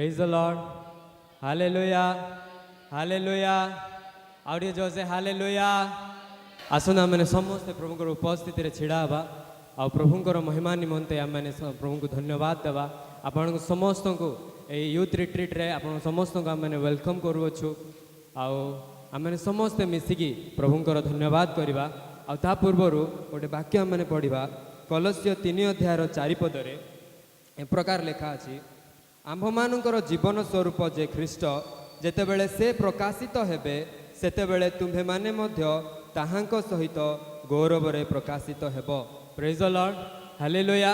Praise the lord, hallelujah hallelujah. आउटे जोर से हालेलुया। आसना मैंने समस्ते प्रभुंकर उपस्थिति रे छिड़ा हवा आ प्रभुंकर महिमा निमंते आम मैंने प्रभु को धन्यवाद देवा। आपण समस्त को यूथ रिट्रीट रे आपण समस्त को आम मैंने वेलकम करूछु। आम मैंने समस्ते मिसिकी प्रभुंकर धन्यवाद करवा। आ पूर्वर गोटे वाक्य आम मैंने पढ़ा कलस्य 3 अध्यायर 4 पदरे ए प्रकार लेखा अछि, आम्भमानकर जीवन स्वरूप जे ख्रीष्ट जेतेबेले से प्रकाशित हेबे सेतेबेले तुम्भे माने मध्य ताहांक सहित गौरव रे प्रकाशित हेबो। Praise the lord, hallelujah.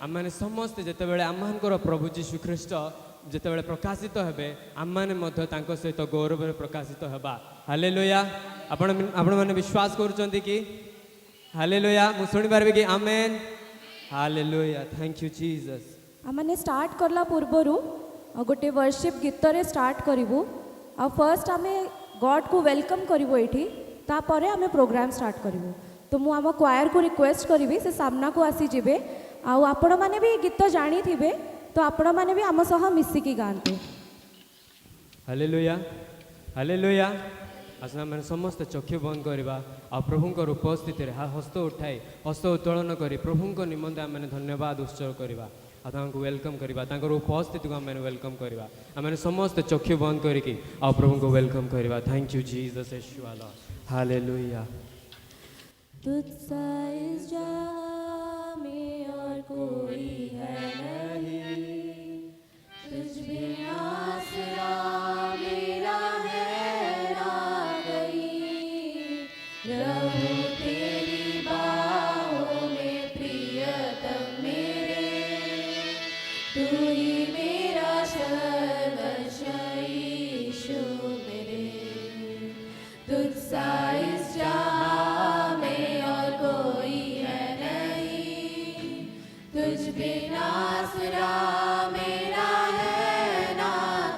आम माने समस्त जेतेबेले आम्हानकर प्रभु जीशु ख्रीष्ट जेतेबेले प्रकाशित हेबे आम माने मध्य तांको सहित गौरव रे प्रकाशित हेबा। हालेलुया। आपण माने विश्वास करूचंती कि हालेलुया? मु सुनि पारबे कि amen? Hallelujah, thank you Jesus. आमने स्टार्ट करला पूर्वरु गोटे वर्शिप गीत रे स्टार्ट करिवु। आ फर्स्ट आमे गॉड को वेलकम करिवु एठी, तापरे आमे प्रोग्राम स्टार्ट करिवु। तो मु आम क्वायर को रिक्वेस्ट करिवि से सामना को आसी जिवे। आ आपण माने भी गीत जानी थिबे तो आपण माने भी आम सह मिसिकी गांते। Hallelujah hallelujah. आसना मैंने समस्त चक्षु बंद करवा आ प्रभुंकर उपस्थिति रे हस्त उठाई हस्त उत्तोलन करी प्रभुंक निमंते आम मैंने धन्यवाद उत्सर्ग करवा। को वेलकम करवा, तांकर उपस्थिति को आम वेलकम करवा। आम समस्त चक्षु बंद करके आ प्रभु को वेलकम करवा। Thank you Jesus Yeshu lord, hallelujah. तुझसा इस जहां में और कोई है नहीं, तुझ बिना आसरा मेरा है ना कहीं। रहूं तेरी बाहों में प्रियतम मेरे, तू ही मेरा सर्वस्व यीशु मेरे। तुझसा इस जहां में और कोई है नहीं, तुझ बिना आसरा मेरा है ना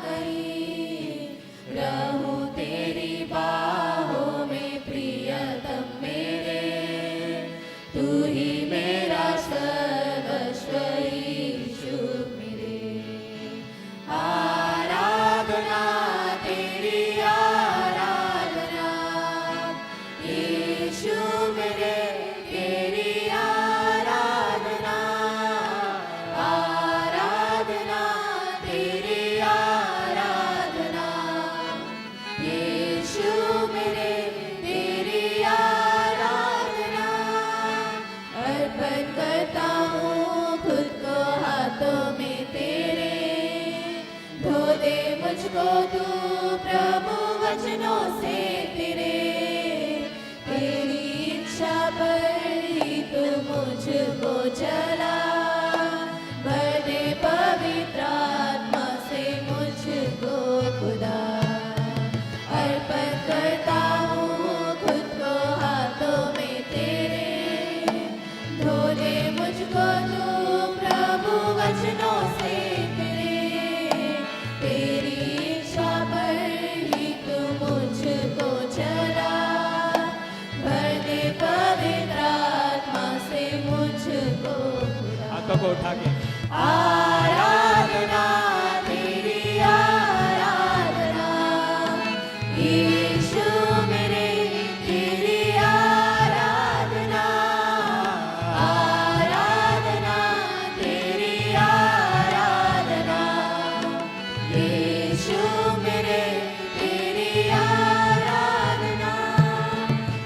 कहीं। रहूं तेरी बाहों में प्रियतम मेरे, तू ही मेरा सर्वस्व यीशु मेरे। आराधना तेरी आराधना यीशु मेरे, तेरी आराधना। आराधना तेरी आराधना यीशु मेरे, तेरी आराधना। अर्पण करता हूँ खुद को हाथों में तेरे, धो दे मुझको तू प्रभु वचनों से तेरे। तेरी इच्छा पर ही तू मुझको चला, भर दे पवित्र आत्मा से मुझको खुदा। अर्पण करता हूँ खुद को हाथों में तेरे, धो दे मुझको तू प्रभु वचनों से तेरे। तेरी इच्छा पर ही तू मुझको चला, भर दे पवित्र आत्मा से मुझको खुदा। हाथों को उठा के आराधना तेरी आराधना यीशु मेरे, तेरी आराधना। आराधना तेरी आराधना यीशु मेरे, तेरी आराधना।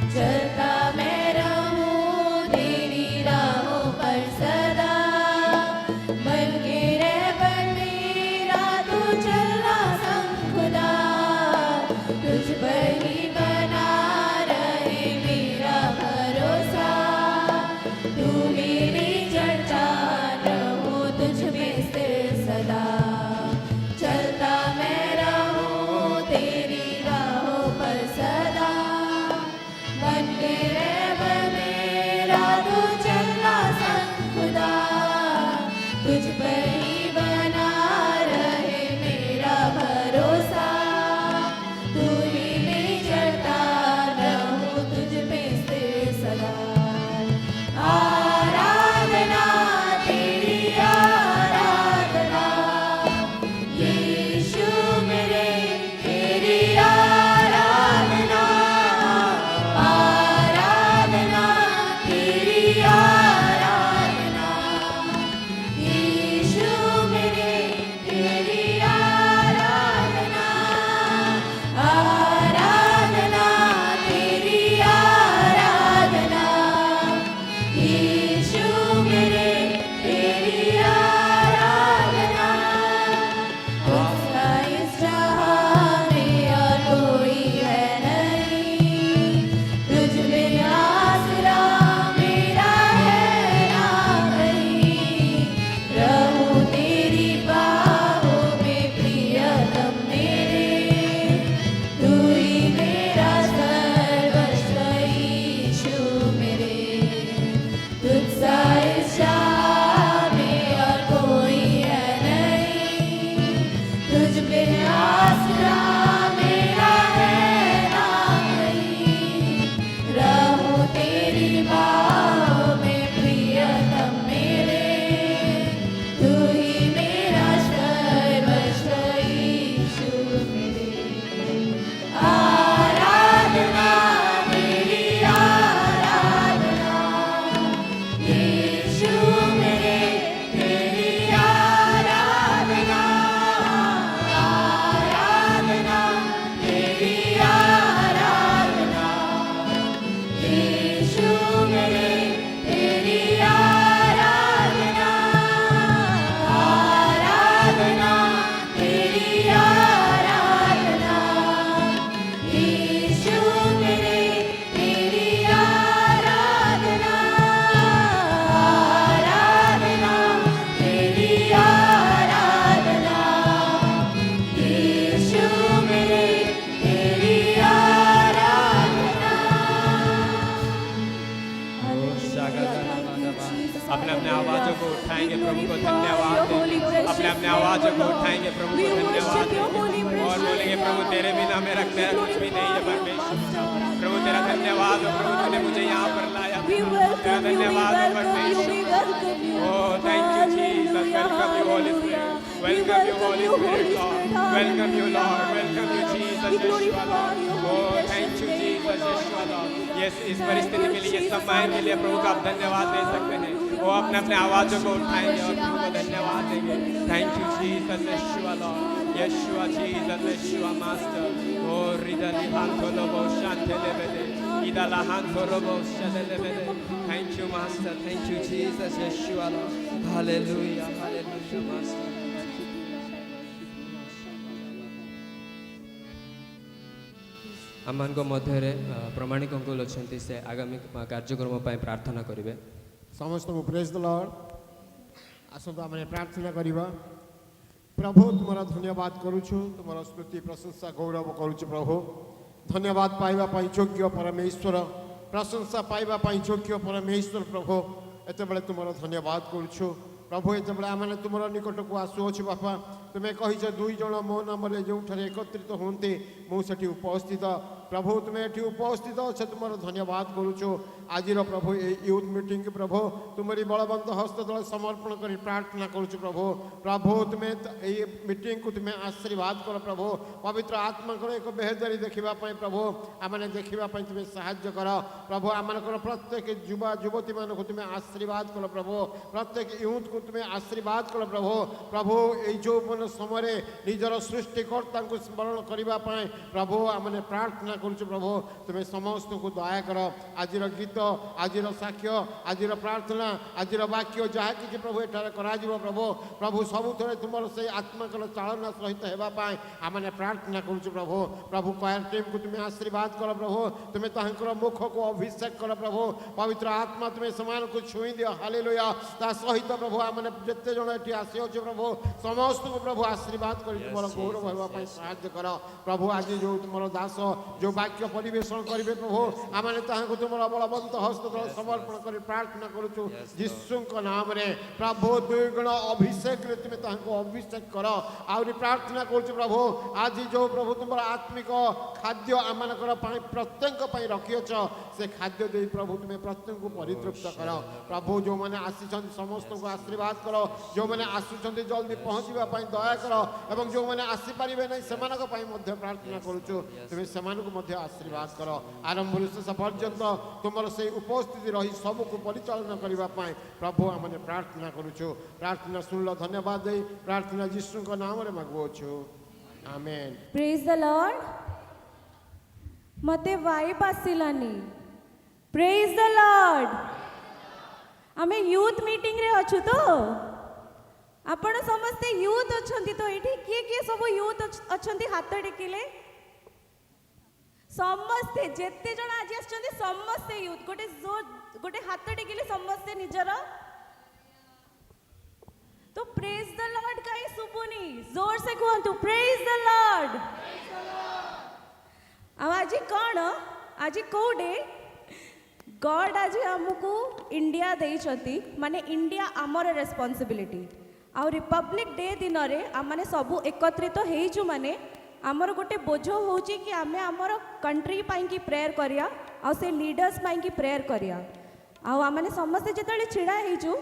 चलता मैं रहूं तेरी राहों पर सदा, मन के उठाएंगे प्रभु को धन्यवाद देंगे, अपने अपने आवाज़ों को उठाएंगे प्रभु को धन्यवाद देंगे और बोलेंगे प्रभु तेरे बिना मेरा कुछ भी नहीं है परमेश्वर। प्रभु तेरा धन्यवाद हो, प्रभु तूने मुझे यहाँ पर लाया, तेरा धन्यवाद हो परमेश्वर। Oh, thank you Jesus, welcome you Holy Spirit, welcome you Holy Spirit Lord, welcome you Lord, welcome you Jesus Yeshua Lord। Oh, thank you Jesus Yeshua Lord। Yes, इस परिस्थिति के लिए, समय के लिए प्रभु का आप धन्यवाद दे सकते हैं। वो अपने अपने आवाज़ों को उठाएंगे और प्रभु को धन्यवाद देंगे। Thank you Jesus Yeshua lord, Yeshua Jesus Yeshua master. ओ रिदली हांथोलो बो शांते लेबेदे, इदाला हांथोलो बो शांते लेबेदे। Thank you master, thank you Jesus Yeshua lord. Hallelujah, hallelujah master. आमान मध्य प्रमाणिक अंकुल अच्छा से आगामी कार्यक्रम प्रार्थना करेंगे। समस्त को प्रेज द लॉर्ड। आसतु आम प्रार्थना करवा। प्रभु तुम धन्यवाद करुछु, तुम स्तुति प्रशंसा गौरव करुछु। प्रभु धन्यवाद पाइबा योग्य परमेश्वर, प्रशंसा पाइबा योग्य परमेश्वर। प्रभु एत बड़े तुम धन्यवाद करुछु। प्रभु एत बड़े आम तुम निकट को आसुअछु बापा। तुम्हें कहीच दुई जन मो नाम जो एकत्रित होते मुझे उपस्थित। प्रभु तुम्हें ये उपस्थित अच्छे तुम धन्यवाद करुछु। आज प्रभु ये यूथ मीटिंग प्रभु तुम्हारी बलवंत हस्त तले समर्पण कर प्रार्थना करुछु। प्रभु प्रभु तुम्हें ये मीटिंग को तुम्हें आशीर्वाद कर। प्रभु पवित्र आत्मा को एक बेहतरी देखापी प्रभु आमने देखापी तुम्हें साहाय्य कर। प्रभु आमर प्रत्येक युवा युवती मान को तुम्हें आशीर्वाद कर। प्रभु प्रत्येक यूथ को तुम्हें आशीर्वाद कर। प्रभु प्रभु ये जो समय निजर सृष्टिकर्ता को स्मरण करने प्रभु आमने प्रार्थना करुछु। प्रभु तुम्हें समस्त को दया कर। आज गीत, आज साक्ष्य, आज प्रार्थना, आज वाक्य जहाँ कि प्रभु एठार करा प्रभु प्रभु सबु थे तुम से आत्माकर चालना सहित होगापाई आमने प्रार्थना करुछु। प्रभु प्रभु क्वायर टीम को तुम्हें आशीर्वाद कर। प्रभु तुम्हें तांकर मुख को अभिषेक कर। प्रभु पवित्र आत्मा तुम्हें समान को छुई दियो। हालेलुया। ता सहित प्रभु आमने जिते जन ये आसी अच्छे प्रभु समस्त को प्रभु आशीर्वाद कर तुम गौरव होगापाई साहाय्य कर। प्रभु आज जो तुम दास जो वाक्य परिवेशन करेंगे प्रभु आमने ताहां तुम बलवंत हस्त तले समर्पण कर प्रार्थना करुछु यीशु नाम रे। प्रभु दुई गुण अभिषेक रे तुम्हें ताहां अभिषेक कर। आउरी प्रार्थना करुछु प्रभु आज जो प्रभु तुम आत्मिक खाद्य आमनकर प्रत्येक रखिछ से खाद्य दे प्रभु तुम्हें प्रत्येक को परितृप्त कर। प्रभु जो मैंने आसीचंद समस्त को आशीर्वाद कर। जो मैंने आसुचंद जल्दी पहुँचवा दया कर एवं जो मैंने आसीपारे नहीं से प्रार्थना करुछु तुम्हें से आशीर्वाद कर। आरंभ शेष पर्यंत तुम से उपस्थिति रही सबको परिचालन करने प्रभु आमने प्रार्थना करुछु। प्रार्थना सुनल धन्यवाद दे प्रार्थना यीशु नाम रे मागुछु आमेन। Praise the lord. मते वाइब आसिलानी। Praise the lord. आमे यूथ मीटिंग रे अछु तो आपण समस्ते यूथ अछंती तो एठी किए किए सब यूथ अछंती हाथ टेकिले समस्ते जेते जण आज आछंती समस्ते यूथ गोटे हाथ टेकिले समस्ते निजर तो प्रेज द लॉर्ड काई सुबुनी जोर से कहंतु प्रेज द लॉर्ड। आज कौन आज कौ डे गॉड आज हमको इंडिया देइछंती माने इंडिया आमर रेस्पॉन्सिबिलिटी आ रिपब्लिक डे दिन रे आमने सबु एकत्रित हेइछु माने आमर गोटे बोझ होउची कि आमे आमर कंट्री पाई की प्रेयर करिया आ से लीडर्स पाई की प्रेयर करिया आ आमने समस्त जेतले छिड़ा हेइछु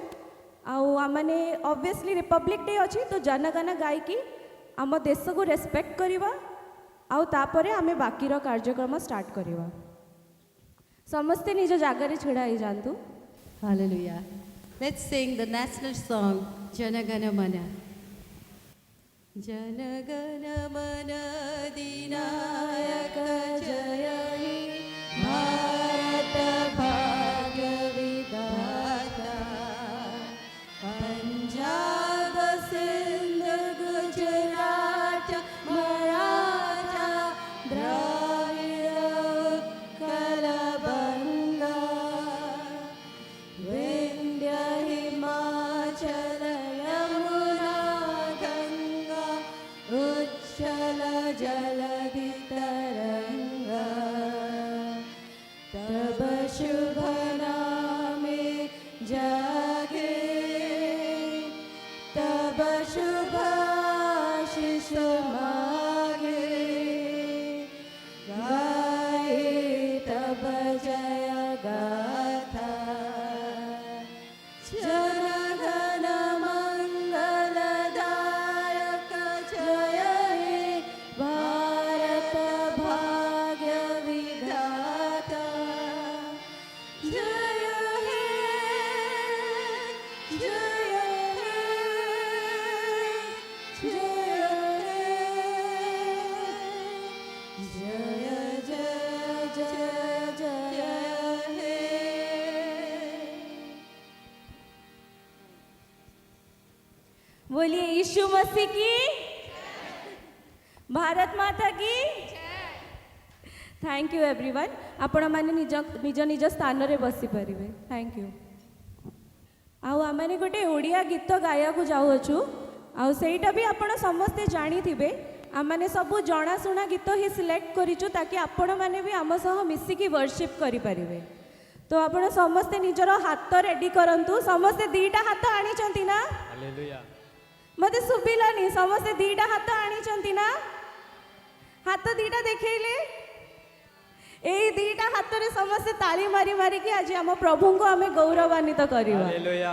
आ आमने ऑब्वियसली रिपब्लिक डे अछि तो जनगण गाई की आम देश को रेस्पेक्ट करिवा आ तापरे आमे बाकीर कार्यक्रम स्टार्ट करिवा। समस्ते निज जगह रे छिड़ा हे जानतु। Hallelujah. Let's sing the national song, Jana Gana Mana. Jana Gana Mana Dinayaka Jaya He Bharata Bhagya Vidhata Punjab Sindh Gujarat Maratha Dravida Utkal Banga Vindhya Himachal Yamuna Ganga Uchala Jaladi Taranga Taba Shubha Name Jage बोलिए यीशु मसीह की, भारत माता की। Thank you everyone. आपण मैंने निज निज निज स्थान रे बसी पारिबे। Thank you. आउ आमे गोटे ओडिया गीत गाया को जाऊछु। आउ सेटा भी आपण समस्ते जानी थिबे। आमने सब जनाशुना गीत ही सिलेक्ट करिछु ताकि आपण माने भी आम सह मिसिकी वर्शिप करि परिबे। तो आपण समस्ते निजर हाथ रेडी करंतु। समस्ते दीटा हाथ आनी चंती ना? हालेलुया। मते सुबिलानी। समस्ते दीटा हाथ आनी चंती ना? हाथ दीटा देखैले। एई दीटा हाथ रे समस्ते ताली मारी मारी कि आज हम प्रभु को हमें गौरवान्वित करिवा। हालेलुया।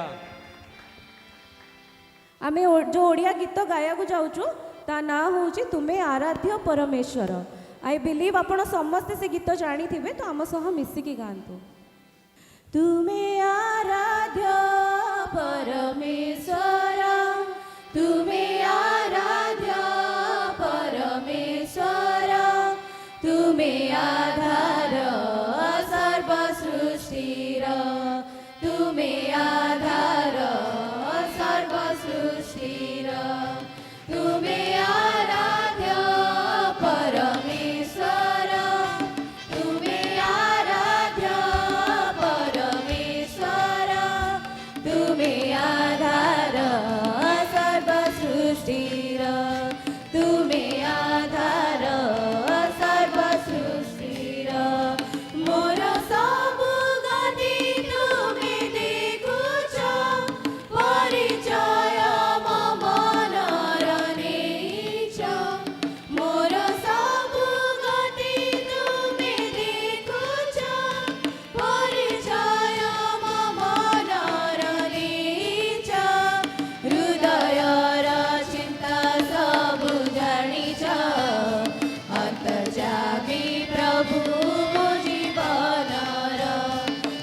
आमे जो ओडिया गीत गाया को जाउछु ता ना होउची तुमे आराध्य परमेश्वर। आई बिलीव आपण समस्ते से गीत जानी थिबे। तो आम सह मिसिकी गांतु। तुमे आराध्य परमेश्वर, तुमे आराध्य परमेश्वर, तुमे आधार सर्व सृष्टिर, तुमे आधार सर्व सृष्टिर, तुमे आराध्य परमेश्वर, तुमे आराध्य परमेश्वर, तुमे आधार सर्व सृष्टिर, तुमे आधार सर्व सृष्टिर। मोर सबु गति तुमे देखुछ, परिचय मम मनर नेइछ। मोर सबु गति तुमे देखुछ, परिचय मम मनर नेइछ। हृदयर चिंता सबु जानिछ, अंतर्यामी प्रभु मो जीवनर।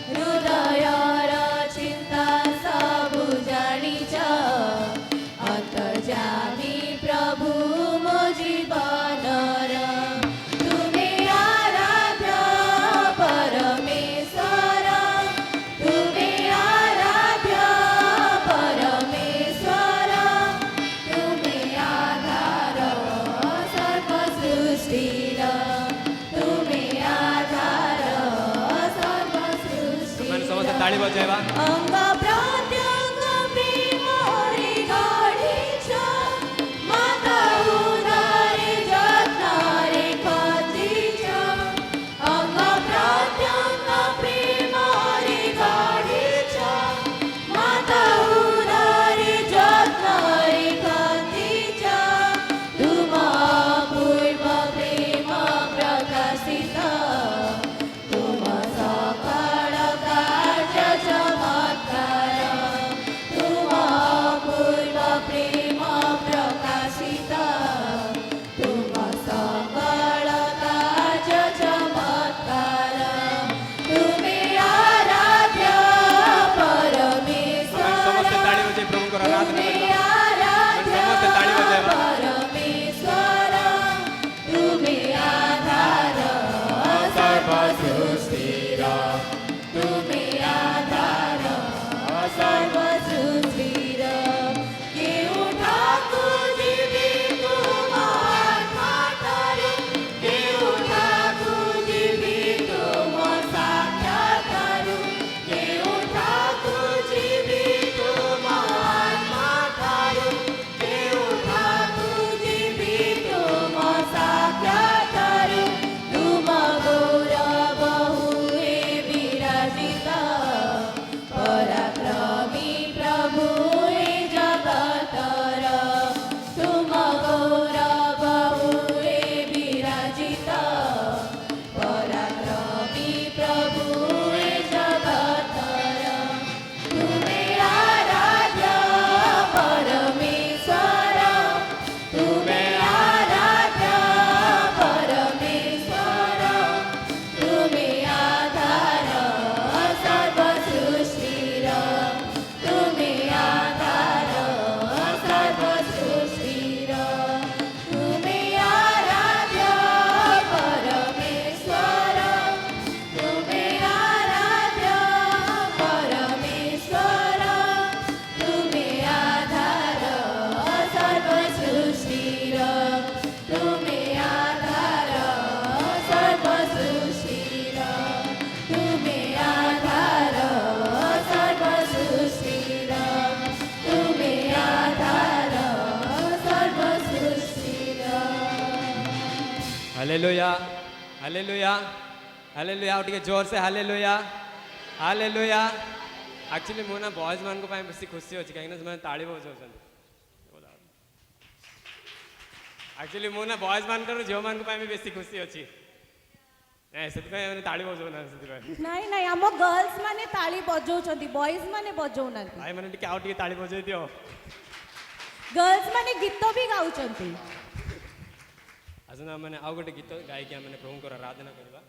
हृदयर चिंता सबु जानिछ, अंतर्यामी प्रभु मो जीवनर। तुमे आराध्य परमेश्वर, तुमे आराध्य परमेश्वर, तुमे आधार सर्व सृष्टिर, तुमे आधार सर्व सृष्टिर। मैंने समस्त ताली बजाइबा। अंग प्रत्यंग प्रेमरे गढिछ, माता उदरे जत्नरे खचिछ। अंग प्रत्यंग प्रेमरे गढिछ, माता उदरे जत्नरे खचिछ। तुम पूर्व प्रेम प्रकाशित, तुम सकल कार्य चमत्कार। हालेलुया हालेलुया हालेलुया आउ टिके जोर से हालेलुया हालेलुया एक्चुअली मो ना बॉयज मान को बेसी खुशी अच्छी कहीं से ताली बजाऊँ एक्चुअली मो ना बॉयज मान झील मान बेसी खुशी अच्छी से ताली बजाऊना ନାଇଁ ନାଇଁ ଆମ गर्ल्स माने ताली बजाउछନ୍ତି बॉयज माने बजाउनांती भाई मैंने आउ टिके ताली बजाई दियो गर्ल्स माने गीत भी गाउछନ୍ତି आसना मैंने आउ गोटे गीत गायिकी आम प्रभुंर आराधना करवा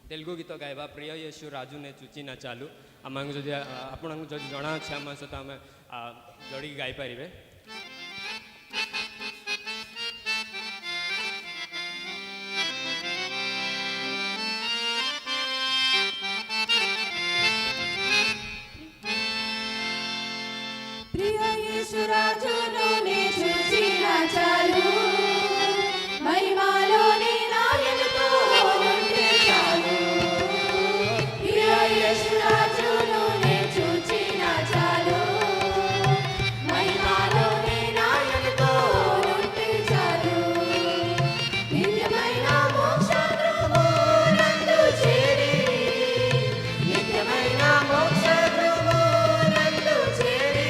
तेलुगु गीत गाइबा प्रिय यीशु राजू ने चुची ना चालू आम जदि आपन जदि जना अच्छे आम सहित आम जोड़ी गाई पारे ప్రియ యేసు రాజులోనే చూచిన చాలు మహిమలోనే నాయనతో ఉంటే చాలు ప్రియ యేసు రాజులోనే చూచిన చాలు మహిమలోనే నాయనతో ఉంటే చాలు నిత్యమైన మోక్షము నందు చేరి నిత్యమైన మోక్షము నందు చేరి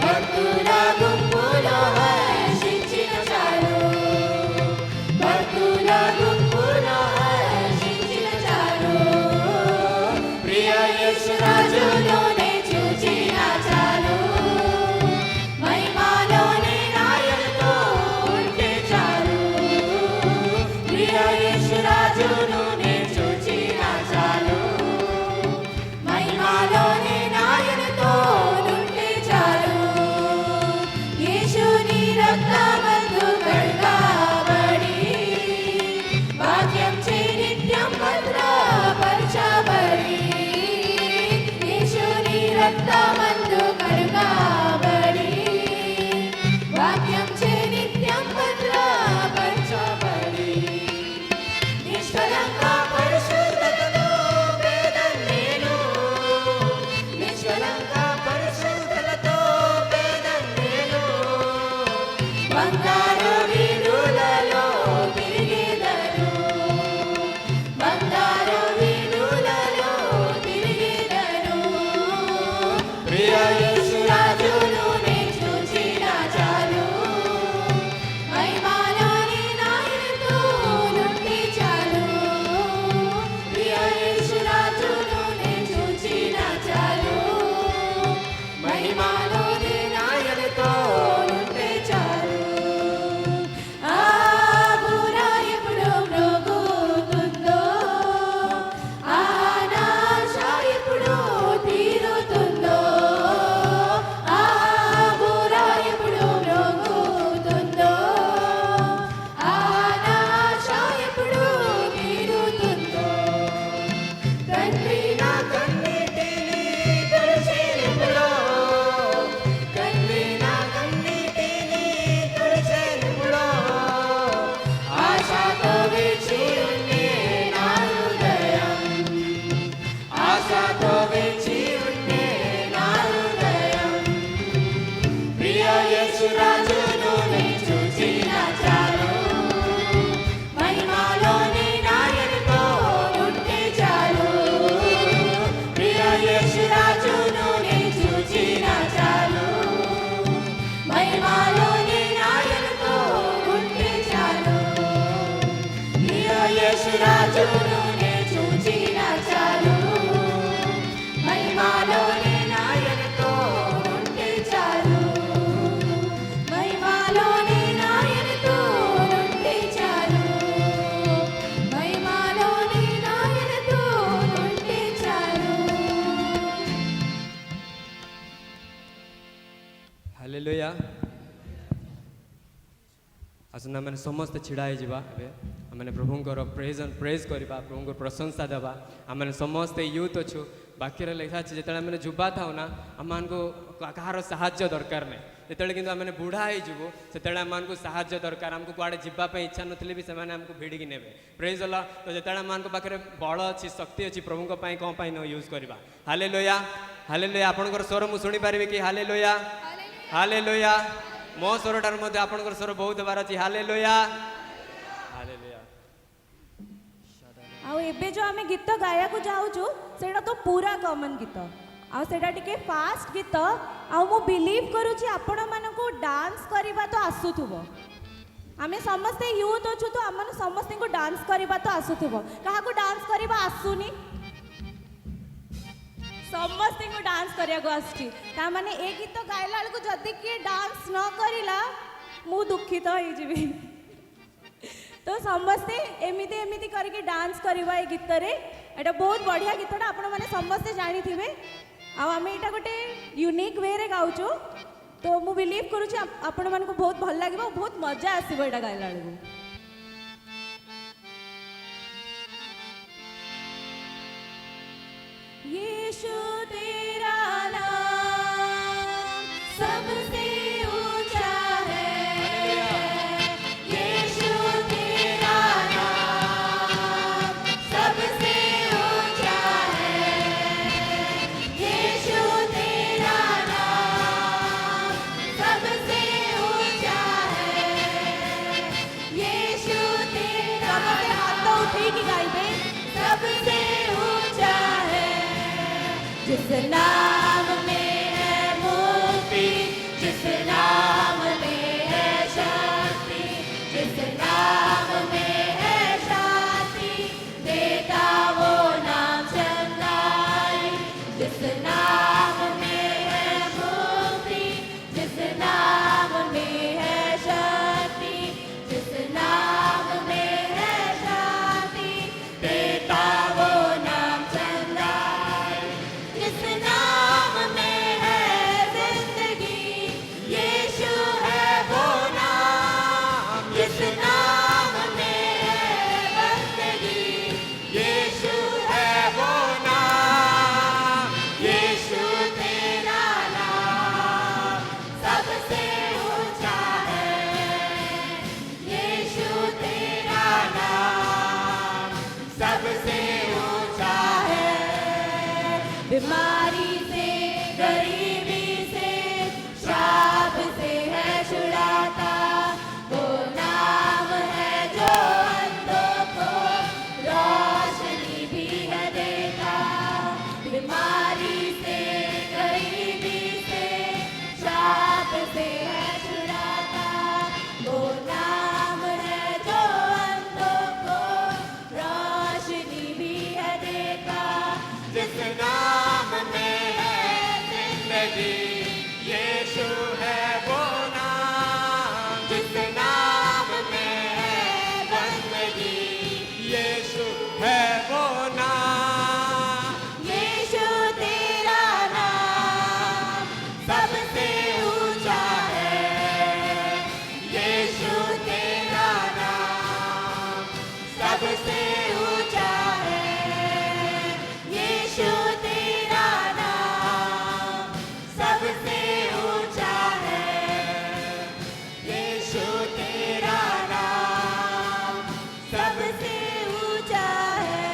భక్తుల గుంపులో హర్షించిన చాలు భక్తుల గుంపులో హర్షించిన చాలు ప్రియ యేసు రాజులోనే చూచిన చాలు మహిమలోనే నాయనతో ఉంటే చాలు ప్రియ యేసు రాజులోనే చూచిన చాలు మహిమలోనే నాయనతో ఉంటే చాలు యేసుని రక్తమందు కడగబడి వాక్యం చే నిత్యం భద్రపరచబడి యేసుని రక్తమందు కడగబడి వాక్యం చే నిత్యం భద్రపరచబడి నిష్కలంక పరిశుద్ధతలో పేదన్ నేను నిష్కలంక పరిశుద్ధతతో పేదన్ నేను బంగారు వీధులలో తిరిగేదను బంగారు వీధులలో తిరిగేదను ప్రియ యేసు రాజులోనే చూచిన చాలు మహిమలోని నాయనతో ఉంటే చాలు ప్రియ యేసు రాజులోనే చూచిన చాలు మహిమలోని నాయనతో ఉంటే చాలు ఆ బురా ఎప్పుడు మ్రోగుతుందో ఆ నాశ ఎప్పుడు తీరుతుందో ఆ బురా ఎప్పుడు మ్రోగుతుందో ఆ నాశ ఎప్పుడు తీరుతుందో తండ్రి నా కన్నీటిని తుడిచేనులో తండ్రి నా కన్నీటిని తుడిచేనులో ఆశతో వేచి ఉండే నా హృదయం ఆశతో వేచి ఉండే నా హృదయం ప్రియ యేసు రాజులోనే చూచిన చాలు మహిమలోని నాయనతో ఉంటే చాలు ప్రియ యేసు రాజులోనే చూచిన చాలు మహిమలోని నాయనతో ఉంటే చాలు ప్రియ యేసు రాజులోనే చూచిన చాలు మహిమలోని నాయనతో ఉంటే చాలు మహిమలోని నాయనతో ఉంటే చాలు మహిమలోని నాయనతో ఉంటే చాలు हालेलुया आसना मैंने समस्ते छिड़ा जा मैंने प्रभुंर प्रेज करवा प्रभु प्रशंसा देवा आम समस्ते यूथ अच्छु बाक्य लिखा अच्छे जो मैंने जुबा था ना आम को कहार साहाय्य दरकार नहीं जिते कि आम बुढ़ा होजु से आम को साहाय्य दरकार आमको कुआड़े जावाई इच्छा नी भी से आमको भिड़िकी ने प्रेज अल्लाह तो जो आम पाखे बल अच्छी शक्ति अच्छी प्रभु कौन न यूज करवा हालेलुया हालेलुया आपणकर स्वर मुझे शुणी पारि कि हालेलुया हालेलुया मो स्वर ठार आपणकर स्वर बहुत बार अच्छी हालेलुया हालेलुया आउ एबे जो आमे गीत गाया को जाऊचु सेटा तो पूरा कॉमन गीत आउ सेटा टिके फास्ट गीत आउ मु बिलीव करूची आपण मानको डांस करबा तो आसुथुबो आमे समस्ते यूथ अछु तो आमन समस्ते को डांस करबा तो आसुथुबो काहा को डांस करबा आसुनी समस्ते को डांस करिया को आसची ता माने ए गीत गायला को जदी के डांस न करिला मु दुखित होई जिबी तो समस्ते एमिति एमिति करके डांस करवा ए गीत रे एटा बहुत बढ़िया गीतटा आपण माने समस्ते जानि थिबे आ आमे एटा गोटे यूनिक वे रे गाउचो तो मु बिलीव करू छी आपण मानको बहुत भल लागबो बहुत मजा आसीबो एटा गाइला बेलू यीशु तेरा नाम सबसे ऊंचा है यीशु तेरा नाम सबसे ऊंचा है यीशु तेरा नाम सबसे ऊंचा है यीशु तेरा हाथ उठे की गाइबे सबसे ऊंचा है जिस नाम में है मुक्ति जिस नाम में है शक्ति जिस नाम में है शांति देता वो नाम चंगाई जिस नाम में है मुक्ति जिस नाम में है शक्ति जिस नाम में है शांति देता वो नाम चंगाई जिस नाम में है जिंदगी यीशु है वो नाम जिस नाम में है बंदगी यीशु है वो नाम यीशु तेरा नाम सबसे ऊंचा है यीशु तेरा नाम सबसे ऊंचा है बीमारी से गरीबी से श्राप से है छुड़ाता वो नाम है जो अंधों को रोशनी भी है देता बीमारी से गरीबी से श्राप से है छुड़ाता वो नाम है जो अंधों को रोशनी भी है देता जिस नाम में है जिंदगी यीशु है वो नाम जिस नाम में है बंदगी यीशु है वो नाम यीशु तेरा नाम सबसे ऊंचा है यीशु तेरा नाम सबसे ऊंचा है यीशु तेरा नाम सबसे ऊंचा है यीशु तेरा नाम सबसे ऊंचा है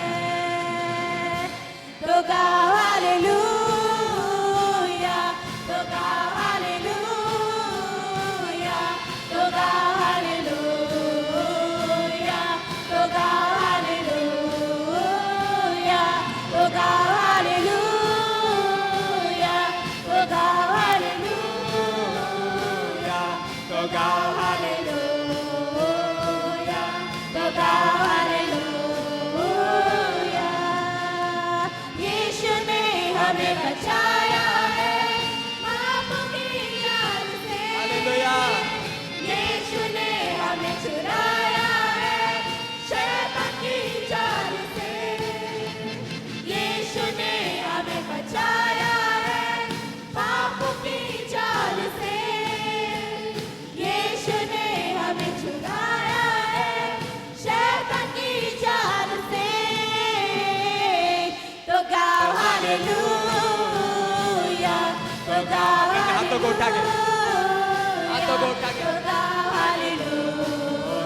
तो गाओ हालेलुया तो गाओ हालेलुया तो गाओ हालेलुया तो गाओ हालेलुया तो गाओ हालेलुया तो गाओ हालेलुया तो गाओ हालेलुया तो गाओ हालेलुया यीशु ने हमें बचाया है पापों की जाल से हालेलुया यीशु ने हमें छुड़ाया है शैतान की जाल से यीशु ने हमें बचाया है पापों की जाल से यीशु ने हमें छुड़ाया है शैतान की जाल से तो गाओ हालेलुया तो गाओ हाथों को उठा के हाथों को उठा के तो गाओ हालेलुया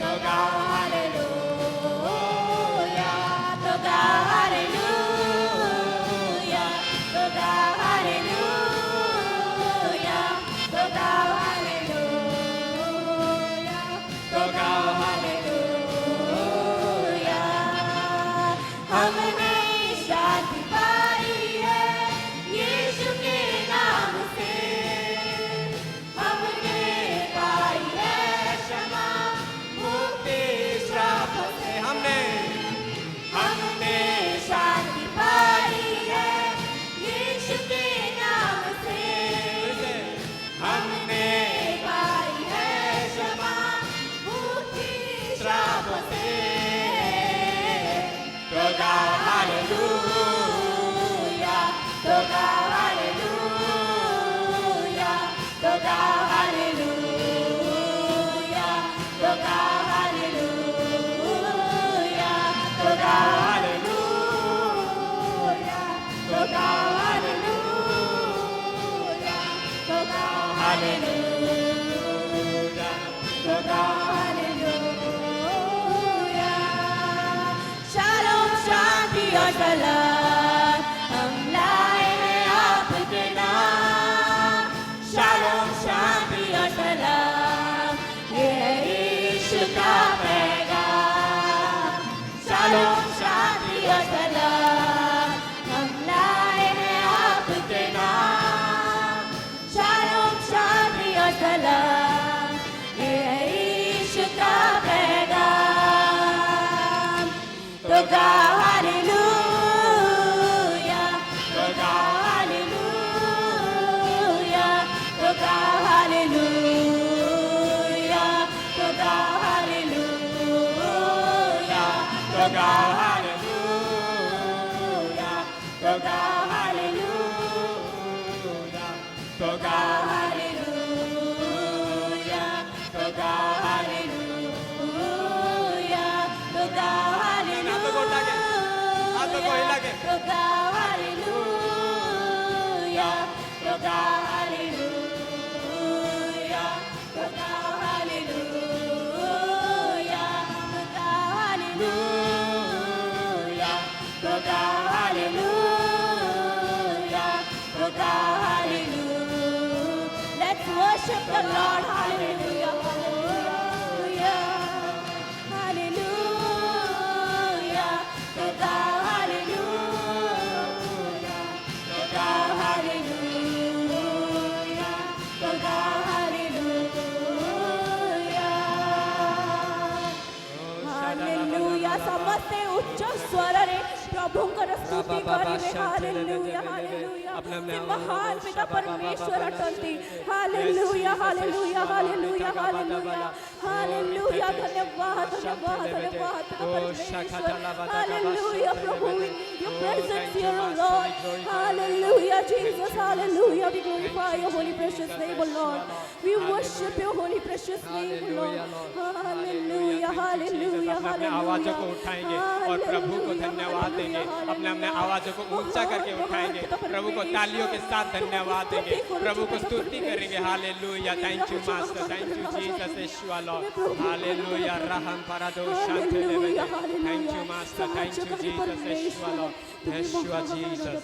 तो गाओ हालेलुया तो गाओ हालेलुया तो गाओ हालेलुया तो गाओ हालेलुया तो गाओ हालेलुया हमने शांति पाई है यीशु के नाम से, हमने पाई है क्षमा मुक्ति श्राप से, हमने शांति पाई है यीशु के नाम से, हमने पाई है क्षमा मुक्ति श्राप से। तो गाओ हालेलुया, तो गाओ हालेलुया, तो गाओ हालेलुया, तो गाओ हालेलुया, तो गाओ हालेलुया, तो गाओ हालेलुया, तो गाओ हालेलुया, तो गाओ हालेलुया। शालोम शांति और सलाम हम लाए हैं आपके नाम, शालोम शांति और सलाम ये है यीशु का पैगाम, शालोम शांति और सलाम हम लाए हैं आपके नाम, शालोम शांति और सलाम ये है यीशु का पैगाम। तो गाओ हालेलुया, तो गाओ हालेलुया, तो गाओ हालेलुया, तो गाओ हालेलुया, तो गाओ हालेलुया, तो गाओ हालेलुया, तो गाओ हालेलुया, तो गाओ हालेलुया, तो गाओ हाथों को हिला के, तो गाओ हालेलुया, तो गाओ हालेलुया, तो गाओ हालेलुया, तो गाओ हालेलुया, तो गाओ हालेलुया, तो गाओ hallelujah. Let's worship the Lord. Hallelujah, hallelujah, hallelujah, तो गाओ हालेलुया, तो गाओ हालेलुया, तो गाओ हालेलुया, हालेलुया। समस्ते उच्च स्वରରେ प्रभुଙ୍କର स्तुति କରିବେ। Hallelujah, hallelujah. ସେ महान पिता परमेश्वर अटନ୍ତି। Hallelujah, hallelujah, hallelujah, hallelujah, hallelujah. धन्यवाद, धन्यवाद, धन्यवाद पिता परमेश्वर। हालेलुया प्रभु, your presence here, O Lord. Hallelujah, Jesus, hallelujah. We glorify your holy precious name, O Lord. We worship your holy precious name, O Lord. Hallelujah, hallelujah, अपने आवाजों को उठाएंगे और प्रभु को धन्यवाद देंगे, अपने अपने आवाजों को ऊंचा करके उठाएंगे, प्रभु को तालियों के साथ धन्यवाद देंगे, प्रभु को स्तुति करेंगे। Hallelujah, thank you master, thank you Jesus, Yeshua lord. Hallelujah, रहम परदो शांति लेवे, thank you master, thank you Jesus, Yeshua lord, Yeshua Jesus.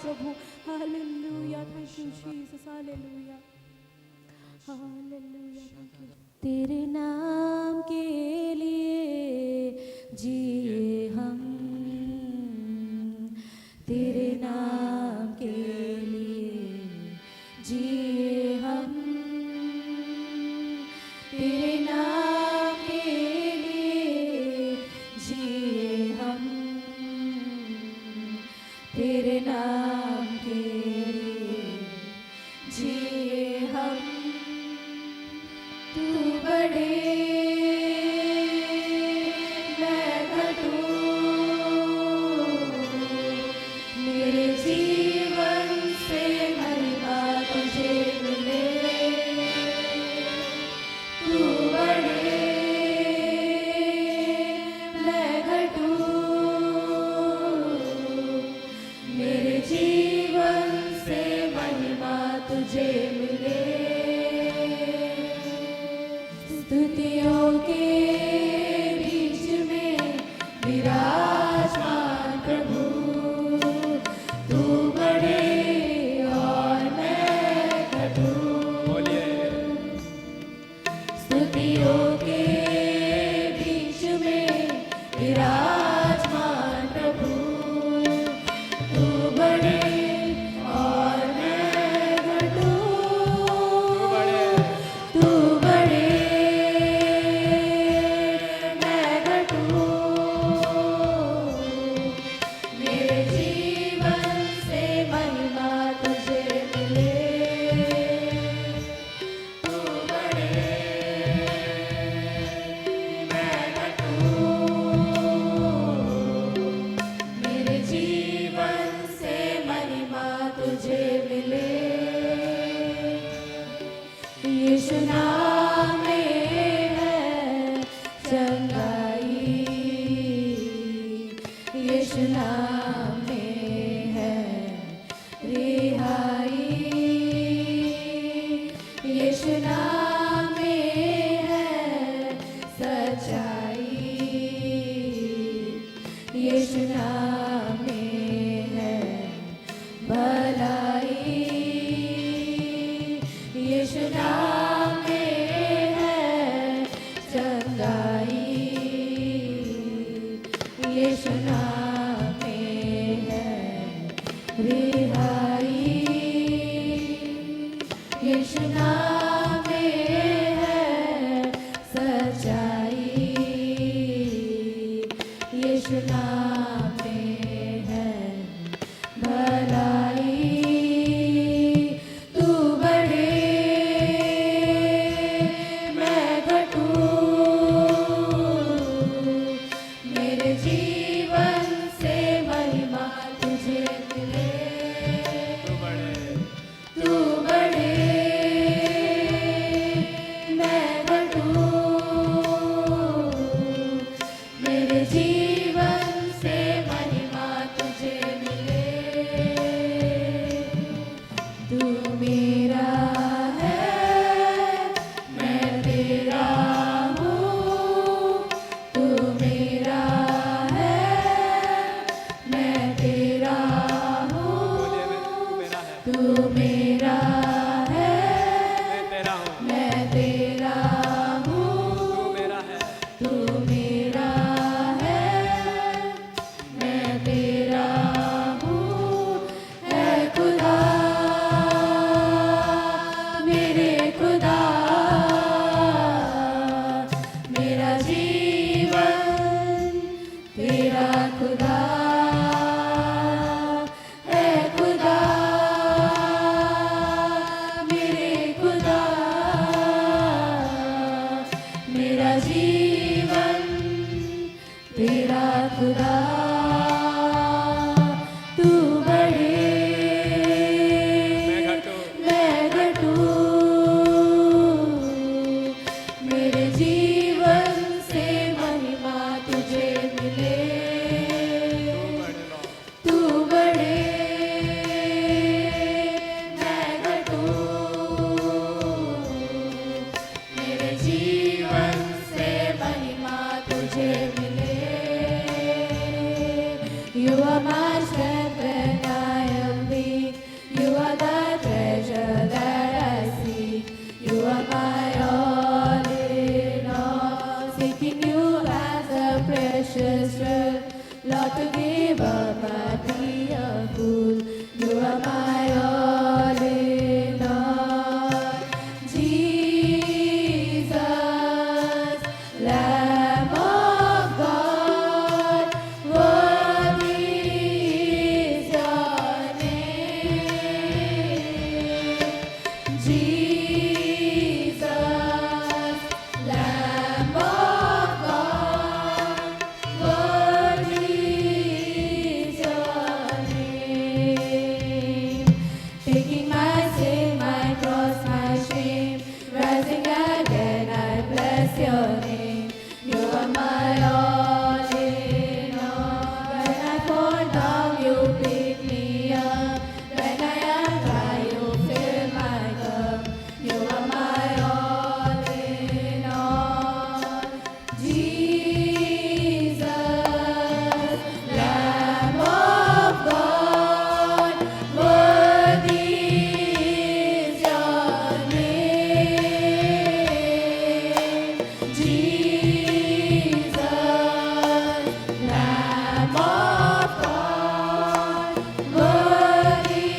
Hallelujah, thank you Jesus, hallelujah, hallelujah, thank you। तेरे नाम के लिए जिए हम, तेरे नाम के लिए जिए हम, तेरे नाम के लिए जिए हम, तेरे नाम के लिए जिए हम। तू बड़े मैं घटूं, मेरे जीवन से महिमा तुझे मिले। तू बड़े मैं घटूं, मेरे यीशु नाम में है रिहाई, यीशु नाम में है सच्चाई, यीशु नाम में है भलाई, यीशु नाम में है चंगाई, यीशु नाम में है रिहाई, यीशु नाम में है सच्चाई, यीशु नाम में है भलाई। तू बढ़े मैं घटूं, मेरे जीवन से महिमा तुझे मिले। तू बढ़े मैं घटूं, मेरे जीवन से महिमा तुझे मिले। तू मेरा है मैं तेरा हूँ, तू मेरा है मैं तेरा हूँ, तू मेरा है मैं तेरा हूँ, तू मेरा है मैं तेरा हूँ। है खुदा मेरे खुदा, मेरा जीवन तेरा खुदा है। खुदा मेरे खुदा, मेरा जीवन तेरा खुदा। तू बढ़े मैं घटूं, मेरे जीवन से महिमा तुझे मिले। तू बढ़े मैं घटूं, मेरे जीवन से महिमा तुझे मिले। You are my strength when I am weak. You are the treasure that I seek. You are my all in all. Seeking you as a precious jewel. Lord, to give up I'd be a fool. You are my all in all. Jesus, Lamb of God, worthy is your name. Jesus, Lamb of God, worthy is your name. Taking my sin, my cross, my shame, rising again, I bless your name. You are my all in all. When I fall down, you pick me up. When I am dry, you fill my cup. You are my all in all. Jesus, Lamb of God, worthy is your name. Jesus, Lamb of God, worthy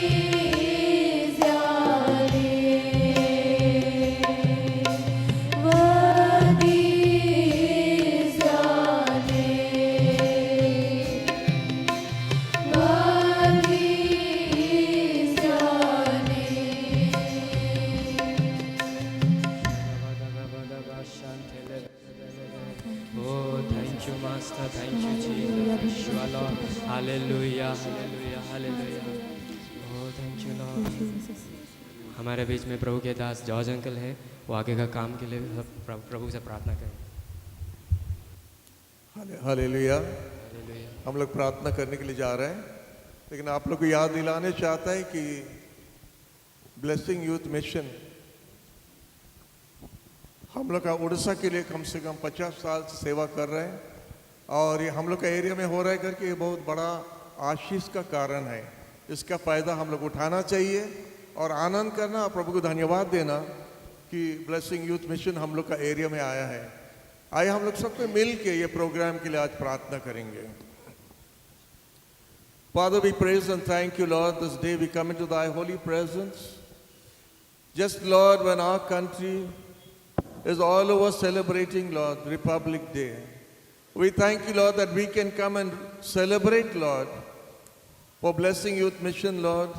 is your name. Worthy is your name. Worthy is your Oh, thank you, Master. Thank you, Jesus. You are Lord. Hallelujah, hallelujah, hallelujah. Oh, thank you, Lord. हमारे बीच में प्रभु के दास George uncle हैं, वो आगे का काम के लिए सब प्रभु से प्रार्थना करें। हालेलुया। हम लोग प्रार्थना करने के लिए जा रहे हैं, लेकिन आप लोग को याद दिलाने चाहता है कि ब्लेसिंग यूथ मिशन हम लोग का उड़ीसा के लिए कम से कम 50 साल से सेवा कर रहे हैं, और ये हम लोग का एरिया में हो रहा है करके ये बहुत बड़ा आशीष का कारण है। इसका फ़ायदा हम लोग उठाना चाहिए और आनंद करना, प्रभु को धन्यवाद देना कि ब्लेसिंग यूथ मिशन हम लोग का एरिया में आया है। आइए हम लोग सबको मिल के ये प्रोग्राम के लिए आज प्रार्थना करेंगे। Father, we praise and thank you, Lord. This day we come into thy holy presence. Just, Lord, when our country is all over celebrating, Lord, Republic Day, we thank you, Lord, that we can come and celebrate, Lord, for Blessing Youth Mission, Lord,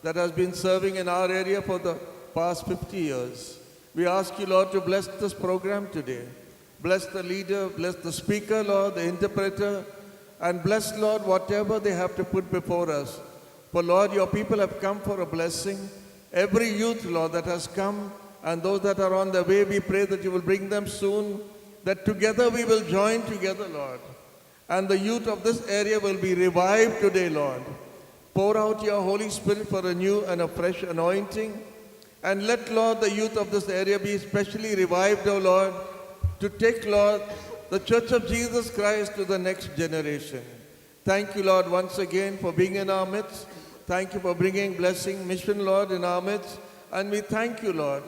that has been serving in our area for the past 50 years. We ask you, Lord, to bless this program today. Bless the leader, bless the speaker, Lord, the interpreter, and bless, Lord, whatever they have to put before us. For, Lord, your people have come for a blessing. Every youth, Lord, that has come, and those that are on the way, we pray that you will bring them soon, that together we will join together, Lord. And the youth of this area will be revived today, Lord. Pour out your Holy Spirit for a new and a fresh anointing. And let, Lord, the youth of this area be especially revived, O Lord, to take, Lord, the Church of Jesus Christ to the next generation. Thank you, Lord, once again for being in our midst. Thank you for bringing blessing, mission, Lord, in our midst. And we thank you, Lord,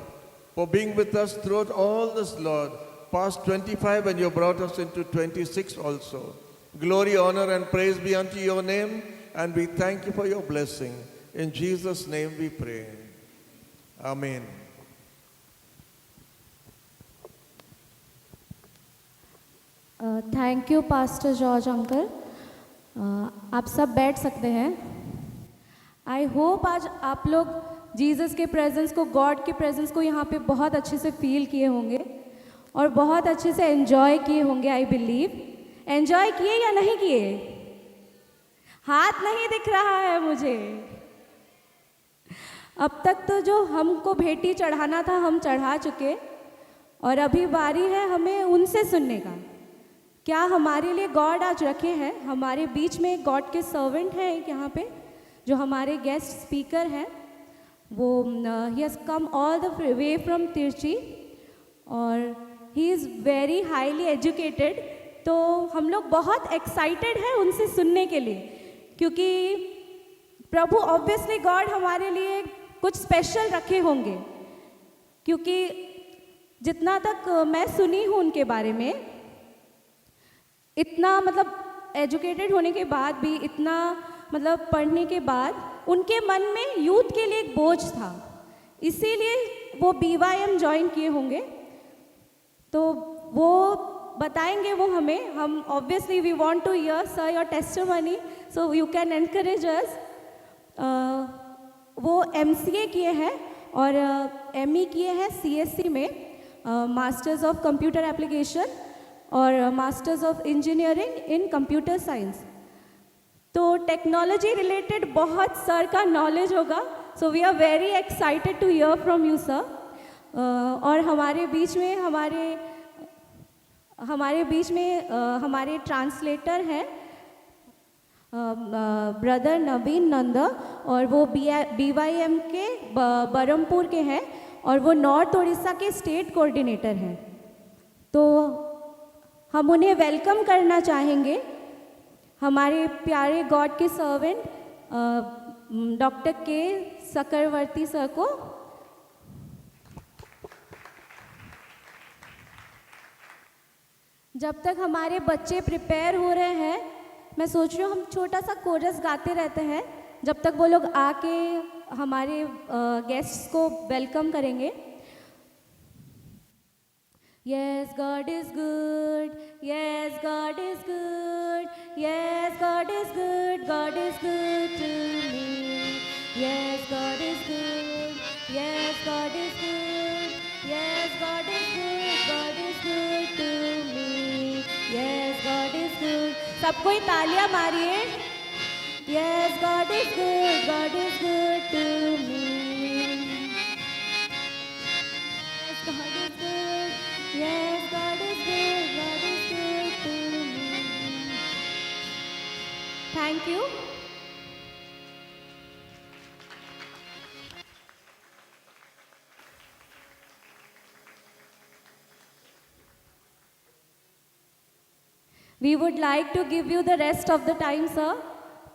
for being with us throughout all this, Lord, past 25, and you brought us into 26 also. Glory, honor, and praise be unto your name, and we thank you for your blessing. In Jesus' name we pray. Amen. Thank you pastor George uncle. आप सब बैठ सकते हैं। I hope आज आप लोग Jesus के presence को, गॉड के प्रेजेंस को यहाँ पे बहुत अच्छे से फील किए होंगे और बहुत अच्छे से एंजॉय किए होंगे। आई बिलीव एंजॉय किए या नहीं किए? हाथ नहीं दिख रहा है मुझे। अब तक तो जो हमको भेंटी चढ़ाना था हम चढ़ा चुके, और अभी बारी है हमें उनसे सुनने का। क्या हमारे लिए गॉड आज रखे हैं? हमारे बीच में एक गॉड के सर्वेंट हैं एक यहाँ पे, जो हमारे गेस्ट स्पीकर हैं। वो he has come all the way from Trichy, और he is very highly educated. तो हम लोग बहुत एक्साइटेड हैं उनसे सुनने के लिए, क्योंकि प्रभु ऑब्वियसली गॉड हमारे लिए कुछ स्पेशल रखे होंगे। क्योंकि जितना तक मैं सुनी हूँ उनके बारे में, इतना मतलब एजुकेटेड होने के बाद भी, इतना मतलब पढ़ने के बाद, उनके मन में यूथ के लिए एक बोझ था, इसीलिए वो BYM ज्वाइन किए होंगे। तो वो बताएंगे वो हमें। हम obviously we want to hear sir your testimony, so you can encourage us. वो MCA किए हैं और ME किए हैं CSC में, मास्टर्स ऑफ कंप्यूटर एप्लीकेशन और masters of engineering in computer science. तो टेक्नोलॉजी रिलेटेड बहुत सर का नॉलेज होगा। So we are very excited to hear from you sir. और हमारे बीच में हमारे ट्रांसलेटर हैं ब्रदर नवीन नंदा, और वो BYM के बरमपुर के हैं, और वो नॉर्थ उड़ीसा के स्टेट कोऑर्डिनेटर हैं। तो हम उन्हें वेलकम करना चाहेंगे, हमारे प्यारे गॉड के सर्वेंट डॉक्टर के सकरवर्ती सर को। जब तक हमारे बच्चे प्रिपेयर हो रहे हैं, मैं सोच रही हूँ हम छोटा सा कोरस गाते रहते हैं जब तक वो लोग आके हमारे गेस्ट्स को वेलकम करेंगे। Yes, God is good. Yes, God is good. Yes, God is good. God is good to me. Yes, God is good. Yes, God is good. Yes, God is good. God is good to me. Yes, God is good. सब कोई तालियां मारिए। Yes, God is good. God is good to me. Yes, God is good. Yes, God is good. God is good to me. Thank you. We would like to give you the rest of the time, sir.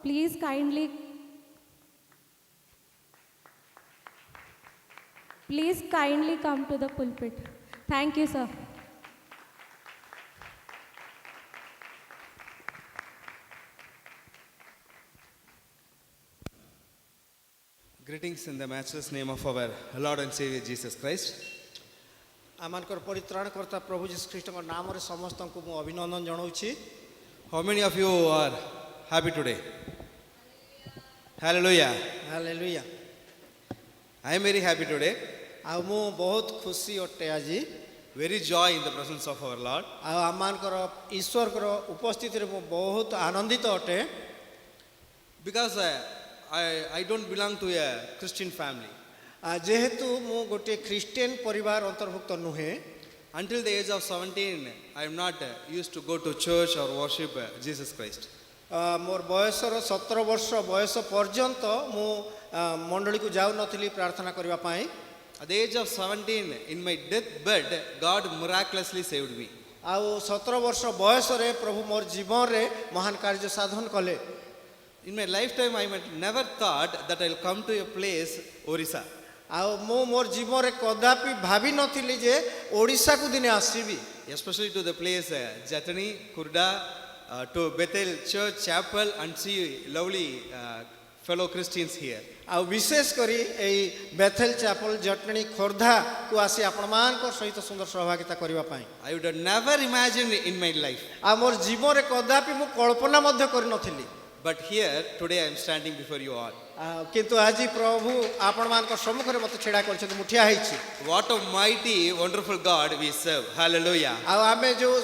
Please kindly come to the pulpit. Thank you, sir. Greetings in the matchless name of our Lord and Savior Jesus Christ. आमानकर परित्राणकर्ता प्रभु जीशु ख्रीष्टଙ୍କ नामରେ ସମସ୍ତଙ୍କୁ ମୁଁ ଅଭିନନ୍ଦନ ଜଣାଉଛି। How many of you are happy today? Hallelujah. Hallelujah. I am very happy today. ଆଉ ମୁଁ ବହୁତ ଖୁସି ଅଟେ ଆଜି। Very joy in the presence of our Lord. ଆଉ ଆମମାନଙ୍କର ଈଶ୍ୱରଙ୍କର ଉପସ୍ଥିତିରେ ମୁଁ ବହୁତ ଆନନ୍ଦିତ ଅଟେ। Because I don't belong to a Christian family. ଯେହେତୁ ମୁଁ ଗୋଟିଏ ଖ୍ରୀଷ୍ଟିଆନ ପରିବାର ଅନ୍ତର୍ଭୁକ୍ତ ନୁହେଁ। Until the age of 17, I am not used to go to church or worship Jesus Christ. ମୋର ବୟସର 17 ବର୍ଷ ବୟସ ପର୍ଯ୍ୟନ୍ତ ମୁଁ ମଣ୍ଡଳୀକୁ ଯାଉନଥିଲି ପ୍ରାର୍ଥନା କରିବା ପାଇଁ। At the age of 17, in my deathbed, God miraculously saved me. ଆଉ 17 ବର୍ଷ ବୟସରେ ପ୍ରଭୁ ମୋର ଜୀବନରେ ମହାନ କାର୍ଯ୍ୟ ସାଧନ କଲେ। In my lifetime, I might never thought that I'll come to a place, Orissa. ଆଉ ମୁଁ ମୋର ଜୀବନରେ କଦାପି ଭାବି ନଥିଲି ଯେ ଓଡ଼ିଶାକୁ ଦିନେ ଆସିବି। Especially to the place Jatani, Kurda, to Bethel Church Chapel and see lovely fellow Christians here. ଆଉ ବିଶେଷ କରି ଏଇ ବେଥେଲ ଚାପଲ ଜଟଣୀ ଖୋର୍ଦ୍ଧାକୁ ଆସି ଆପଣମାନଙ୍କ ସହିତ ସୁନ୍ଦର ସହଭାଗିତା କରିବା ପାଇଁ। I would have never imagined in my life. ଆଉ ମୋର ଜୀବନରେ କଦାପି ମୁଁ କଳ୍ପନା ମଧ୍ୟ କରିନଥିଲି। But here, today I am standing before you all. କିନ୍ତୁ ଆଜି ପ୍ରଭୁ ଆପଣମାନଙ୍କ ସମ୍ମୁଖରେ ମୋତେ ଛିଡ଼ା କରିଛନ୍ତି, ମୁଁ ଠିଆ ହେଇଛି। What a mighty, wonderful God we serve. Hallelujah. ଆଉ ଆମେ ଯେଉଁ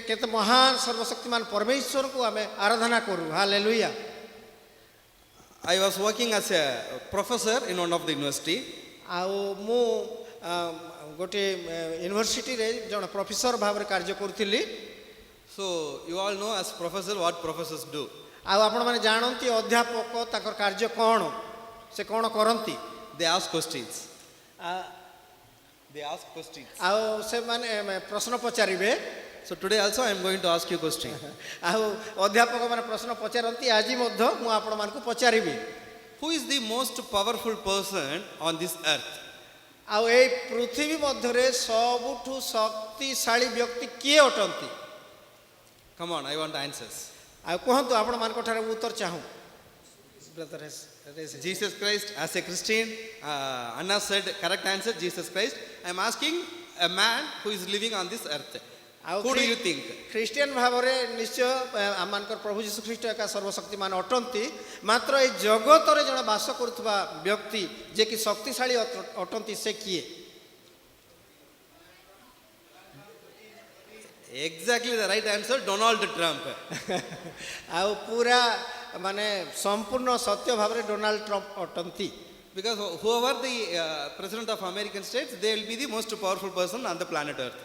କେତେ ମହାନ ସର୍ବଶକ୍ତିମାନ ପରମେଶ୍ୱରଙ୍କୁ ଆମେ ଆରାଧନା କରୁ। Hallelujah. I was working as a professor in one of the university. ଆଉ ମୁଁ ଗୋଟିଏ ୟୁନିଭର୍ସିଟିରେ ଜଣେ ପ୍ରଫେସର ଭାବରେ କାର୍ଯ୍ୟ କରୁଥିଲି। So you all know as professor what professors do. ଆଉ ଆପଣମାନେ ଜାଣନ୍ତି ଅଧ୍ୟାପକ ତାଙ୍କର କାର୍ଯ୍ୟ କ'ଣ, ସେ କ'ଣ କରନ୍ତି? They ask questions. They ask questions. ଆଉ ସେମାନେ ପ୍ରଶ୍ନ ପଚାରିବେ। So today also I am going to ask you a question. ଆଉ ଅଧ୍ୟାପକ ମାନେ ପ୍ରଶ୍ନ ପଚାରନ୍ତି, ଆଜି ମଧ୍ୟ ମୁଁ ଆପଣମାନଙ୍କୁ ପଚାରିବି। Who is the most powerful person on this earth? ଆଉ ଏଇ ପୃଥିବୀ ମଧ୍ୟରେ ସବୁଠୁ ଶକ୍ତିଶାଳୀ ବ୍ୟକ୍ତି କିଏ ଅଟନ୍ତି? Come on, I want answers. ଆଉ କୁହନ୍ତୁ, ଆପଣମାନଙ୍କ ଠାରେ ଉତ୍ତର ଚାହୁଁ। Jesus Christ, as a Christian, Anna said correct answer, Jesus Christ. I am asking a man who is living on this earth. Who do you think? Christian ଭାବରେ ନିଶ୍ଚୟ ଆମମାନଙ୍କର ପ୍ରଭୁ ଯୀଶୁ ଖ୍ରୀଷ୍ଟ ଏକା ସର୍ବଶକ୍ତିମାନ ଅଟନ୍ତି। ମାତ୍ର ଏଇ ଜଗତରେ ଜଣେ ବାସ କରୁଥିବା ବ୍ୟକ୍ତି ଯିଏକି ଶକ୍ତିଶାଳୀ ଅଟନ୍ତି, ସେ କିଏ? Exactly the right answer, Donald Trump. ଆଉ ପୁରା ମାନେ ସମ୍ପୂର୍ଣ୍ଣ ସତ୍ୟ ଭାବରେ ଡୋନାଲ୍ଡ ଟ୍ରମ୍ପ ଅଟନ୍ତି। Because whoever the president of American states, they will be the most powerful person on the planet Earth.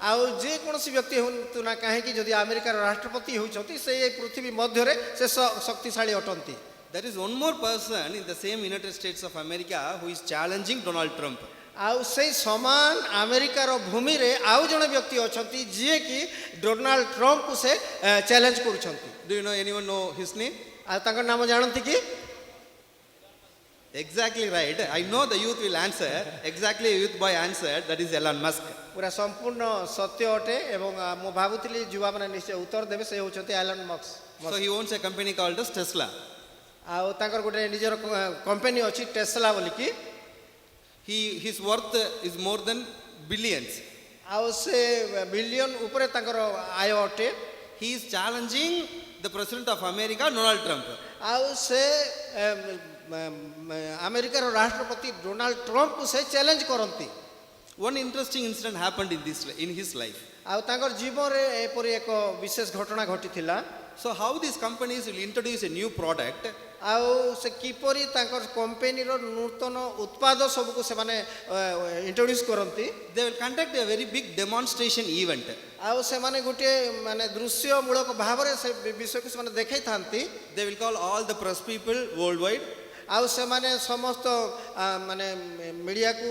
ଆଉ ଯେକୌଣସି ବ୍ୟକ୍ତି ହୁଅନ୍ତୁ ନା କାହିଁକି, ଯଦି ଆମେରିକାର ରାଷ୍ଟ୍ରପତି ହେଉଛନ୍ତି, ସେ ଏଇ ପୃଥିବୀ ମଧ୍ୟରେ ସେ ଶକ୍ତିଶାଳୀ ଅଟନ୍ତି। There is one more person in the same United States of America who is challenging Donald Trump. ଆଉ ସେଇ ସମାନ ଆମେରିକାର ଭୂମିରେ ଆଉ ଜଣେ ବ୍ୟକ୍ତି ଅଛନ୍ତି ଯିଏକି ଡୋନାଲ୍ଡ ଟ୍ରମ୍ପକୁ ସେ ଚ୍ୟାଲେଞ୍ଜ କରୁଛନ୍ତି। Do you know anyone know his name? ଆଉ ତାଙ୍କ ନାମ ଜାଣନ୍ତି କି? Exactly right. I know the youth will answer. Exactly a youth boy answered. That is Elon Musk. ପୁରା ସମ୍ପୂର୍ଣ୍ଣ ସତ୍ୟ ଅଟେ ଏବଂ ମୁଁ ଭାବୁଥିଲି ଯୁବାମାନେ ନିଶ୍ଚୟ ଉତ୍ତର ଦେବେ। ସେ ହେଉଛନ୍ତି Elon Musk. So he owns a company called as Tesla. ଆଉ ତାଙ୍କର ଗୋଟେ ନିଜର କମ୍ପାନୀ ଅଛି ଟେସ୍ଲା ବୋଲିକି। His worth is more than billions. ଆଉ ସେ ବିଲିୟନ ଉପରେ ତାଙ୍କର ଆୟ ଅଟେ। He is challenging the president of America, Donald Trump. ଆଉ ସେ ଆମେରିକାର ରାଷ୍ଟ୍ରପତି ଡୋନାଲ୍ଡ ଟ୍ରମ୍ପକୁ ସେ ଚ୍ୟାଲେଞ୍ଜ କରନ୍ତି। One interesting incident happened in his life. ଆଉ ତାଙ୍କର ଜୀବନରେ ଏପରି ଏକ ବିଶେଷ ଘଟଣା ଘଟିଥିଲା। So how these companies will introduce a new product? ଆଉ ସେ କିପରି ତାଙ୍କର କମ୍ପାନୀର ନୂତନ ଉତ୍ପାଦ ସବୁକୁ ସେମାନେ ଇଣ୍ଟ୍ରୋଡ୍ୟୁସ୍ କରନ୍ତି। They will conduct a very big demonstration event. ଆଉ ସେମାନେ ଗୋଟିଏ ମାନେ ଦୃଶ୍ୟମୂଳକ ଭାବରେ ସେ ବିଷୟକୁ ସେମାନେ ଦେଖାଇଥାନ୍ତି। They will call all the press people worldwide. ଆଉ ସେମାନେ ସମସ୍ତ ମାନେ ମିଡ଼ିଆକୁ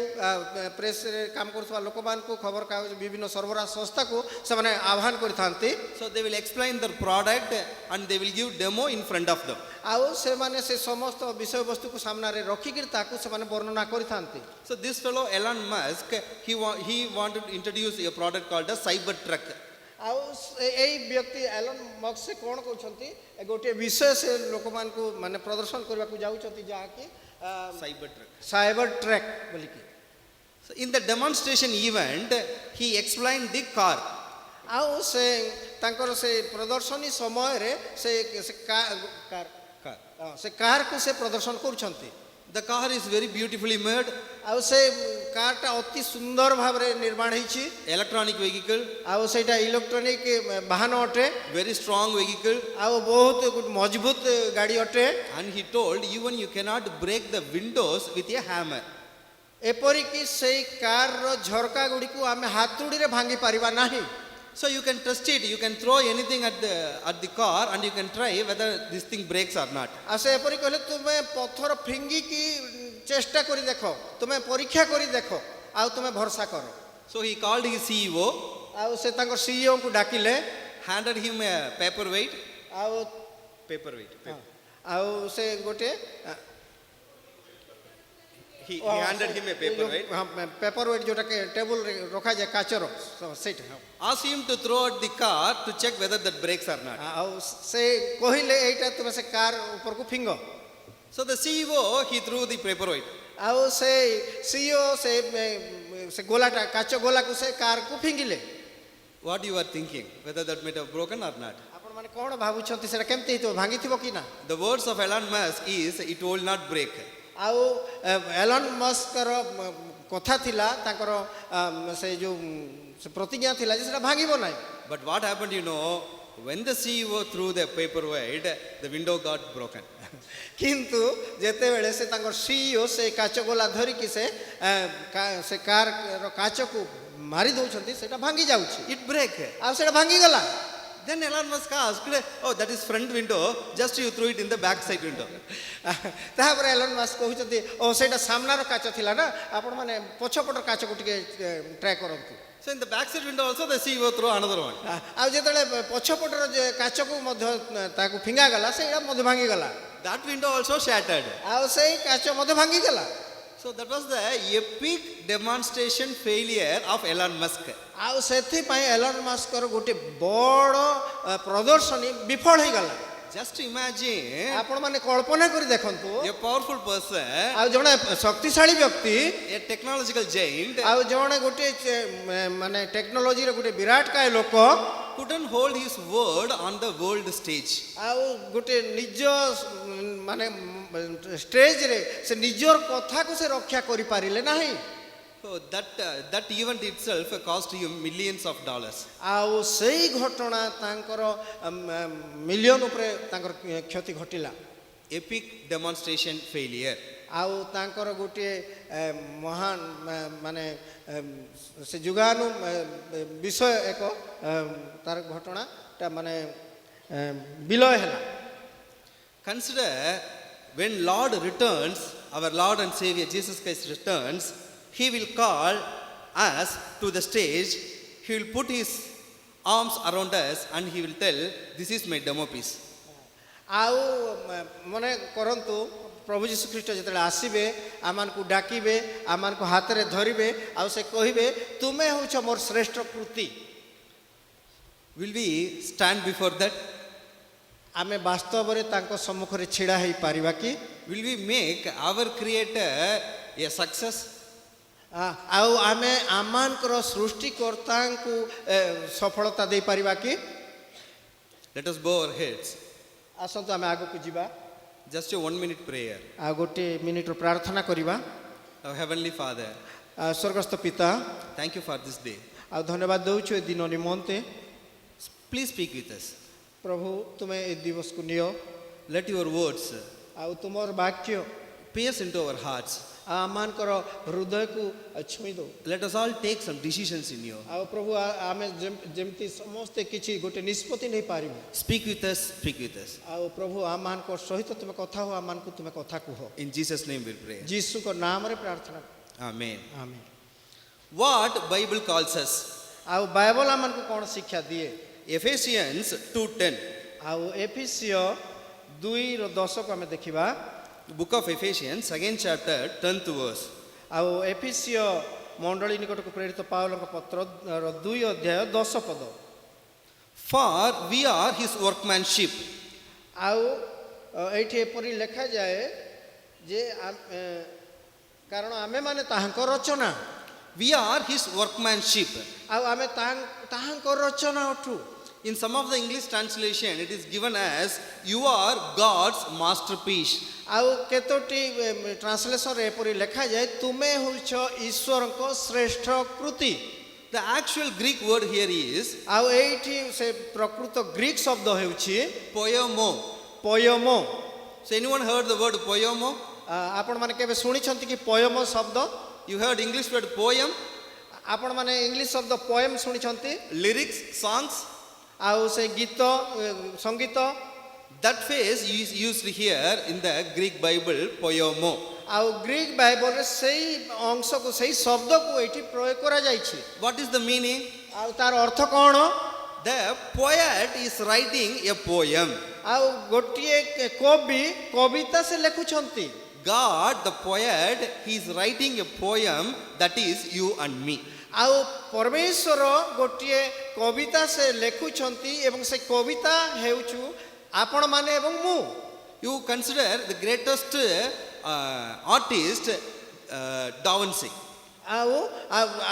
ପ୍ରେସରେ କାମ କରୁଥିବା ଲୋକମାନଙ୍କୁ ଖବରକାଗଜ ବିଭିନ୍ନ ସରବରାହ ସଂସ୍ଥାକୁ ସେମାନେ ଆହ୍ୱାନ କରିଥାନ୍ତି। So they will explain their product and they will give demo in front of them. ଆଉ ସେମାନେ ସେ ସମସ୍ତ ବିଷୟବସ୍ତୁକୁ ସାମ୍ନାରେ ରଖିକିରି ତାକୁ ସେମାନେ ବର୍ଣ୍ଣନା କରିଥାନ୍ତି। So this fellow Elon Musk, he wanted to introduce a product called a Cybertruck. ଆଉ ଏଇ ବ୍ୟକ୍ତି ଏଲନ୍ ମସ୍କ ସେ କ'ଣ କହୁଛନ୍ତି ଗୋଟିଏ ବିଷୟ ସେ ଲୋକମାନଙ୍କୁ ମାନେ ପ୍ରଦର୍ଶନ କରିବାକୁ ଯାଉଛନ୍ତି ଯାହାକି Cybertruck. ସାଇବର ଟ୍ରକ୍ ବୋଲିକି। So in the demonstration event, he explained the car. ଆଉ ସେ ତାଙ୍କର ସେ ପ୍ରଦର୍ଶନୀ ସମୟରେ ସେ କାରକୁ ସେ ପ୍ରଦର୍ଶନ କରୁଛନ୍ତି। The car is very beautifully made, ଆଉ ସେ କାରଟା ଅତି ସୁନ୍ଦର ଭାବରେ ନିର୍ମାଣ ହେଇଛି। electronic vehicle, ଆଉ ସେଇଟା ଇଲେକ୍ଟ୍ରୋନିକ ବାହନ ଅଟେ। very strong vehicle. ଆଉ ବହୁତ ମଜବୁତ ଗାଡ଼ି ଅଟେ। And he told even you cannot break the windows with a hammer. ଏପରିକି ସେଇ କାରର ଝରକା ଗୁଡ଼ିକୁ ଆମେ ହାତୁଡ଼ିରେ ଭାଙ୍ଗି ପାରିବା ନାହିଁ। So you can test it, you can throw anything at the car and you can try whether this thing breaks or not. ଆଉ ସେ ଏପରି କହିଲେ ତୁମେ ପଥର ଫିଙ୍ଗିକି ଚେଷ୍ଟା କରି ଦେଖ, ତୁମେ ପରୀକ୍ଷା କରି ଦେଖ, ଆଉ ତୁମେ ଭରସା କର। So he called his CEO, ଆଉ ସେ ତାଙ୍କ ସିଇଓଙ୍କୁ ଡାକିଲେ, handed him a paperweight. ଆଉ Paperweight. ଆଉ ସେ ଗୋଟେ He handed him a paperweight. Paper weight ଯୋଉଟା ଟେବୁଲରେ ରଖାଯାଏ କାଚର ସେଇଟା। Asked him to throw at the car to check whether that breaks or not. ଆଉ ସେ କହିଲେ ଏଇଟା ତୁମେ ସେ କାର ଉପରକୁ ଫିଙ୍ଗ। So the CEO, he threw the paperweight. ଆଉ ସେ ସିଇଓ ସେ ଗୋଲାଟା କାଚ ଗୋଲାକୁ ସେ କାରକୁ ଫିଙ୍ଗିଲେ। What you are thinking, whether that might have broken or not? ଆପଣମାନେ କ'ଣ ଭାବୁଛନ୍ତି ସେଟା କେମିତି ହେଇଥିବ, ଭାଙ୍ଗିଥିବ କି ନା? The words of Elon Musk is, it will not break. ଆଉ ଏଲନ୍ ମସ୍କର କଥା ଥିଲା, ତାଙ୍କର ସେ ଯେଉଁ ପ୍ରତିଜ୍ଞା ଥିଲା ଯେ ସେଟା ଭାଙ୍ଗିବ ନାହିଁ। But what happened, you know, when the CEO threw the paperweight, the window got broken. କିନ୍ତୁ ଯେତେବେଳେ ସେ ତାଙ୍କର ସିଇଓ ସେ କାଚ ଗୋଲା ଧରିକି ସେ କାରର କାଚକୁ ମାରି ଦେଉଛନ୍ତି ସେଟା ଭାଙ୍ଗି ଯାଉଛି, It break. ଆଉ ସେଟା ଭାଙ୍ଗିଗଲା। Then Elon Musk asked, oh, that is front window, just you threw it in the back side window. ତାପରେ ଏଲନ୍ ମସ୍କ କହୁଛନ୍ତି, ଓ ସେଇଟା ସାମ୍ନାର କାଚ ଥିଲା ନା, ଆପଣମାନେ ପଛପଟର କାଚକୁ ଟିକେ ଟ୍ରାଏ କରନ୍ତୁ। So in the back side window also the CEO threw another one. ଆଉ ଯେତେବେଳେ ପଛପଟର ଯେ କାଚକୁ ମଧ୍ୟ ତାକୁ ଫିଙ୍ଗାଗଲା ସେଇଟା ମଧ୍ୟ ଭାଙ୍ଗିଗଲା, That window also shattered. ଆଉ ସେଇ କାଚ ମଧ୍ୟ ଭାଙ୍ଗିଗଲା। So that was the epic demonstration failure of Elon Musk. ଆଉ ସେଥିପାଇଁ ଏଲନ୍ ମସ୍କର ଗୋଟେ ବଡ଼ ପ୍ରଦର୍ଶନୀ ବିଫଳ ହେଇଗଲା। Just imagine ଆପଣମାନେ କଳ୍ପନା କରି ଦେଖନ୍ତୁ, a powerful person, ଆଉ ଜଣେ ଶକ୍ତିଶାଳୀ ବ୍ୟକ୍ତି, a technological giant, ଆଉ ଜଣେ ଗୋଟେ ମାନେ ଟେକ୍ନୋଲୋଜିର ଗୋଟେ ବିରାଟକାୟ ଲୋକ couldn't hold his word on the world stage. ଆଉ ଗୋଟେ ନିଜ ମାନେ ଷ୍ଟେଜରେ ସେ ନିଜର କଥାକୁ ସେ ରକ୍ଷା କରିପାରିଲେ ନାହିଁ। So that event itself cost him millions of dollars. ଆଉ ସେଇ ଘଟଣା ତାଙ୍କର ମିଲିୟନ ଉପରେ ତାଙ୍କର କ୍ଷତି ଘଟିଲା। Epic demonstration failure. ଆଉ ତାଙ୍କର ଗୋଟିଏ ମହାନ ମାନେ ସେ ଯୁଗାନୁ ବିଷୟ ଏକ ତାର ଘଟଣାଟା ମାନେ ବିଲୟ ହେଲା। Consider when Lord returns, our Lord and Savior Jesus Christ returns, he will call us to the stage, he will put his arms around us and he will tell, this is my demo piece. ଆଉ ମନେ କରନ୍ତୁ ପ୍ରଭୁ ଯୀଶୁ ଖ୍ରୀଷ୍ଟ ଯେତେବେଳେ ଆସିବେ, ଆମମାନଙ୍କୁ ଡାକିବେ, ଆମମାନଙ୍କୁ ହାତରେ ଧରିବେ, ଆଉ ସେ କହିବେ ତୁମେ ହେଉଛ ମୋର ଶ୍ରେଷ୍ଠ କୃତି। Will we stand before that? ଆମେ ବାସ୍ତବରେ ତାଙ୍କ ସମ୍ମୁଖରେ ଛିଡ଼ା ହେଇପାରିବା କି? Will we make our Creator a success? ଆଉ ଆମେ ଆମମାନଙ୍କର ସୃଷ୍ଟିକର୍ତ୍ତାଙ୍କୁ ସଫଳତା ଦେଇପାରିବା କି? Let us bow our heads. ଆସନ୍ତୁ ଆମେ ଆଗକୁ ଯିବା, Just a 1 minute prayer. ଆଉ ଗୋଟେ ମିନିଟର ପ୍ରାର୍ଥନା କରିବା। Our Heavenly Father, ସ୍ୱର୍ଗସ୍ଥ ପିତା, thank you for this day. ଆଉ ଧନ୍ୟବାଦ ଦେଉଛୁ ଏ ଦିନ ନିମନ୍ତେ। Please speak with us. ପ୍ରଭୁ ତୁମେ ଏ ଦିବସକୁ ନିଅ, Let your words ଆଉ ତୁମର ବାକ୍ୟ pierce into our hearts. ଆମମାନଙ୍କର ହୃଦୟକୁ ଛୁଇଁ ଦେଉ। Let us all take some decisions in you. ଆଉ ପ୍ରଭୁ ଆମେ ଯେମିତି ସମସ୍ତେ କିଛି ଗୋଟେ ନିଷ୍ପତ୍ତି ନେଇପାରିବୁ। Speak with us, speak with us. ଆଉ ପ୍ରଭୁ ଆମମାନଙ୍କ ସହିତ ତୁମେ କଥା ହୁଅ, ଆମମାନଙ୍କୁ ତୁମେ କଥା କୁହ। In Jesus' name we pray. ଯୀଶୁଙ୍କ ନାମରେ ପ୍ରାର୍ଥନା। Amen. Amen. What Bible calls us? ଆଉ ବାଇବଲ ଆମମାନଙ୍କୁ କ'ଣ ଶିକ୍ଷା ଦିଏ? Ephesians 2:10. ଆଉ ଏଫେସିୟ 2:10 ଆମେ ଦେଖିବା। The book of Ephesians, 2nd chapter, 10th verse. ଆଉ ଏଫେସିୟ ମଣ୍ଡଳୀ ନିକଟକୁ ପ୍ରେରିତ ପାଉଲଙ୍କ ପତ୍ର 2 ଅଧ୍ୟାୟ 10 ପଦ। For we are his workmanship. ଆଉ ଏଇଠି ଏପରି ଲେଖାଯାଏ ଯେ କାରଣ ଆମେମାନେ ତାହାଙ୍କ ରଚନା। We are his workmanship. ଆଉ ଆମେ ତାହାଙ୍କ ରଚନା ଅଟୁ। In some of the English translation, it is given as you are God's masterpiece. ଆଉ କେତୋଟି ଟ୍ରାନ୍ସଲେସନରେ ଏପରି ଲେଖାଯାଏ ତୁମେ ହେଉଛ ଈଶ୍ୱରଙ୍କ ଶ୍ରେଷ୍ଠ କୃତି। The actual Greek word here is ଆଉ ଏଇଠି ସେ ପ୍ରକୃତ ଗ୍ରୀକ ଶବ୍ଦ ହେଉଛି poiemo. ପୟମ। So anyone heard the word poiemo? ଆପଣମାନେ କେବେ ଶୁଣିଛନ୍ତି କି ପୟମ ଶବ୍ଦ? You heard English word poem, ଆପଣମାନେ ଇଂଲିଶ ଶବ୍ଦ ପଏମ୍ ଶୁଣିଛନ୍ତି? lyrics, songs. ଆଉ ସେ ଗୀତ ସଙ୍ଗୀତ That phrase is used here in the Greek Bible, poiemo. ଆଉ ଗ୍ରୀକ ବାଇବଲରେ ସେଇ ଅଂଶକୁ ସେଇ ଶବ୍ଦକୁ ଏଇଠି ପ୍ରୟୋଗ କରାଯାଇଛି। What is the meaning? ଆଉ ତାର ଅର୍ଥ କ'ଣ? The poet is writing a poem. ଆଉ ଗୋଟିଏ କବି କବିତା ସେ ଲେଖୁଛନ୍ତି। God, the poet, he is writing a poem that is you and me. ଆଉ ପରମେଶ୍ୱର ଗୋଟିଏ କବିତା ସେ ଲେଖୁଛନ୍ତି ଏବଂ ସେ କବିତା ହେଉଛୁ ଆପଣମାନେ ଏବଂ ମୁଁ। You consider the greatest artist, Da Vinci. ଆଉ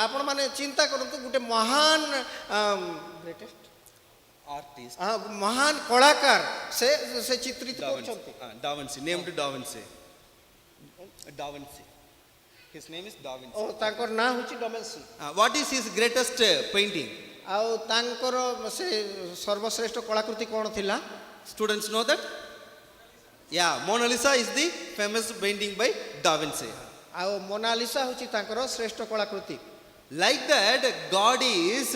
ଆପଣମାନେ ଚିନ୍ତା କରନ୍ତୁ ଗୋଟେ ମହାନ Artist. ମହାନ କଳାକାର ସେ ଚିତ୍ରିତ କରୁଛନ୍ତି। Da Vinci, named Da Vinci. Da Vinci. His name is Da Vinci. ଓ ତାଙ୍କର ନାଁ ହେଉଛି ଡାଭିନ୍ସି। What is his greatest painting? ଆଉ ତାଙ୍କର ସେ ସର୍ବଶ୍ରେଷ୍ଠ କଳାକୃତି କ'ଣ ଥିଲା? Students know that? Yeah, Mona Lisa is the famous painting by Da Vinci. ଆଉ ମୋନାଲିସା ହେଉଛି ତାଙ୍କର ଶ୍ରେଷ୍ଠ କଳାକୃତି। Like that, God is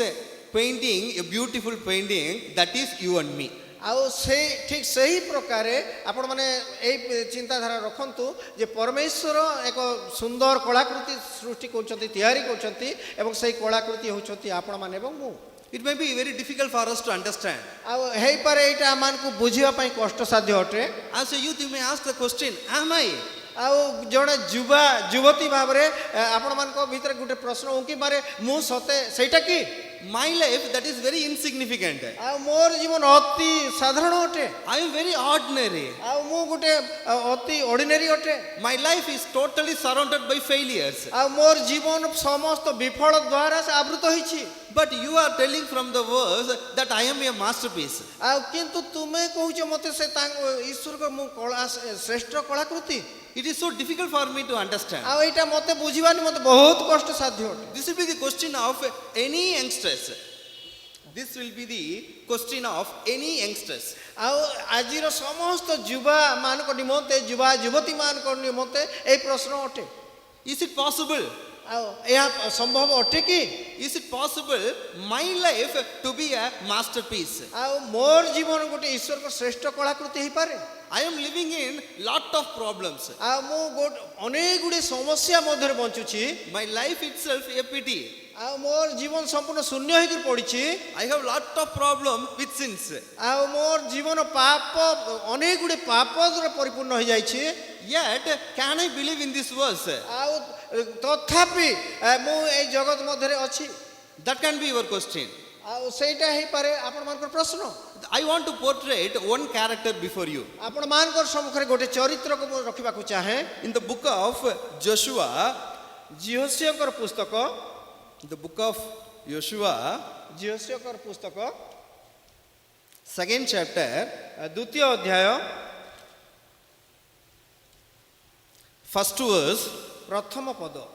painting a beautiful painting that is you and me. ଆଉ ସେଇ ଠିକ୍ ସେହି ପ୍ରକାରେ ଆପଣମାନେ ଏଇ ଚିନ୍ତାଧାରା ରଖନ୍ତୁ ଯେ ପରମେଶ୍ୱର ଏକ ସୁନ୍ଦର କଳାକୃତି ସୃଷ୍ଟି କରୁଛନ୍ତି, ତିଆରି କରୁଛନ୍ତି ଏବଂ ସେଇ କଳାକୃତି ହେଉଛନ୍ତି ଆପଣମାନେ ଏବଂ ମୁଁ। It may be very difficult for us to understand. ଆଉ ହେଇପାରେ ଏଇଟା ଆମମାନଙ୍କୁ ବୁଝିବା ପାଇଁ କଷ୍ଟସାଧ୍ୟ ଅଟେ। As a youth, you may ask the question, am I? ଆଉ ଜଣେ ଯୁବତୀ ଭାବରେ ଆପଣମାନଙ୍କ ଭିତରେ ଗୋଟେ ପ୍ରଶ୍ନ ଉଙ୍କିପାରେ ମୁଁ ସତେ ସେଇଟା କି? My life, that is very insignificant. ଆଉ ମୋର ଜୀବନ ଅତି ସାଧାରଣ ଅଟେ। I am very ordinary. ଆଉ ମୁଁ ଗୋଟେ ଅତି ଅର୍ଡିନାରୀ ଅଟେ। My life is totally surrounded by failures. ଆଉ ମୋର ଜୀବନ ସମସ୍ତ ବିଫଳ ଦ୍ୱାରା ସେ ଆବୃତ ହୋଇଛି। But you are telling from the verse that I am a masterpiece. ଆଉ କିନ୍ତୁ ତୁମେ କହୁଛ ମୋତେ ସେ ଈଶ୍ୱରଙ୍କ ମୁଁ ଶ୍ରେଷ୍ଠ କଳାକୃତି। It is so difficult for me to understand. ଆଉ ଏଇଟା ମୋତେ ବୁଝିବାନି ମୋତେ ବହୁତ କଷ୍ଟସାଧ୍ୟ ଅଟେ। This will be the question of any youngsters. This will be the question of any youngsters. ଆଉ ଆଜିର ସମସ୍ତ ଯୁବାମାନଙ୍କ ନିମନ୍ତେ ଯୁବତୀମାନଙ୍କ ନିମନ୍ତେ ଏଇ ପ୍ରଶ୍ନ ଅଟେ। Is it possible? ଆଉ ଏହା ସମ୍ଭବ ଅଟେ କି? Is it possible my life to be a masterpiece? ଆଉ ମୋର ଜୀବନ ଗୋଟେ ଈଶ୍ୱରଙ୍କ ଶ୍ରେଷ୍ଠ କଳାକୃତି ହେଇପାରେ? I am living in lot of problems. ଆଉ ମୁଁ ଅନେକ ଗୁଡ଼ିଏ ସମସ୍ୟା ମଧ୍ୟରେ ବଞ୍ଚୁଛି। My life itself a pity. ଆଉ ମୋର ଜୀବନ ସମ୍ପୂର୍ଣ୍ଣ ଶୂନ୍ୟ ହେଇକି ପଡ଼ିଛି। I have lot of problem with sins. ଆଉ ମୋର ଜୀବନ ପାପ ଅନେକ ଗୁଡ଼ିଏ ପାପ ଦ୍ୱାରା ପରିପୂର୍ଣ୍ଣ ହେଇଯାଇଛି। Yet can I believe in this verse? ଆଉ ତଥାପି ମୁଁ ଏଇ ଜଗତ ମଧ୍ୟରେ ଅଛି। That can be your question. ଆଉ ସେଇଟା ହେଇପାରେ ଆପଣମାନଙ୍କର ପ୍ରଶ୍ନ। I want to portray one character before you. ଆପଣମାନଙ୍କର ସମ୍ମୁଖରେ ଗୋଟେ ଚରିତ୍ରକୁ ମୁଁ ରଖିବାକୁ ଚାହେଁ। In the book of Joshua, ଜିହୋସିଓଙ୍କର ପୁସ୍ତକ, the book of Joshua, ଜିହୋସିଓଙ୍କର ପୁସ୍ତକ 2nd chapter, ଦ୍ୱିତୀୟ ଅଧ୍ୟାୟ first verse. ପ୍ରଥମ ପଦ।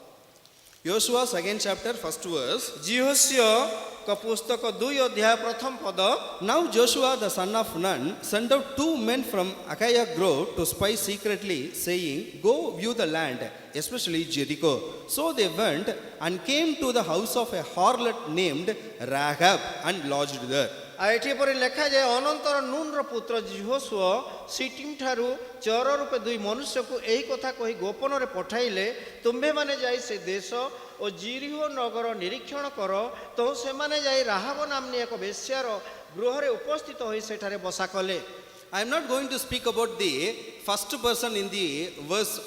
Joshua 2nd chapter, first verse. ଜିହୋସିଓ पुस्तक 2 अध्याय प्रथम पद Now Joshua the son of Nun sent out 2 men from Achaia Grove to spy secretly, saying, Go view the land, especially Jericho. So they went and came to the house of a harlot named Rahab and lodged there. एठी परि लेखा जाए अनंतर नून रो पुत्र यहोशुआ सिटिम ठारू चोर रूपे 2 मनुष्य को एही कथा कही गोपन रे पठाइले तुम्भे माने जाई से देश ओ जिरिहो नगर निरीक्षण करो तो से माने जाई राहाब नामनी एक वेश्यार गृह रे उपस्थित होई सेठारे बसा कले. I am not going to speak about the first person in the verse,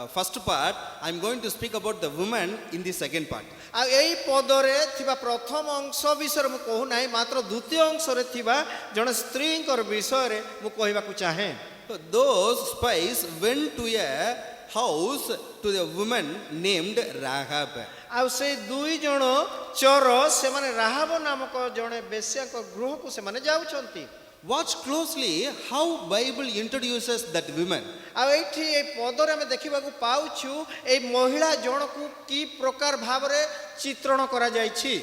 first part. I am going to speak about the woman in the second part. आ एही पदरे थिबा प्रथम अंश विषय मु कहू नाही मात्र द्वितीय अंश रे थिबा जण स्त्रींकर विषय रे मु कहिबा को चाहे. So those spies went to a house to the woman named Rahab. आ से 2 जण चोर से माने राहाब नामक जणे वेश्याक गृह को से माने जाउछंती. Watch closely how Bible introduces that woman. आ एठी ए पदरे हम देखिबा को पाउछु ए महिला जण को की प्रकार भाबरे चित्रण करा जायछि.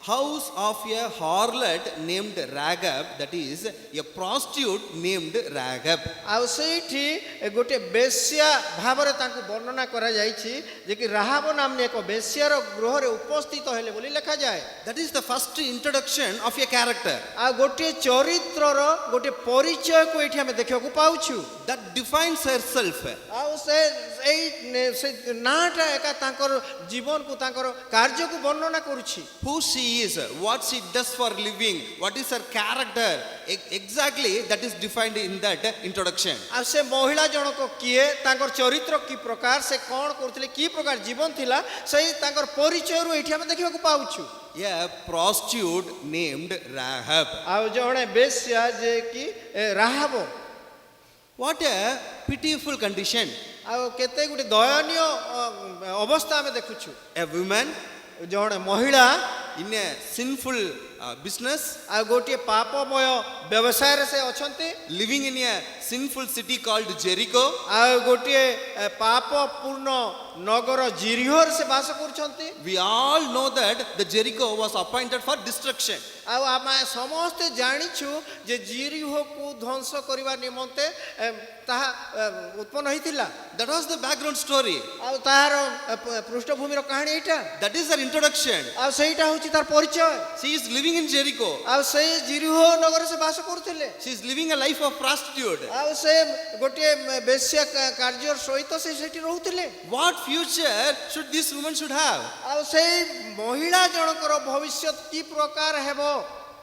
House of a harlot named Rahab, that is a prostitute named Rahab. आ सेठी गोटे बेश्या भाबरे तांको वर्णना करा जायछि जे कि राहाब नामने एक बेश्यार गृह रे उपस्थित हेले बोली लिखा जाय. That is the first introduction of a character. आ गोटे चरित्रर गोटे परिचय को एठी हम देखिबा को पाउछु. That defines herself. आ से नाटा एका तांकर जीवन को तांकर कार्य को वर्णना करूछि. Who she is, what she does for living, what is her character, exactly that is defined in that introduction. आ से महिला जनक किए तांकर चरित्र की प्रकार से कोन करथिले की प्रकार जीवन थिला सही तांकर परिचय रु एठी हम देखिबा को पाउछु. A prostitute named Rahab. आ जणे बेश्या जे कि राहाब. What a pitiful condition. आ केते गुटे दयनीय अवस्था हम देखुछु. A woman जणे महिला in a sinful business, आ गोटे पापमय व्यवसाय रे से अछंती. living in a sinful city called Jericho. आ गोटे पाप पूर्ण नगर जिरिहोर से वास करछंती. We all know that the Jericho was appointed for destruction. आ आमा समस्त जानिछु जे जिरिहो को ध्वंस करिवा निमंते ताहा उत्पन्न होइतिला. That was the background story. आ ताहार पृष्ठभूमि रो कहानी एटा. That is her introduction. आ सेटा होछि तार परिचय. She is living in Jericho. आ से जिरिहो नगर से वास करथिले. She is living a life of prostitute. आ से गोटे बेश्या कार्य सहित से सेठी रहउथिले. What future should this woman should have? आ से महिला जनकर भविष्य की प्रकार हेबो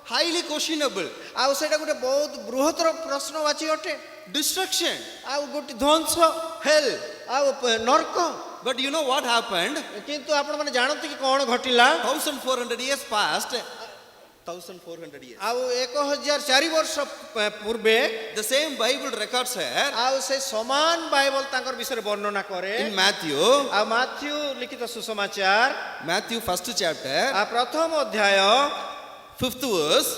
Highly questionable. आ सेटा गोटे बहुत बृहत्तर प्रश्नवाची अटे. Destruction. आ गोटे ध्वंस Hell. आ नरक. But you know what happened? किंतु आपण माने जानते कि कोन घटिला. 1400 years passed. 1400 years. आ 1004 वर्ष पूर्वे The same Bible records here आ से समान बाइबल तांकर विषय वर्णना करे. in Matthew. आ माथ्यू लिखित सुसमाचार Matthew first chapter, आ प्रथम अध्याय 5th verse.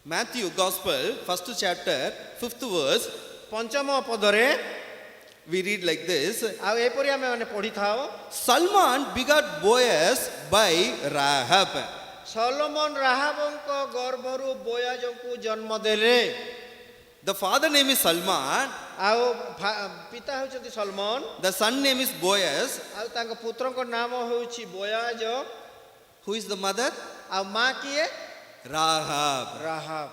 Matthew Gospel, first chapter, 5th verse. पंचम पदरे We read like this. आ एपरि आमे माने पढि थाओ. Salmon begot Boaz by Rahab. Salmon राहाबंक गर्भरु बोयाजको जन्म देले. The father name is Salman. आ पिता होचନ୍ତି Salmon. The son name is Boaz. आ तांक पुत्रक नाम होउछि boys. Who is the mother? आ मां किए Rahab. Rahab.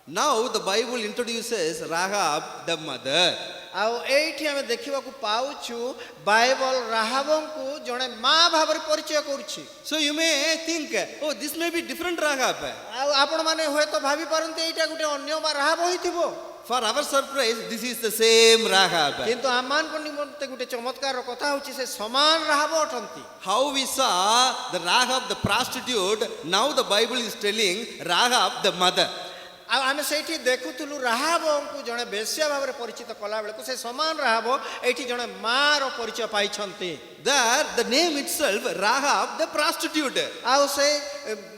Now the Bible introduces Rahab, the mother. आ एठी हम देखिबा को पाउछु बाइबल राहाबंकु जणे मां भाबरे परिचय करूछि. So you may think, oh, this may be different Rahab. आ आपण माने होय तो भाबी परंते एटा गुटे अन्य बा राहाब होइथिबो. For our surprise, this is the same Rahab. किंतु आमान को निमंते गुटे चमत्कार कथा होछि से समान राहाब अटंती. How we saw the Rahab, the prostitute, now the Bible is telling Rahab, the mother. आ आमे सेठी देखुथुलु राहाबंकु जणे बेश्या भाबरे परिचित कला बेले को से समान राहाब एठी जणे मां रो परिचय पाइछंती. There, the name itself, Rahab, the prostitute. आ से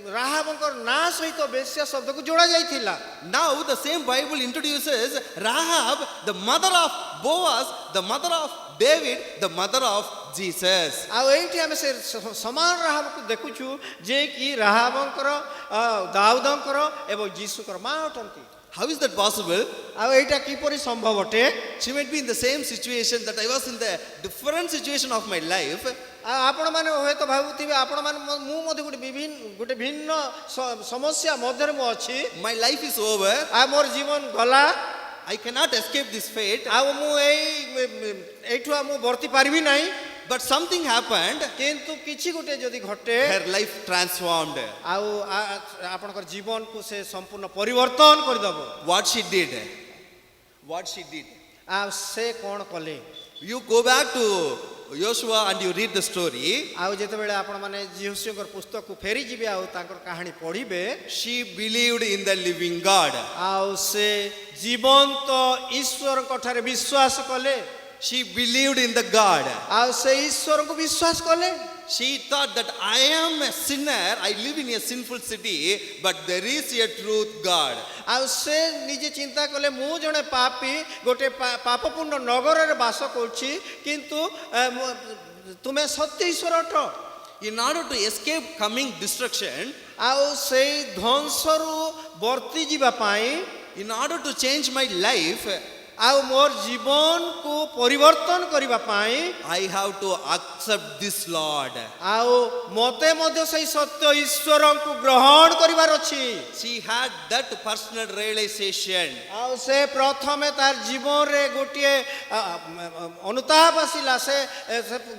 राहाबंकर ना सहित बेश्या शब्द को जोड़ा जाइथिला. Now the same Bible introduces Rahab, the mother of Boaz, the mother of David, the mother of Jesus. ଆଉ ଏଇଠି ଆମେ ସେ ସମାନ ରାହାବକୁ ଦେଖୁଛୁ ଯେ କି ରାହାବଙ୍କର ଦାଉଦଙ୍କର ଏବଂ ଯୀଶୁଙ୍କର ମା ଅଟନ୍ତି। How is that possible? ଆଉ ଏଇଟା କିପରି ସମ୍ଭବ ଅଟେ? She might be in the same situation that I was in the different situation of my life. ଆପଣମାନେ ହୁଏତ ଭାବୁଥିବେ ଆପଣମାନେ ମୁଁ ମଧ୍ୟ ଗୋଟେ ଭିନ୍ନ ସମସ୍ୟା ମଧ୍ୟରେ ମୁଁ ଅଛି। My life is over. ଆଉ ମୋର ଜୀବନ ଗଲା। I cannot escape this fate. ଆଉ ମୁଁ ଏଇଠୁ ମୁଁ ବର୍ତ୍ତି ପାରିବି ନାହିଁ। But something happened. କିନ୍ତୁ କିଛି ଗୋଟେ ଯଦି ଘଟେ Her life transformed. ଆଉ ଆପଣଙ୍କର ଜୀବନକୁ ସେ ସମ୍ପୂର୍ଣ୍ଣ ପରିବର୍ତ୍ତନ କରିଦେବ। What she did. What she did. ଆଉ ସେ କ'ଣ କଲେ? You go back to Joshua and you read the story. ଆଉ ଯେତେବେଳେ ଆପଣମାନେ ଯୀଶୁଙ୍କର ପୁସ୍ତକକୁ ଫେରିଯିବେ ଆଉ ତାଙ୍କର କାହାଣୀ ପଢ଼ିବେ, She believed in the living God. ଆଉ ସେ ଜୀବନ୍ତ ଈଶ୍ୱରଙ୍କ ଠାରେ ବିଶ୍ୱାସ କଲେ। She believed in the God. ଆଉ ସେ ଈଶ୍ୱରଙ୍କୁ ବିଶ୍ୱାସ କଲେ। She thought that I am a sinner, I live in a sinful city, but there is a truth God. ଆଉ ସେ ନିଜେ ଚିନ୍ତା କଲେ ମୁଁ ଜଣେ ପାପୀ ଗୋଟେ ପାପପୂର୍ଣ୍ଣ ନଗରରେ ବାସ କରୁଛି, କିନ୍ତୁ ତୁମେ ସତ୍ୟ ଈଶ୍ୱର ଅଟ। In order to escape coming destruction, ଆଉ ସେଇ ଧ୍ୱଂସରୁ ବର୍ତ୍ତି ଯିବା ପାଇଁ, in order to change my life, ଆଉ ମୋର ଜୀବନକୁ ପରିବର୍ତ୍ତନ କରିବା ପାଇଁ I have to accept this Lord. ଆଉ ମୋତେ ମଧ୍ୟ ସେଇ ସତ୍ୟ ଈଶ୍ୱରଙ୍କୁ ଗ୍ରହଣ କରିବାର ଅଛି। She had that personal realization. ଆଉ ସେ ପ୍ରଥମେ ତାର ଜୀବନରେ ଗୋଟିଏ ଅନୁତାପ ଆସିଲା, ସେ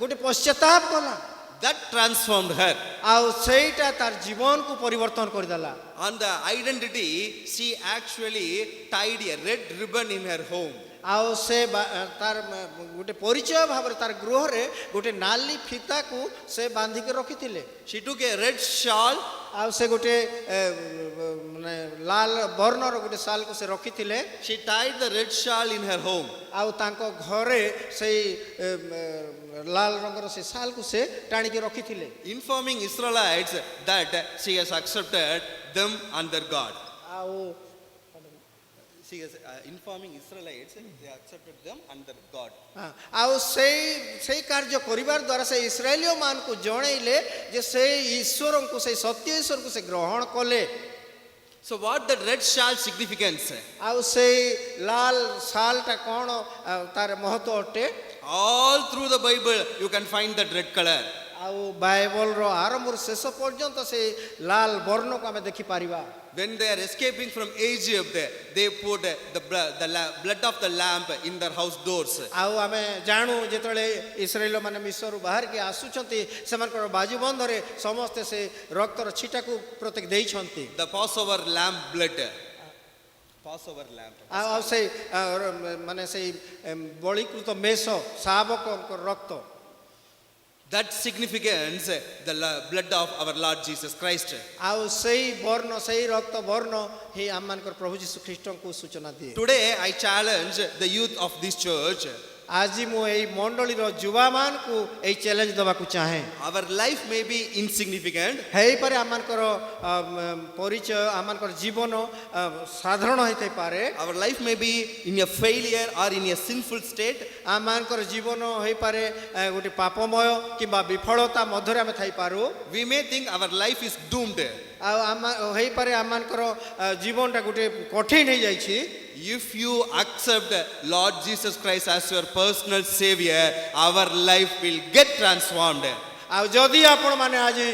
ଗୋଟେ ପଶ୍ଚାତାପ କଲା। That transformed her. ଆଉ ସେଇଟା ତାର ଜୀବନକୁ ପରିବର୍ତ୍ତନ କରିଦେଲା। On the identity, she actually tied a red ribbon in her home. ଆଉ ସେ ତାର ଗୋଟେ ପରିଚୟ ଭାବରେ ତାର ଗୃହରେ ଗୋଟେ ନାଲି ଫିତାକୁ ସେ ବାନ୍ଧିକି ରଖିଥିଲେ। She took a red shawl. ଆଉ ସେ ଗୋଟେ ମାନେ ଲାଲ ବର୍ଣ୍ଣର ଗୋଟେ ଶାଲକୁ ସେ ରଖିଥିଲେ। She tied the red shawl in her home. ଆଉ ତାଙ୍କ ଘରେ ସେଇ ଲାଲ ରଙ୍ଗର ସେ ଶାଲକୁ ସେ ଟାଣିକି ରଖିଥିଲେ, Informing Israelites that she has accepted them under God. ଆଉ She is informing Israelites they accepted them under God. ଆଉ ସେଇ କାର୍ଯ୍ୟ କରିବାର ଦ୍ୱାରା ସେ ଇସ୍ରାଏଲୀୟ ମାନଙ୍କୁ ଜଣେଇଲେ ଯେ ସେଇ ଈଶ୍ୱରଙ୍କୁ, ସେଇ ସତ୍ୟ ଈଶ୍ୱରଙ୍କୁ ସେ ଗ୍ରହଣ କଲେ। So what that red shawl significance? ଆଉ ସେଇ ଲାଲ ଶାଲଟା କ'ଣ ତାର ମହତ୍ଵ ଅଟେ? All through the Bible you can find that red color. ଆଉ ବାଇବଲର ଆରମ୍ଭରୁ ଶେଷ ପର୍ଯ୍ୟନ୍ତ ସେଇ ଲାଲ ବର୍ଣ୍ଣକୁ ଆମେ ଦେଖିପାରିବା। When they are escaping from Egypt, they put the blood of the lamb in their house doors. ଆଉ ଆମେ ଜାଣୁ ଯେତେବେଳେ ଇସ୍ରାଏଲ ମାନେ ମିଶ୍ରରୁ ବାହାରିକି ଆସୁଛନ୍ତି ସେମାନଙ୍କର ବାଜୁବନ୍ଧରେ ସମସ୍ତେ ସେ ରକ୍ତର ଛିଟାକୁ ପ୍ରତ୍ୟେକ ଦେଇଛନ୍ତି। The Passover lamb blood. Passover lamb. ଆଉ ସେଇ ମାନେ ସେଇ ବଳିକୃତ ମେଷ ଶାବକଙ୍କ ରକ୍ତ, That significance, the blood of our Lord Jesus Christ. ଆଉ ସେଇ ବର୍ଣ୍ଣ, ସେଇ ରକ୍ତ ବର୍ଣ୍ଣ ହିଁ ଆମମାନଙ୍କର ପ୍ରଭୁ ଯୀଶୁ ଖ୍ରୀଷ୍ଟଙ୍କୁ ସୂଚନା ଦିଏ। Today I challenge the youth of this church. ଆଜି ମୁଁ ଏଇ ମଣ୍ଡଳୀର ଯୁବାମାନଙ୍କୁ ଏଇ ଚ୍ୟାଲେଞ୍ଜ ଦେବାକୁ ଚାହେଁ। Our life may be insignificant. ହେଇପାରେ ଆମମାନଙ୍କର ପରିଚୟ, ଆମମାନଙ୍କର ଜୀବନ ସାଧାରଣ ହେଇଥାଇପାରେ। Our life may be in a failure or in a sinful state. ଆମମାନଙ୍କର ଜୀବନ ହେଇପାରେ ଗୋଟେ ପାପମୟ କିମ୍ବା ବିଫଳତା ମଧ୍ୟରେ ଆମେ ଥାଇପାରୁ। We may think our life is doomed. ଆଉ ହେଇପାରେ ଆମମାନଙ୍କର ଜୀବନଟା ଗୋଟେ କଠିନ ହେଇଯାଇଛି। If you accept Lord Jesus Christ as your personal savior, our life will get transformed. ଆଉ ଯଦି ଆପଣମାନେ ଆଜି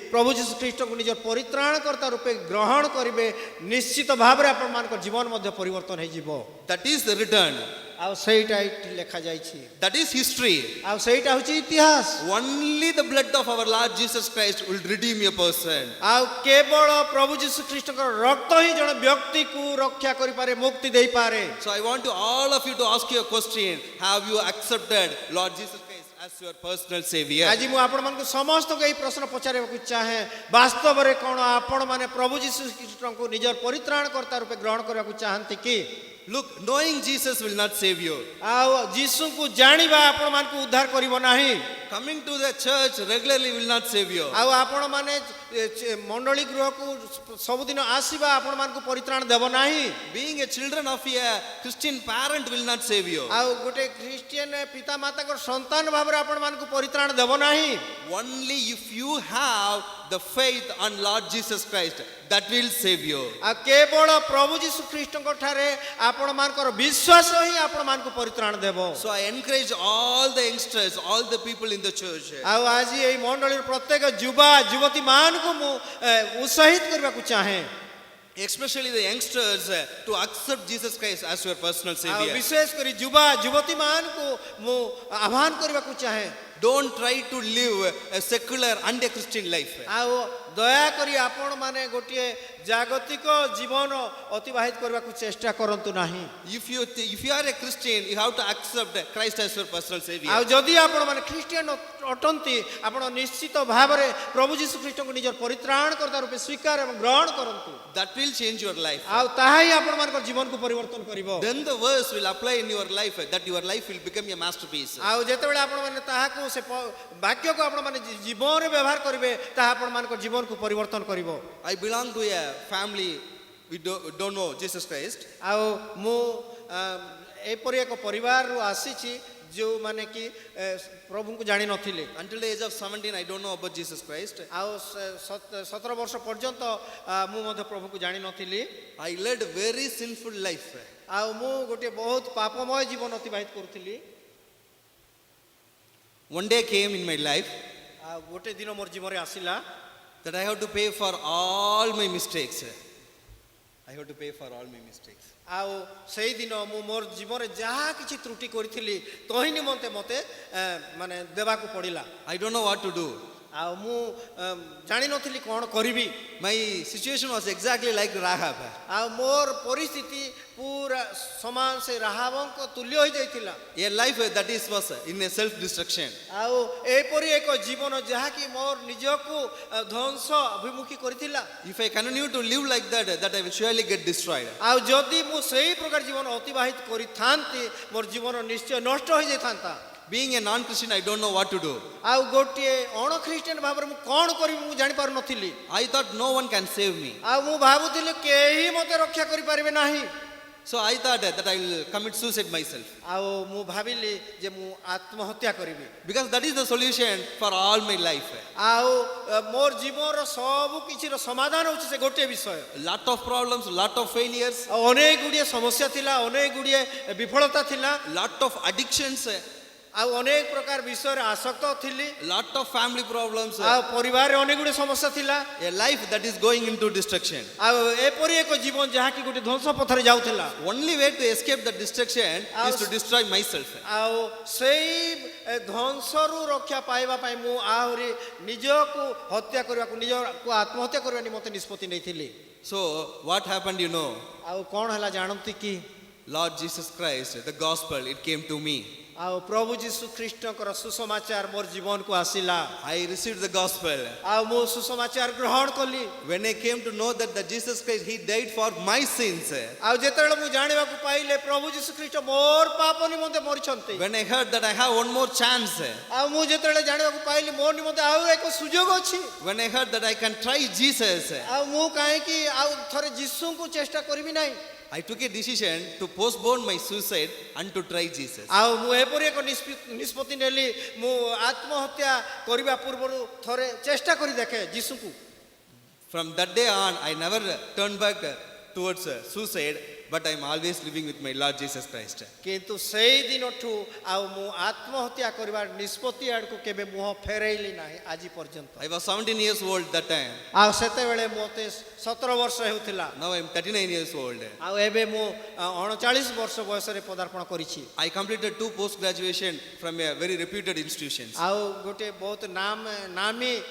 ପ୍ରଭୁ ଯୀଶୁ ଖ୍ରୀଷ୍ଟଙ୍କୁ ନିଜର ପରିତ୍ରାଣକର୍ତ୍ତା ରୂପେ ଗ୍ରହଣ କରିବେ, ନିଶ୍ଚିତ ଭାବରେ ଆପଣମାନଙ୍କର ଜୀବନ ମଧ୍ୟ ପରିବର୍ତ୍ତନ ହେଇଯିବ। That is the return. ଆଉ ସେଇଟା ଏଇଠି ଲେଖାଯାଇଛି। That is history. ଆଉ ସେଇଟା ହେଉଛି ଇତିହାସ। Only the blood of our Lord Jesus Christ will redeem a person. ଆଉ କେବଳ ପ୍ରଭୁ ଯୀଶୁ ଖ୍ରୀଷ୍ଟଙ୍କର ରକ୍ତ ହିଁ ଜଣେ ବ୍ୟକ୍ତିକୁ ରକ୍ଷା କରିପାରେ, ମୁକ୍ତି ଦେଇପାରେ। So I want to all of you to ask you a question. Have you accepted Lord Jesus Christ as your personal savior? ଆଜି ମୁଁ ଆପଣମାନଙ୍କୁ ସମସ୍ତଙ୍କୁ ଏହି ପ୍ରଶ୍ନ ପଚାରିବାକୁ ଚାହେଁ, ବାସ୍ତବରେ କ'ଣ ଆପଣମାନେ ପ୍ରଭୁ ଯୀଶୁ ଖ୍ରୀଷ୍ଟଙ୍କୁ ନିଜର ପରିତ୍ରାଣକର୍ତ୍ତା ରୂପେ ଗ୍ରହଣ କରିବାକୁ ଚାହାନ୍ତି କି? Look, knowing Jesus will not save you. ଆଉ ଯୀଶୁଙ୍କୁ ଜାଣିବା ଆପଣମାନଙ୍କୁ ଉଦ୍ଧାର କରିବ ନାହିଁ। coming to the church regularly will not save you. ଆଉ ଆପଣମାନେ ମଣ୍ଡଳୀ ଗୃହକୁ ସବୁଦିନ ଆସିବା ଆପଣମାନଙ୍କୁ ପରିତ୍ରାଣ ଦେବ ନାହିଁ। Being a children of a Christian parent will not save you. ଆଉ ଗୋଟେ ଖ୍ରୀଷ୍ଟିଆନ ପିତାମାତାଙ୍କର ସନ୍ତାନ ଭାବରେ ଆପଣମାନଙ୍କୁ ପରିତ୍ରାଣ ଦେବ ନାହିଁ। Only if you have the faith on Lord Jesus Christ, that will save you. ଆଉ କେବଳ ପ୍ରଭୁ ଯୀଶୁ ଖ୍ରୀଷ୍ଟଙ୍କ ଠାରେ ଆପଣମାନଙ୍କର ବିଶ୍ୱାସ ହିଁ ଆପଣମାନଙ୍କୁ ପରିତ୍ରାଣ ଦେବ। So I encourage all the youngsters, all the people in the church, ଆଉ ଆଜି ଏଇ ମଣ୍ଡଳୀର ପ୍ରତ୍ୟେକ ଯୁବା ଯୁବତୀ ମାନଙ୍କୁ ମୁଁ ଉତ୍ସାହିତ କରିବାକୁ ଚାହେଁ। especially the youngsters, to accept Jesus Christ as your personal ଆଉ savior. ବିଶେଷ କରି ଯୁବା ଯୁବତୀ ମାନଙ୍କୁ ମୁଁ ଆହ୍ୱାନ କରିବାକୁ ଚାହେଁ। Don't try to live a secular and a Christian life. ଆଉ ଦୟାକରି ଆପଣମାନେ ଗୋଟିଏ ଜାଗତିକ ଜୀବନ ଅତିବାହିତ କରିବାକୁ ଚେଷ୍ଟା କରନ୍ତୁ ନାହିଁ। If you are a Christian, you have to accept Christ as your personal savior. ଆଉ ଯଦି ଆପଣମାନେ ଖ୍ରୀଷ୍ଟିଆନ ଅଟନ୍ତି ଆପଣ ନିଶ୍ଚିତ ଭାବରେ ପ୍ରଭୁ ଯୀଶୁ ଖ୍ରୀଷ୍ଟଙ୍କୁ ନିଜର ପରିତ୍ରାଣକର୍ତ୍ତା ରୂପେ ସ୍ୱୀକାର ଏବଂ ଗ୍ରହଣ କରନ୍ତୁ। That will change your life. ଆଉ ତାହା ହିଁ ଆପଣମାନଙ୍କର ଜୀବନକୁ ପରିବର୍ତ୍ତନ କରିବ। Then the verse will apply in your life, that your life will become a masterpiece. ଆଉ ଯେତେବେଳେ ଆପଣମାନେ ତାହାକୁ ସେ ବାକ୍ୟକୁ ଆପଣମାନେ ଜୀବନରେ ବ୍ୟବହାର କରିବେ ତାହା ଆପଣମାନଙ୍କର ଜୀବନକୁ ପରିବର୍ତ୍ତନ କରିବ। I belong to a family we don't know Jesus Christ. ଆଉ ମୁଁ ଏପରି ଏକ ପରିବାରରୁ ଆସିଛି ଯେଉଁମାନେ କି ପ୍ରଭୁଙ୍କୁ ଜାଣିନଥିଲେ। Until the age of 17, I don't know about Jesus Christ. ଆଉ 17 ବର୍ଷ ପର୍ଯ୍ୟନ୍ତ ମୁଁ ମଧ୍ୟ ପ୍ରଭୁଙ୍କୁ ଜାଣିନଥିଲି। I led a very sinful life. ଆଉ ମୁଁ ଗୋଟିଏ ବହୁତ ପାପମୟ ଜୀବନ ଅତିବାହିତ କରୁଥିଲି। One day came in my life ଆଉ ଗୋଟେ ଦିନ ମୋର ଜୀବନରେ ଆସିଲା that I have to pay for all my mistakes. I have to pay for all my mistakes. ଆଉ ସେଇଦିନ ମୁଁ ମୋର ଜୀବନରେ ଯାହା କିଛି ତ୍ରୁଟି କରିଥିଲି ତହିଁ ନିମନ୍ତେ ମୋତେ ମାନେ ଦେବାକୁ ପଡ଼ିଲା। I don't know what to do. ଆଉ ମୁଁ ଜାଣିନଥିଲି କ'ଣ କରିବି। My situation was exactly like Rahab. ଆଉ ମୋର ପରିସ୍ଥିତି ପୁରା ସମାନ ସେ ରାହାବଙ୍କ ତୁଲ୍ୟ ହୋଇଯାଇଥିଲା। A life that was in a self-destruction. ଆଉ ଏପରି ଏକ ଜୀବନ ଯାହାକି ମୋର ନିଜକୁ ଧ୍ୱଂସ ଅଭିମୁଖୀ କରିଥିଲା। If I continue to live like that, I will surely get destroyed. ଆଉ ଯଦି ମୁଁ ସେଇ ପ୍ରକାର ଜୀବନ ଅତିବାହିତ କରିଥାନ୍ତି ମୋର ଜୀବନ ନିଶ୍ଚୟ ନଷ୍ଟ ହୋଇଯାଇଥାନ୍ତା। Being a non-Christian, I don't know what to do. ଆଉ ଗୋଟିଏ ଅଣ ଖ୍ରୀଷ୍ଟିଆନ ଭାବରେ ମୁଁ କ'ଣ କରିବି ମୁଁ ଜାଣିପାରୁନଥିଲି। I thought no one can save me. ଆଉ ମୁଁ ଭାବୁଥିଲି କେହି ମୋତେ ରକ୍ଷା କରିପାରିବେ ନାହିଁ। So I thought that I will commit suicide myself. ଆଉ ମୁଁ ଭାବିଲି ଯେ ମୁଁ ଆତ୍ମହତ୍ୟା କରିବି। Because that is the solution for all my life. ଆଉ ମୋର ଜୀବନର ସବୁ କିଛିର ସମାଧାନ ହେଉଛି ସେ ଗୋଟିଏ ବିଷୟ। Lot of problems, lot of failures, ଆଉ ଅନେକ ଗୁଡ଼ିଏ ସମସ୍ୟା ଥିଲା ଅନେକ ଗୁଡ଼ିଏ ବିଫଳତା ଥିଲା lot of addictions, ଆଉ ଅନେକ ପ୍ରକାର ବିଷୟରେ ଆସକ୍ତ ଥିଲି lot of family problems, ଆଉ ପରିବାରରେ ଅନେକ ଗୁଡ଼ିଏ ସମସ୍ୟା ଥିଲା a life that is going into destruction. ଆଉ ଏପରି ଏକ ଜୀବନ ଯାହାକି ଗୋଟେ ଧ୍ୱଂସ ପଥରେ ଯାଉଥିଲା। Only way to escape the destruction is to destroy myself. ଆଉ ସେଇ ଧ୍ୱଂସରୁ ରକ୍ଷା ପାଇବା ପାଇଁ ମୁଁ ଆହୁରି ନିଜକୁ ହତ୍ୟା କରିବାକୁ ନିଜକୁ ଆତ୍ମହତ୍ୟା କରିବା ନିମନ୍ତେ ନିଷ୍ପତ୍ତି ନେଇଥିଲି। So what happened, you know? ଆଉ କ'ଣ ହେଲା ଜାଣନ୍ତି କି? Lord Jesus Christ, the gospel, it came to me. ଆଉ ପ୍ରଭୁ ଯୀଶୁ ଖ୍ରୀଷ୍ଟଙ୍କର ସୁସମାଚାର ମୋର ଜୀବନକୁ ଆସିଲା। I received the gospel. ଆଉ ମୁଁ ସୁସମାଚାର ଗ୍ରହଣ କଲି। When I came to know that the Jesus Christ, he died for my sins. ଆଉ ଯେତେବେଳେ ମୁଁ ଜାଣିବାକୁ ପାଇଲେ ପ୍ରଭୁ ଯୀଶୁ ଖ୍ରୀଷ୍ଟ ମୋର ପାପ ନିମନ୍ତେ ମରିଛନ୍ତି। When I heard that I have one more chance. ଆଉ ମୁଁ ଯେତେବେଳେ ଜାଣିବାକୁ ପାଇଲି ମୋ ନିମନ୍ତେ ଆଉ ଏକ ସୁଯୋଗ ଅଛି। When I heard that I can try Jesus. ଆଉ ମୁଁ କାହିଁକି ଆଉ ଥରେ ଯୀଶୁଙ୍କୁ ଚେଷ୍ଟା କରିବି ନାହିଁ। I took a decision to postpone my suicide and to try Jesus. ଆଉ ମୁଁ ଏପରି ଏକ ନିଷ୍ପତ୍ତି ନେଲି ମୁଁ ଆତ୍ମହତ୍ୟା କରିବା ପୂର୍ବରୁ ଥରେ ଚେଷ୍ଟା କରି ଦେଖେ ଯୀଶୁଙ୍କୁ। From that day on, I never turned back towards suicide, but I am always living with my Lord Jesus Christ. କିନ୍ତୁ ସେଇ ଦିନଠୁ ଆଉ ମୁଁ ଆତ୍ମହତ୍ୟା କରିବା ନିଷ୍ପତ୍ତି ଆଡ଼କୁ କେବେ ମୁହଁ ଫେରେଇଲି ନାହିଁ ଆଜି ପର୍ଯ୍ୟନ୍ତ। I was 17 years old that time. ଆଉ ସେତେବେଳେ ମୋତେ 17 ବର୍ଷ ହେଉଥିଲା। Now I am 39 years old. ଆଉ ଏବେ ମୁଁ 39 ବର୍ଷ ବୟସରେ ପଦାର୍ପଣ କରିଛି। I completed 2 post graduation from a very reputed institutions. ଆଉ ଗୋଟେ ବହୁତ ନାମୀ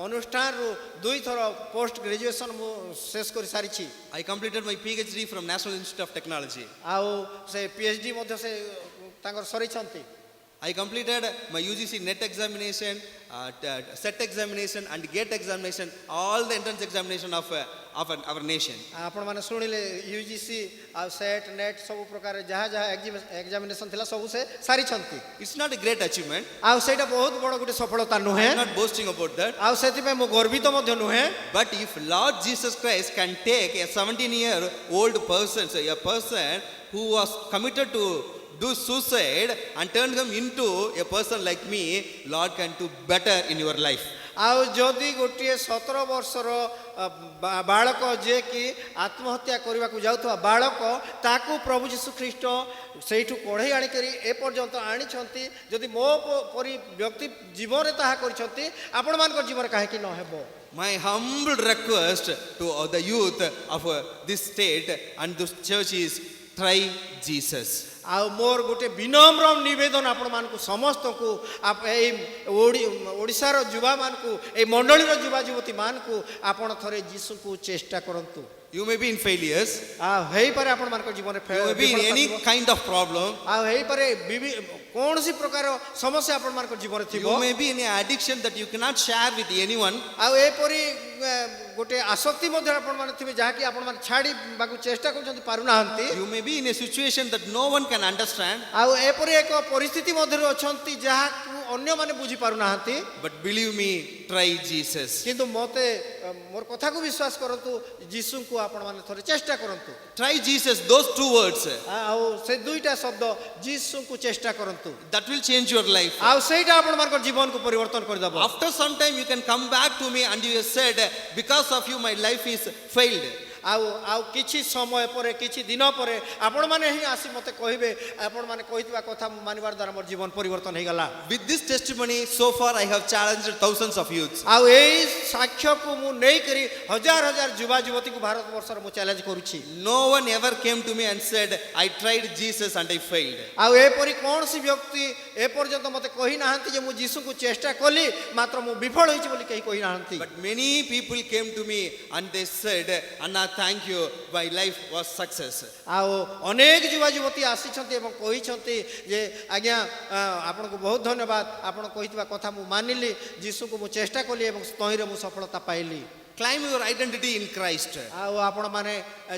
ଅନୁଷ୍ଠାନରୁ 2 ଥର ପୋଷ୍ଟ ଗ୍ରାଜୁଏସନ୍ ମୁଁ ଶେଷ କରି ସାରିଛି। I completed my PhD from National Institute of Technology. ଆଉ ସେ PhD ମଧ୍ୟ ସେ ତାଙ୍କର ସରିଛନ୍ତି। I completed my UGC NET examination, SET examination, and GATE examination, all the entrance examination of our nation. आपण माने सुनिले यूजीसी आ सेट नेट सब प्रकार जहाँ जहाँ एग्जामिनेशन थिला सब से सारी छंती It's not a great achievement. आ सेटा बहुत बड़ गुटे सफलता नुहे I'm not boasting about that. आ सेति पे मो गर्वित मध्य नुहे But if Lord Jesus Christ can take a 17-year-old person, so a person who was committed to do suicide and turn him into a person like me, Lord can do better in your life. आउ जदि गोटे 17 वर्षर बालक जे कि आत्महत्या करने को जाऊथवा बालक ताकू प्रभु जीशु ख्रीष्ट सेठू कढ़ई आनिकरी ए पर्यंत आनिछंती जदि मो परि व्यक्ति जीवन रे ताहा करिछंती आपण मान जीवन काहे कि न हेबो. My humble request to the youth of this state and this church is try Jesus. आ मोर गोटे विनम्र निवेदन आपण मान को समस्त को आप ओडिशार युवा मान को ए मंडलीर युवा युवती मान को आपण थरे जीसु को चेष्टा करंतु. You may be in failures. आ हेई पारे आपण मान को जीवन रे You may be in any kind of problem. आ हेई पारे कौन सी प्रकार समस्या आपण मान को जीवन रे थिबो. You may be in an addiction that you cannot share with anyone. आ ए परी गोटे आसक्ति मध्य आपण मान थिबे जहा कि आपण मान छाडी बाकू चेष्टा करछंती पारु नाहंती. You may be in a situation that no one can understand. आ ए परी एक परिस्थिति मध्य रे अछंती जहा अन्य माने बुझी पारु नाहंती. But believe me, try Jesus. किंतु मते मोर कथा को विश्वास करंतु जीसु को आपण माने थोड़े चेष्टा करंतु. Try Jesus, those two words. आ से दुईटा शब्द जीसु को चेष्टा करंतु. That will change your life. आ सेटा आपण मान को जीवन को परिवर्तन कर दबो. After some time you can come back to me and you have said, because of you my life is failed. आउ किछि समय परे किछि दिन परे आपण माने ही आसी मते कहिबे आपण माने कहितबा कथा मानिबार द्वारा मोर जीवन परिवर्तन हे गला. With this testimony, so far I have challenged thousands of youths. आउ एई साक्ष्य को मु नै करी हजार हजार युवा युवती को भारत वर्ष रे मु challenge करूछि. No one ever came to me and said, I tried Jesus and I failed. आउ ए परी कोन सी व्यक्ति ए पर्यंत मते कहि नाहंती जे मु जीसु को चेष्टा कली मात्र मु विफल होइछि बोली कहि कहि नाहंती. But many people came to me and they said, Anna, thank you, my life was success. आउ अनेक युवा युवती आसीछंती एवं कहिछंती जे आज्ञा आपन को बहुत धन्यवाद आपन कहितबा कथा मु मानिली जीसु को मु चेष्टा कली एवं तहिरे मु सफलता पाइली. Claim your identity in Christ. आउ आपण माने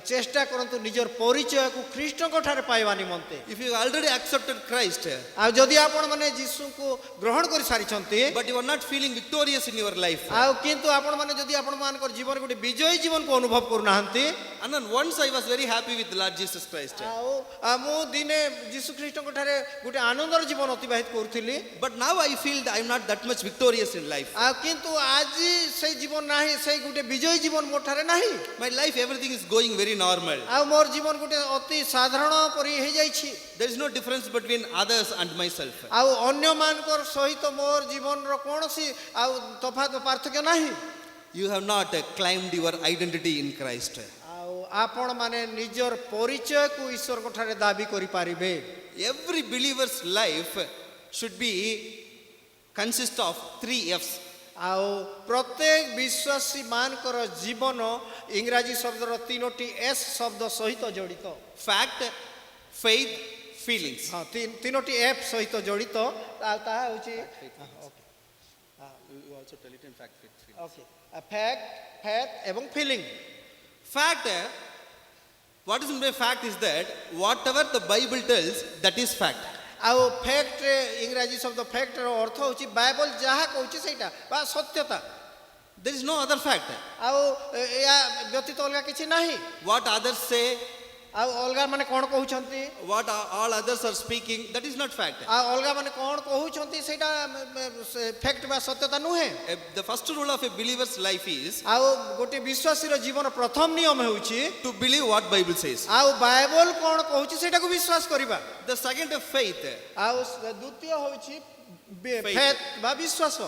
चेष्टा करंतु निजर परिचय को ख्रीष्ट को ठारे पाइबा निमंते. If you already accepted Christ, आउ जदि आपण माने जीसु को ग्रहण करि सारी छंती but you are not feeling victorious in your life, आउ किंतु आपण माने जदि आपण मान कर जीवन गोटे विजयी जीवन को अनुभव करू नाहंती. and then once I was very happy with Lord Jesus Christ. आउ मु दिने जीसु ख्रीष्ट को ठारे गोटे आनंदर जीवन अतिबाहित करथुली. But now I feel that I am not that much victorious in life. आउ किंतु आज से जीवन नाही से गोटे विजयी जीवन मोर ठारे नाही. My life, everything is going very normal. आउ मोर जीवन गोटे अति साधारण परि हे जाईछि. There is no difference between others and myself. आउ अन्य मानकर सहित मोर जीवन रो कोनसी आउ तफात पार्थक्य नाही. You have not claimed your identity in Christ. आउ आपण माने निजर परिचय को ईश्वर को ठारे दाबी करि पारिबे. Every believer's life should be consist of 3 F's. आउ प्रत्येक विश्वासी मानकर जीवन इंग्राजी शब्दर 3टी एस शब्द सहित जड़ित. Fact, faith, feelings. हाँ 3टी एफ सहित जड़ित. ता होची You also tell it in fact, faith, feelings. Okay fact faith एवं feeling. Fact, what is meant by fact is that whatever the Bible tells, that is fact. आउ fact इंग्राजी शब्द fact रो अर्थ होची Bible जहा कहूची सेटा बा सत्यता. There is no other fact. आउ या व्यतीत अलगा किछि नाही. What others say, आउ अलगा माने कोन कहउछंती what all others are speaking, that is not fact. आ अलगा माने कोन कहउछंती सेटा फैक्ट बा सत्यता नुहे. The first rule of a believer's life is आउ गोटे विश्वासी रो जीवन प्रथम नियम हेउची to believe what Bible says. आउ बाइबल कोन कहउची सेटा को विश्वास करिबा. The second of faith, आउ द्वितीय होउची Faith. फेथ बा विश्वास.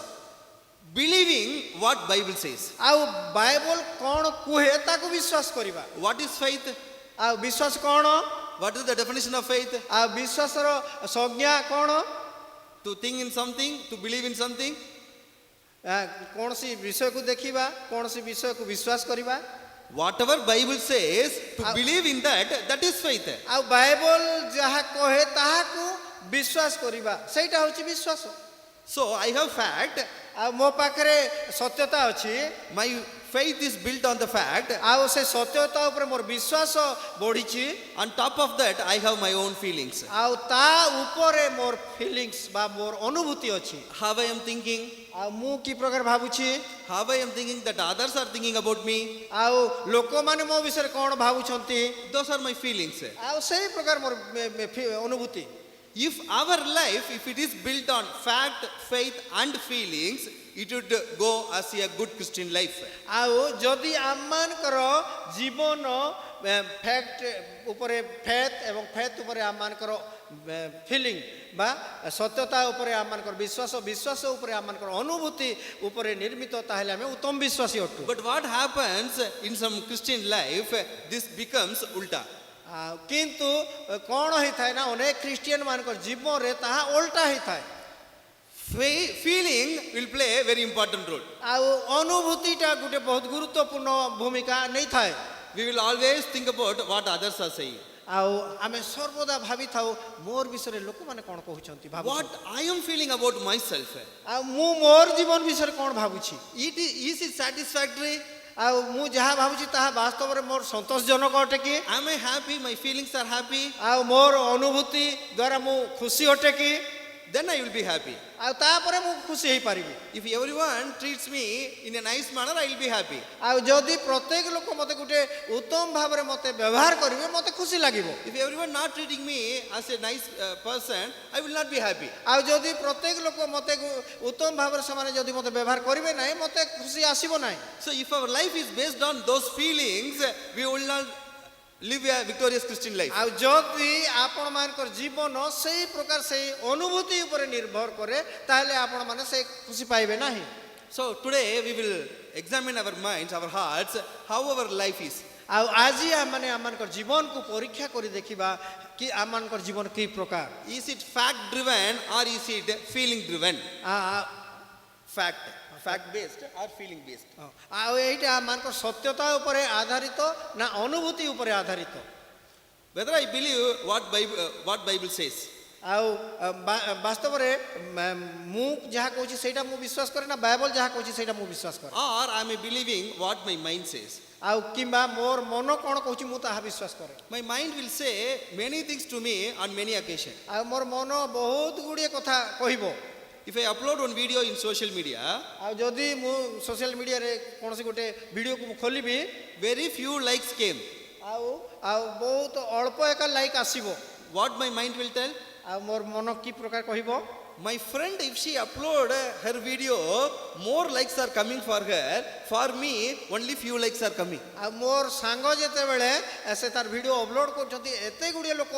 believing what Bible says. आउ बाइबल कोन कुहे ताको विश्वास करिबा. What is faith? आउ विश्वास कोन. What is the definition of faith? आ विश्वास रो संज्ञा कोन. To think in something, to believe in something. कौन सी विषय को देखिबा कौन सी विषय को विश्वास करिबा. Whatever Bible says, to believe in that, that is faith. आ बाइबल जहा कहे ताहा को ବିଶ୍ୱାସ କରିବା ସେଇଟା ହେଉଛି ବିଶ୍ୱାସ। So I have fact, ଆଉ ମୋ ପାଖରେ ସତ୍ୟତା ଅଛି, my faith is built on the fact. ଆଉ ସେ ସତ୍ୟତା ଉପରେ ମୋର ବିଶ୍ୱାସ ବଢିଛି, On top of that, I have my own feelings. ଆଉ ତା ଉପରେ ମୋର ଫିଲିଙ୍ଗସ୍ ବା ମୋର ଅନୁଭୂତି ଅଛି। How I am thinking, ଆଉ ମୁଁ କି ପ୍ରକାର ଭାବୁଛି, how I am thinking that others are thinking about me. ଆଉ ଲୋକମାନେ ମୋ ବିଷୟରେ କ'ଣ ଭାବୁଛନ୍ତି, Those are my feelings. ଆଉ ସେଇ ପ୍ରକାର ମୋର ଅନୁଭୂତି। If our life, if it is built on fact, faith and feelings, it would go as a good Christian life. ଆଉ ଯଦି ଆମମାନଙ୍କର ଜୀବନ ଫ୍ୟାକ୍ଟ ଉପରେ ଫେଥ୍ ଏବଂ ଫେଥ୍ ଉପରେ ଆମମାନଙ୍କର ଫିଲିଂ ବା ସତ୍ୟତା ଉପରେ ଆମମାନଙ୍କର ବିଶ୍ୱାସ, ବିଶ୍ୱାସ ଉପରେ ଆମମାନଙ୍କର ଅନୁଭୂତି ଉପରେ ନିର୍ମିତ, ତାହେଲେ ଆମେ ଉତ୍ତମ ବିଶ୍ୱାସୀ ଅଟୁ। But what happens in some Christian life, this becomes ulta. କିନ୍ତୁ କ'ଣ ହେଇଥାଏ ନା ଅନେକ ଖ୍ରୀଷ୍ଟିଆନ ମାନଙ୍କର ଜୀବନରେ ତାହା ଓଲଟା ହେଇଥାଏ। Feeling will play a very important role. ଆଉ ଅନୁଭୂତିଟା ଗୋଟେ ବହୁତ ଗୁରୁତ୍ୱପୂର୍ଣ୍ଣ ଭୂମିକା ନେଇଥାଏ। We will always think about what others are saying. ଆଉ ଆମେ ସର୍ବଦା ଭାବିଥାଉ ମୋର ବିଷୟରେ ଲୋକମାନେ କ'ଣ କହୁଛନ୍ତି, What I am feeling about myself. ଆଉ ମୁଁ ମୋର ଜୀବନ ବିଷୟରେ କ'ଣ ଭାବୁଛି, Is it satisfactory? ଆଉ ମୁଁ ଯାହା ଭାବୁଛି ତାହା ବାସ୍ତବରେ ମୋର ସନ୍ତୋଷଜନକ ଅଟେ କି, Am I happy? My feelings are happy? ଆଉ ମୋର ଅନୁଭୂତି ଦ୍ୱାରା ମୁଁ ଖୁସି ଅଟେ କି, Then I will be happy. ଆଉ ତାପରେ ମୁଁ ଖୁସି ହେଇପାରିବି। If everyone treats me in a nice manner, I will be happy. ଆଉ ଯଦି ପ୍ରତ୍ୟେକ ଲୋକ ମୋତେ ଗୋଟେ ଉତ୍ତମ ଭାବରେ ମୋତେ ବ୍ୟବହାର କରିବେ, ମୋତେ ଖୁସି ଲାଗିବ। If everyone not treating me as a nice person, I will not be happy. ଆଉ ଯଦି ପ୍ରତ୍ୟେକ ଲୋକ ମୋତେ ଉତ୍ତମ ଭାବରେ ସେମାନେ ଯଦି ମୋତେ ବ୍ୟବହାର କରିବେ ନାହିଁ, ମୋତେ ଖୁସି ଆସିବ ନାହିଁ। So if our life is based on those feelings, we will not live a victorious Christian life. ଆଉ ଯଦି ଆପଣମାନଙ୍କର ଜୀବନ ସେଇ ପ୍ରକାର ସେଇ ଅନୁଭୂତି ଉପରେ ନିର୍ଭର କରେ, ତାହେଲେ ଆପଣମାନେ ସେ ଖୁସି ପାଇବେ ନାହିଁ। So today we will examine our minds, our hearts, how our life is. ଆଉ ଆଜି ଆମମାନେ ଆମମାନଙ୍କର ଜୀବନକୁ ପରୀକ୍ଷା କରି ଦେଖିବା କି ଆମମାନଙ୍କର ଜୀବନ କି ପ୍ରକାର। Is it fact driven or is it feeling driven? Fact based or feeling based? ଆଉ ଏଇଟା ଆମମାନଙ୍କର ସତ୍ୟତା ଉପରେ ଆଧାରିତ ନା ଅନୁଭୂତି ଉପରେ ଆଧାରିତ। Whether I believe what Bible says, ଆଉ ବାସ୍ତବରେ ମୁଁ ଯାହା କହୁଛି ସେଇଟା ମୁଁ ବିଶ୍ୱାସ କରେ ନା ବାଇବଲ ଯାହା କହୁଛି ସେଇଟା ମୁଁ ବିଶ୍ୱାସ କରେ, or am I believing what my mind says? ଆଉ କିମ୍ବା ମୋର ମନ କ'ଣ କହୁଛି ମୁଁ ତାହା ବିଶ୍ୱାସ କରେ। My mind will say many things to me on many occasions. ଆଉ ମୋର ମନ ବହୁତ ଗୁଡ଼ିଏ କଥା କହିବ। If I upload one video in social media, ଆଉ ଯଦି ମୁଁ ସୋସିଆଲ ମିଡ଼ିଆରେ କୌଣସି ଗୋଟେ ଭିଡ଼ିଓକୁ ମୁଁ ଖୋଲିବି, very few likes came. ଆଉ ଆଉ ବହୁତ ଅଳ୍ପ ଏକା ଲାଇକ୍ ଆସିବ, What my mind will tell? ଆଉ ମୋର ମନ କି ପ୍ରକାର କହିବ, My friend, if she upload her video, more likes are coming for her. For me, only few likes are coming. ଆଉ ମୋର ସାଙ୍ଗ ଯେତେବେଳେ ସେ ତାର ଭିଡ଼ିଓ ଅପଲୋଡ଼ କରୁଛନ୍ତି, ଏତେ ଗୁଡ଼ିଏ ଲୋକ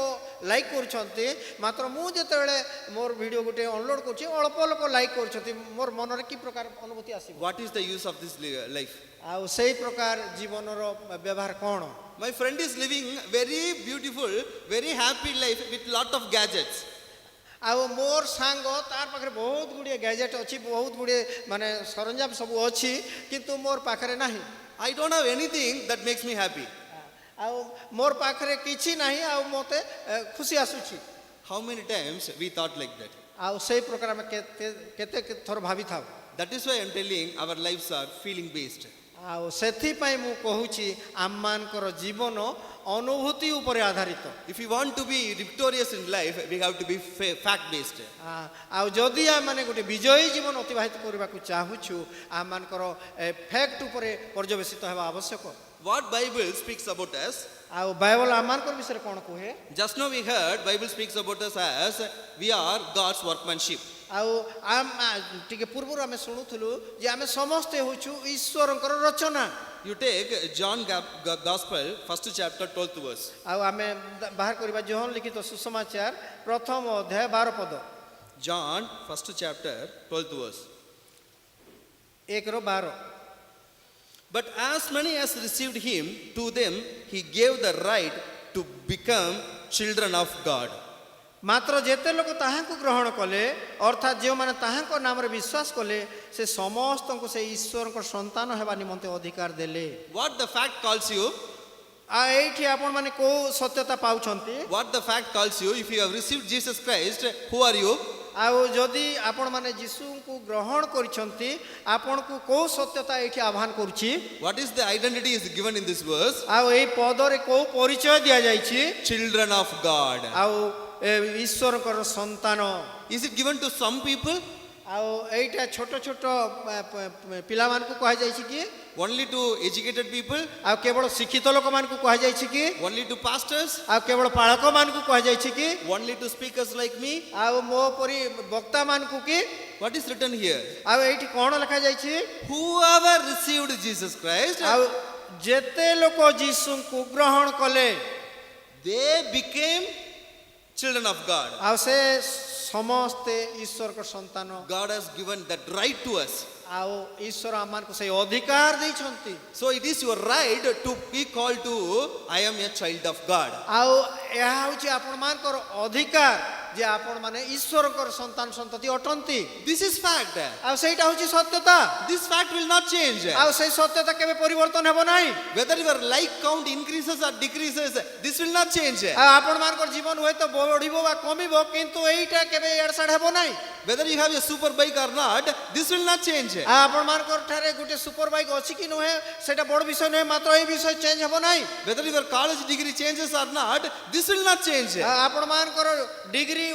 ଲାଇକ୍ କରୁଛନ୍ତି, ମାତ୍ର ମୁଁ ଯେତେବେଳେ ମୋର ଭିଡ଼ିଓ ଗୋଟେ ଅନଲୋଡ଼ କରୁଛି ଅଳ୍ପ ଲୋକ ଲାଇକ୍ କରୁଛନ୍ତି, ମୋର ମନରେ କି ପ୍ରକାର ଅନୁଭୂତି ଆସିବ। What is the use of this life? ଆଉ ସେଇ ପ୍ରକାର ଜୀବନର ବ୍ୟବହାର କ'ଣ? My friend is living very beautiful, very happy life with lot of gadgets. ଆଉ ମୋର ସାଙ୍ଗ ତାର ପାଖରେ ବହୁତ ଗୁଡ଼ିଏ ଗ୍ୟାଜେଟ୍ ଅଛି, ବହୁତ ଗୁଡ଼ିଏ ମାନେ ସରଞ୍ଜାମ ସବୁ ଅଛି, କିନ୍ତୁ ମୋର ପାଖରେ ନାହିଁ। I don't have anything that makes me happy. ଆଉ ମୋର ପାଖରେ କିଛି ନାହିଁ, ଆଉ ମୋତେ ଖୁସି ଆସୁଛି। How many times we thought like that? ଆଉ ସେଇ ପ୍ରକାର ଆମେ କେତେ ଥର ଭାବିଥାଉ। That is why I am telling our lives are feeling based. ଆଉ ସେଥିପାଇଁ ମୁଁ କହୁଛି ଆମମାନଙ୍କର ଜୀବନ ଅନୁଭୂତି ଉପରେ ଆଧାରିତ। If we want to be victorious in life, we have to be fact based. ଆଉ ଯଦି ଆମମାନେ ଗୋଟେ ବିଜୟୀ ଜୀବନ ଅତିବାହିତ କରିବାକୁ ଚାହୁଁଛୁ, ଆମମାନଙ୍କର ଫ୍ୟାକ୍ଟ ଉପରେ ପର୍ଯ୍ୟବେସିତ ହେବା ଆବଶ୍ୟକ। What Bible speaks about us? ଆଉ ବାଇବଲ ଆମମାନଙ୍କର ବିଷୟରେ କ'ଣ କୁହେ? Just now we heard Bible speaks about us as we are God's workmanship. ଆଉ ଟିକେ ପୂର୍ବରୁ ଆମେ ଶୁଣୁଥିଲୁ ଯେ ଆମେ ସମସ୍ତେ ହେଉଛୁ ଈଶ୍ୱରଙ୍କର ରଚନା। You take John Gospel, first chapter, 12th verse. ଆଉ ଆମେ ବାହାର କରିବା ଜୋହନ ଲିଖିତ ସୁସମାଚାର ପ୍ରଥମ ଅଧ୍ୟାୟ 12 ପଦ। John, first chapter, 12th verse. 1-12। But as many as received him, to them he gave the right to become children of God. ମାତ୍ର ଯେତେ ଲୋକ ତାହାଙ୍କୁ ଗ୍ରହଣ କଲେ, ଅର୍ଥାତ୍ ଯେଉଁମାନେ ତାହାଙ୍କ ନାମରେ ବିଶ୍ୱାସ କଲେ, ସେ ସମସ୍ତଙ୍କୁ ସେ ଈଶ୍ୱରଙ୍କ ସନ୍ତାନ ହେବା ନିମନ୍ତେ ଅଧିକାର ଦେଲେ। What the fact calls you? ଏଇଠି ଆପଣ ମାନେ କୋଉ ସତ୍ୟତା ପାଉଛନ୍ତି What the fact calls you? If you have received Jesus Christ, who are you? ଆଉ ଯଦି ଆପଣ ମାନେ ଯୀଶୁଙ୍କୁ ଗ୍ରହଣ କରିଛନ୍ତି ଆପଣଙ୍କୁ କୋଉ ସତ୍ୟତା ଏଇଠି ଆହ୍ୱାନ କରୁଛି What is the identity is given in this verse? ଆଉ ଏଇ ପଦରେ କୋଉ ପରିଚୟ ଦିଆଯାଇଛି Children of God. ଆଉ ଈଶ୍ୱରଙ୍କର ସନ୍ତାନ Is it given to some people? ଆଉ ଏଇଟା ଛୋଟ ଛୋଟ ପିଲାମାନଙ୍କୁ କୁହାଯାଇଛି କି Only to educated people? ଆଉ କେବଳ ଶିକ୍ଷିତ ଲୋକମାନଙ୍କୁ କୁହାଯାଇଛି କି Only to pastors? ଆଉ କେବଳ ପାଳକମାନଙ୍କୁ କୁହାଯାଇଛି କି Only to speakers like me? ଆଉ ମୋ ପରି ବକ୍ତାମାନଙ୍କୁ କି What is written here? ଆଉ ଏଇଠି କ'ଣ ଲେଖାଯାଇଛି Whoever received Jesus Christ, ଆଉ ଯେତେ ଲୋକ ଯୀଶୁଙ୍କୁ ଗ୍ରହଣ କଲେ they became children of God. ଆଉ ସେ ସମସ୍ତେ ଈଶ୍ୱରଙ୍କ ସନ୍ତାନ God has given that right to us. ଆଉ ଈଶ୍ୱର ଆମମାନଙ୍କୁ ସେଇ ଅଧିକାର ଦେଇଛନ୍ତି So it is your right to be called to, I am a child of God. ଆଉ ଏହା ହେଉଛି ଆପଣମାନଙ୍କର ଅଧିକାର ଯେ ଆପଣମାନେ ଈଶ୍ୱରଙ୍କର ସନ୍ତାନ ସନ୍ତତି ଅଟନ୍ତି This is fact. ଆଉ ସେଇଟା ହେଉଛି ସତ୍ୟତା This fact will not change. ଆଉ ସେଇ ସତ୍ୟତା କେବେ ପରିବର୍ତ୍ତନ ହେବ ନାହିଁ Whether your like count increases or decreases, this will not change. ଆଉ ଆପଣମାନଙ୍କର ଜୀବନ ହୁଏତ ବଢିବ ବା କମିବ କିନ୍ତୁ ଏଇଟା କେବେ ଇଆଡେ ସାଡେ ହେବ ନାହିଁ Whether you have a super bike or not, this will not change. ଆଉ ଆପଣମାନଙ୍କର ଠାରେ ଗୋଟେ ସୁପର ବାଇକ୍ ଅଛି କି ନୁହେଁ ସେଇଟା ବଡ ବିଷୟ ନୁହେଁ ମାତ୍ର ଏଇ ବିଷୟ ଚେଞ୍ଜ ହେବ ନାହିଁ Whether your college degree changes or not, this will not change. ଆଉ ଆପଣମାନଙ୍କର ଡିଗ୍ରୀ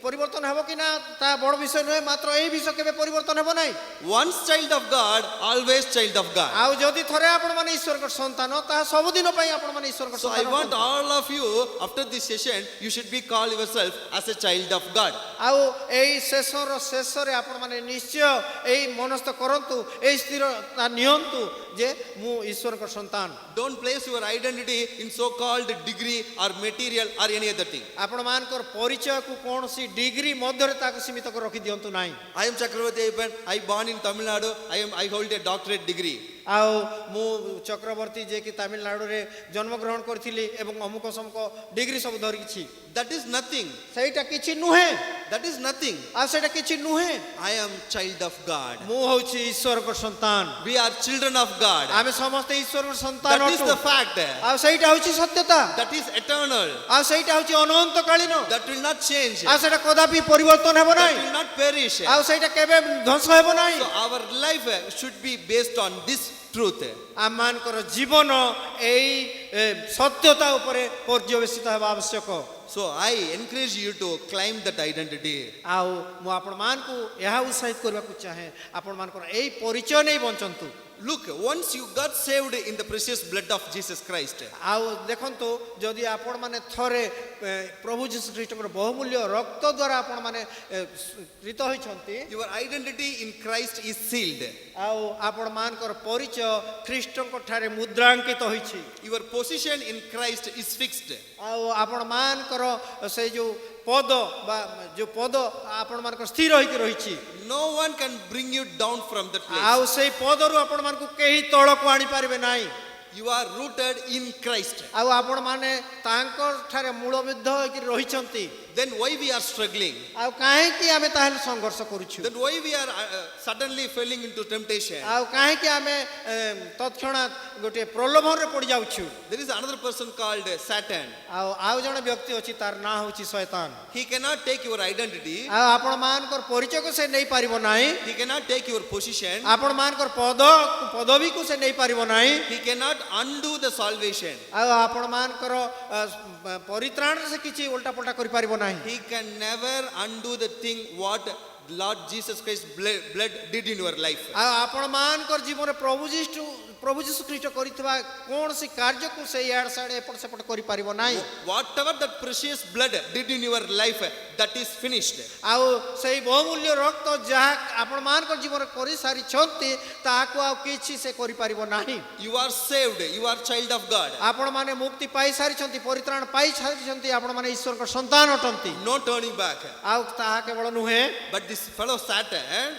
ପରିବର୍ତ୍ତନ ହେବ କି ନା ତା ବଡ ବିଷୟ ନୁହେଁ ମାତ୍ର ଏଇ ବିଷୟ କେବେ ପରିବର୍ତ୍ତନ ହେବ ନାହିଁ Once child of God, always child of God. ଆଉ ଯଦି ଥରେ ଆପଣମାନେ ଈଶ୍ୱରଙ୍କ ସନ୍ତାନ ତାହା ସବୁଦିନ ପାଇଁ ଆପଣମାନେ ଈଶ୍ୱରଙ୍କ So I ସନ୍ତାନ want ଅଟନ୍ତି। all of you, after this session, you should be call yourself as a child of God. ଆଉ ଏଇ ଶେଷରେ ଆପଣମାନେ ନିଶ୍ଚୟ ଏଇ ମନସ୍ଥ କରନ୍ତୁ ଏଇ ସ୍ଥିରତା ନିଅନ୍ତୁ ଯେ ମୁଁ ଈଶ୍ୱରଙ୍କ ସନ୍ତାନ Don't place your identity in so-called degree or material or any other thing. ଆପଣମାନଙ୍କର ପରିଚୟକୁ କୌଣସି ଡିଗ୍ରୀ ମଧ୍ୟରେ ତାକୁ ସୀମିତ କରି ରଖିଦିଅନ୍ତୁ ନାହିଁ I am Chakravarti Ayappan. I born in Tamil Nadu. I hold a doctorate degree. ଆଉ ମୁଁ ଚକ୍ରବର୍ତ୍ତୀ ଯିଏକି ତାମିଲନାଡୁରେ ଜନ୍ମଗ୍ରହଣ କରିଥିଲି ଏବଂ ଅମୁକ ସମୁକ ଡିଗ୍ରୀ ସବୁ ଧରିଛି That is nothing. ସେଇଟା କିଛି ନୁହେଁ That is nothing. ଆଉ ସେଇଟା କିଛି ନୁହେଁ I am child of God. ମୁଁ ହଉଛି ଈଶ୍ୱରଙ୍କ ସନ୍ତାନ We are children of God. ଆମେ ସମସ୍ତେ ଈଶ୍ୱରଙ୍କ ସନ୍ତାନ That is ଅଟୁ। the fact. ଆଉ ସେଇଟା ହଉଛି ସତ୍ୟତା That is eternal. ଆଉ ସେଇଟା ହଉଛି ଅନନ୍ତକାଳୀନ That will not change. ଆଉ ସେଇଟା କଦାପି ପରିବର୍ତ୍ତନ ହେବ That ନାହିଁ will not perish. ଆଉ ସେଇଟା କେବେ ଧ୍ୱଂସ ହେବ ନାହିଁ So our life should be based on this truth. ଆମମାନଙ୍କର ଜୀବନ ଏଇ ସତ୍ୟତା ଉପରେ ପର୍ଯ୍ୟବେସିତ ହେବା ଆବଶ୍ୟକ So I encourage you to claim that identity. ଆଉ ମୁଁ ଆପଣମାନଙ୍କୁ ଏହା ଉତ୍ସାହିତ କରିବାକୁ ଚାହେଁ ଆପଣମାନଙ୍କର ଏଇ ପରିଚୟ ନେଇ ବଞ୍ଚନ୍ତୁ Look, once you got saved in the precious blood of Jesus Christ, ଆଉ ଦେଖନ୍ତୁ ଯଦି ଆପଣମାନେ ଥରେ ପ୍ରଭୁ ଯୀଶୁ ଖ୍ରୀଷ୍ଟଙ୍କର ବହୁମୂଲ୍ୟ ରକ୍ତ ଦ୍ୱାରା ଆପଣମାନେ ପ୍ରୀତ ହୋଇଛନ୍ତି your identity in Christ is sealed. ଆଉ ଆପଣମାନଙ୍କର ପରିଚୟ ଖ୍ରୀଷ୍ଟଙ୍କ ଠାରେ ମୁଦ୍ରାଙ୍କିତ ହୋଇଛି Your position in Christ is fixed. ଆଉ ଆପଣମାନଙ୍କର ସେଇ ଯୋଉ ପଦ ବା ଯୋଉ ପଦ ଆପଣମାନଙ୍କର ସ୍ଥିର ହୋଇକି ରହିଛି No one can bring you down from that place. ଆଉ ସେଇ ପଦରୁ ଆପଣମାନଙ୍କୁ କେହି ତଳକୁ ଆଣିପାରିବେ ନାହିଁ You are rooted in Christ. ଆଉ ଆପଣମାନେ ତାଙ୍କ ଠାରେ ମୂଳବିଦ୍ଧ ହୋଇକି ରହିଛନ୍ତି Then why we are struggling? ଆଉ କାହିଁକି ଆମେ ତାହେଲେ ସଂଘର୍ଷ କରୁଛୁ Then why we are suddenly falling into temptation? ଆଉ କାହିଁକି ଆମେ ତତ୍କ୍ଷଣାତ୍ ଗୋଟେ ପ୍ରଲୋଭନରେ ପଡ଼ିଯାଉଛୁ There is another person called Satan. ଆଉ ଜଣେ ବ୍ୟକ୍ତି ଅଛି ତାର ନାଁ ହେଉଛି ଶୟତାନ He cannot take your identity. ଆଉ ଆପଣମାନଙ୍କର ପରିଚୟକୁ ସେ ନେଇପାରିବ ନାହିଁ He cannot take your position. ଆପଣମାନଙ୍କର ପଦବୀକୁ ସେ ନେଇପାରିବ ନାହିଁ He cannot undo the salvation. ଆଉ ଆପଣମାନଙ୍କର ପରିତ୍ରାଣରେ ସେ କିଛି ଓଲଟାପଲଟା କରିପାରିବ ନାହିଁ He can never undo the thing what Lord Jesus Christ blood did in your life. ଆଉ ଆପଣମାନଙ୍କର ଜୀବନରେ ପ୍ରଭୁ ଯୀଶୁ ଖ୍ରୀଷ୍ଟ କରିଥିବା କୌଣସି କାର୍ଯ୍ୟକୁ ସେ ଇଆଡ଼େ ସାଡ଼େ ଏପଟ ସେପଟ କରିପାରିବ ନାହିଁ Whatever that precious blood did in your life, that is finished. ଆଉ ସେଇ ବହୁମୂଲ୍ୟ ରକ୍ତ ଯାହା ଆପଣମାନଙ୍କର ଜୀବନରେ କରିସାରିଛନ୍ତି ତାହାକୁ ଆଉ କିଛି ସେ କରିପାରିବ ନାହିଁ You are saved. You are child of God. ଆପଣମାନେ ମୁକ୍ତି ପାଇସାରିଛନ୍ତି ପରିତ୍ରାଣ ପାଇସାରିଛନ୍ତି ଆପଣମାନେ ଈଶ୍ୱରଙ୍କ ସନ୍ତାନ ଅଟନ୍ତି No turning back. ଆଉ ତାହା କେବଳ ନୁହେଁ But this fellow Satan,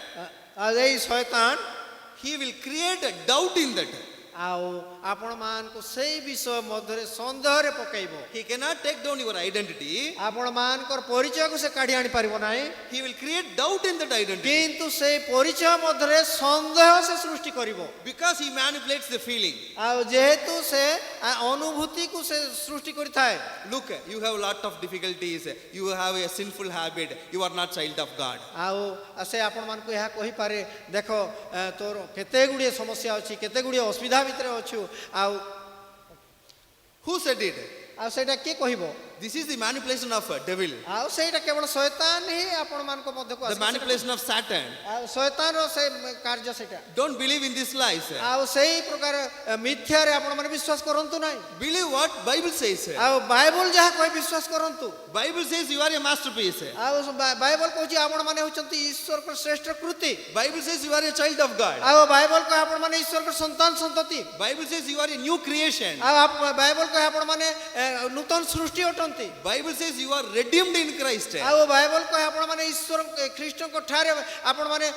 ଆଉ ଏଇ ଶୟତାନ he will create a doubt in that. ଆଉ ଆପଣମାନଙ୍କୁ ସେଇ ବିଷୟ ମଧ୍ୟରେ ସନ୍ଦେହରେ ପକାଇବ। He cannot take down your identity. ଆପଣମାନଙ୍କର ପରିଚୟକୁ ସେ କାଢି ଆଣି ପାରିବ ନାହିଁ, He will create doubt in that identity କିନ୍ତୁ ସେଇ ପରିଚୟ ମଧ୍ୟରେ ସନ୍ଦେହ ସେ ସୃଷ୍ଟି କରିବ। because he manipulates the feeling. ଆଉ ଯେହେତୁ ସେ ଅନୁଭୂତିକୁ ସେ ସୃଷ୍ଟି କରିଥାଏ। Look, you have a lot of difficulties. You have a sinful habit. You are not child of God. ଆଉ ସେ ଆପଣମାନଙ୍କୁ ଏହା କହିପାରେ, ଦେଖ ତୋର କେତେ ଗୁଡ଼ିଏ ସମସ୍ୟା ଅଛି, କେତେ ଗୁଡ଼ିଏ ଅସୁବିଧା ଭିତରେ ଅଛୁ। ଆଉ Who said it? ଆଉ ସେଇଟା କିଏ କହିବ? This is the manipulation of a devil. ଆଉ ସେଇଟା କେବଳ ଶୟତାନ ହିଁ ଆପଣମାନଙ୍କ ମଧ୍ୟକୁ The ଆସିବ। manipulation of Satan. ଆଉ ଶୟତାନର ସେ କାର୍ଯ୍ୟ ସେଇଟା। Don't believe in these lies. ଆଉ ସେଇ ପ୍ରକାର ମିଥ୍ୟାରେ ଆପଣମାନେ ବିଶ୍ୱାସ କରନ୍ତୁ ନାହିଁ। Believe what Bible says. ଆଉ ବାଇବଲ ଯାହା କହେ ବିଶ୍ୱାସ କରନ୍ତୁ। Bible says you are a masterpiece. ଆଉ ବାଇବଲ କହୁଛି ଆପଣମାନେ ହେଉଛନ୍ତି ଈଶ୍ୱରଙ୍କ ଶ୍ରେଷ୍ଠ କୃତି। Bible says you are a child of God. ଆଉ ବାଇବଲ କହେ ଆପଣମାନେ ଈଶ୍ୱରଙ୍କ ସନ୍ତାନ ସନ୍ତତି। Bible says you are a new creation. ଆଉ ବାଇବଲ କହେ ଆପଣମାନେ ନୂତନ ସୃଷ୍ଟି ଅଟନ୍ତି। Bible says you are redeemed in Christ. ଆଉ ବାଇବଲ କହେ ଆପଣମାନେ ଈଶ୍ୱର ଖ୍ରୀଷ୍ଟଙ୍କ ଠାରେ ଆପଣମାନେ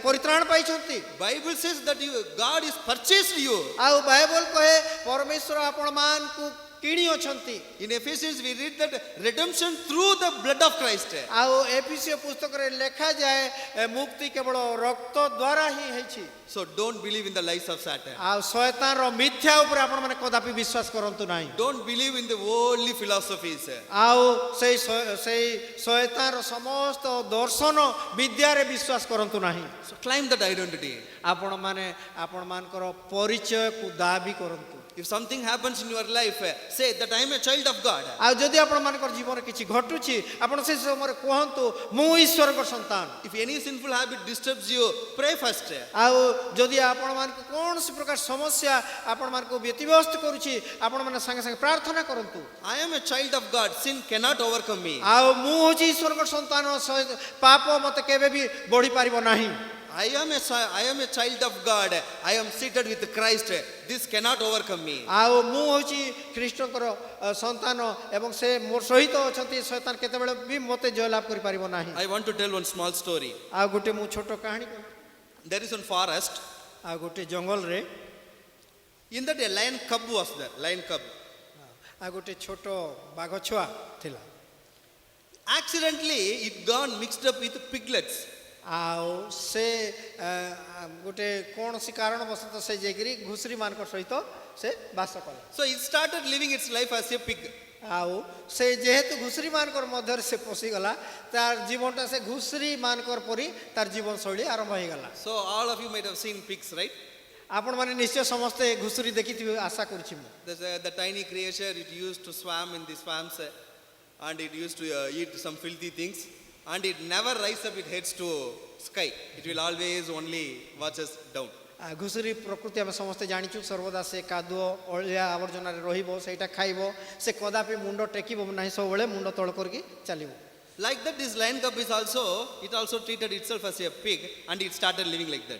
ପରିତ୍ରାଣ ପାଇଛନ୍ତି। Bible says that God is purchased you. ଆଉ ବାଇବଲ କହେ ପରମେଶ୍ୱର ଆପଣମାନଙ୍କୁ କିଣି ଅଛନ୍ତି। In Ephesians we read that redemption through the blood of Christ. ଆଉ ଏଫେସୀୟ ପୁସ୍ତକରେ ଲେଖାଯାଏ ମୁକ୍ତି କେବଳ ରକ୍ତ ଦ୍ୱାରା ହିଁ ହେଇଛି। So don't believe in the lies of Satan. ଆଉ ଶୟତାନର ମିଥ୍ୟା ଉପରେ ଆପଣମାନେ କଦାପି ବିଶ୍ୱାସ କରନ୍ତୁ ନାହିଁ। Don't believe in the worldly philosophies. ଆଉ ସେଇ ଶୟତାନର ସମସ୍ତ ଦର୍ଶନ ବିଦ୍ୟାରେ ବିଶ୍ୱାସ କରନ୍ତୁ ନାହିଁ। So claim that identity. ଆପଣମାନେ ଆପଣମାନଙ୍କର ପରିଚୟକୁ ଦାବି କରନ୍ତୁ। If something happens in your life, say that I am a child of God. ଆଉ ଯଦି ଆପଣମାନଙ୍କର ଜୀବନରେ କିଛି ଘଟୁଛି ଆପଣ ସେ ସମୟରେ କୁହନ୍ତୁ ମୁଁ ଈଶ୍ୱରଙ୍କ ସନ୍ତାନ। If any sinful habit disturbs you, pray first. ଆଉ ଯଦି ଆପଣମାନଙ୍କୁ କୌଣସି ପ୍ରକାର ସମସ୍ୟା ଆପଣମାନଙ୍କୁ ବ୍ୟତିବ୍ୟସ୍ତ କରୁଛି ଆପଣମାନେ ସାଙ୍ଗେ ସାଙ୍ଗେ ପ୍ରାର୍ଥନା କରନ୍ତୁ। I am a child of God. Sin cannot overcome me. ଆଉ ମୁଁ ହେଉଛି ଈଶ୍ୱରଙ୍କ ସନ୍ତାନ, ପାପ ମୋତେ କେବେ ବି ବଢି ପାରିବ ନାହିଁ। I am a child of God. I am seated with Christ. This cannot overcome me. ଆଉ ମୁଁ ହେଉଛି ଖ୍ରୀଷ୍ଟଙ୍କର ସନ୍ତାନ ଏବଂ ସେ ମୋର ସହିତ ଅଛନ୍ତି। ଶୟତାନ କେତେବେଳେ ବି ମୋତେ ଜୟଲାଭ କରିପାରିବ ନାହିଁ। I want to tell one small story. ଆଉ ଗୋଟେ ମୁଁ ଛୋଟ କାହାଣୀ There is one forest. ଆଉ ଗୋଟେ ଜଙ୍ଗଲରେ In that a lion cub was there. Lion cub. ଆଉ ଗୋଟେ ଛୋଟ ବାଘ ଛୁଆ ଥିଲା। Accidentally, it gone mixed up with piglets. ଆଉ ସେ ଗୋଟେ କୌଣସି କାରଣବଶତଃ ସେ ଯାଇକରି ଘୁଷୁରୀ ମାନଙ୍କ ସହିତ ସେ ବାସ କଲା। So it started living its life as a pig. ଆଉ ସେ ଯେହେତୁ ଘୁଷୁରୀ ମାନଙ୍କର ମଧ୍ୟରେ ସେ ପଶିଗଲା ତାର ଜୀବନଟା ସେ ଘୁଷୁରୀ ମାନଙ୍କର ପରି ତାର ଜୀବନ ଶୈଳୀ ଆରମ୍ଭ ହେଇଗଲା। So all of you might have seen pigs, right? ଆପଣମାନେ ନିଶ୍ଚୟ ସମସ୍ତେ ଘୁଷୁରୀ ଦେଖିଥିବେ ଆଶା କରୁଛି ମୁଁ। The tiny creature, it used to swim in the swamps and it used to eat some filthy things. And it never rise up its heads to sky. It will always only watch us down. ଘୁଷୁରୀ ପ୍ରକୃତି ଆମେ ସମସ୍ତେ ଜାଣିଛୁ ସର୍ବଦା ସେ କାଦୁଅ ଅଳିଆ ଆବର୍ଜନାରେ ରହିବ, ସେଇଟା ଖାଇବ, ସେ କଦାପି ମୁଣ୍ଡ ଟେକିବ ନାହିଁ, ସବୁବେଳେ ମୁଣ୍ଡ ତଳ କରିକି ଚାଲିବ। Like that, this lion cub is it also treated itself as a pig and it started living like that.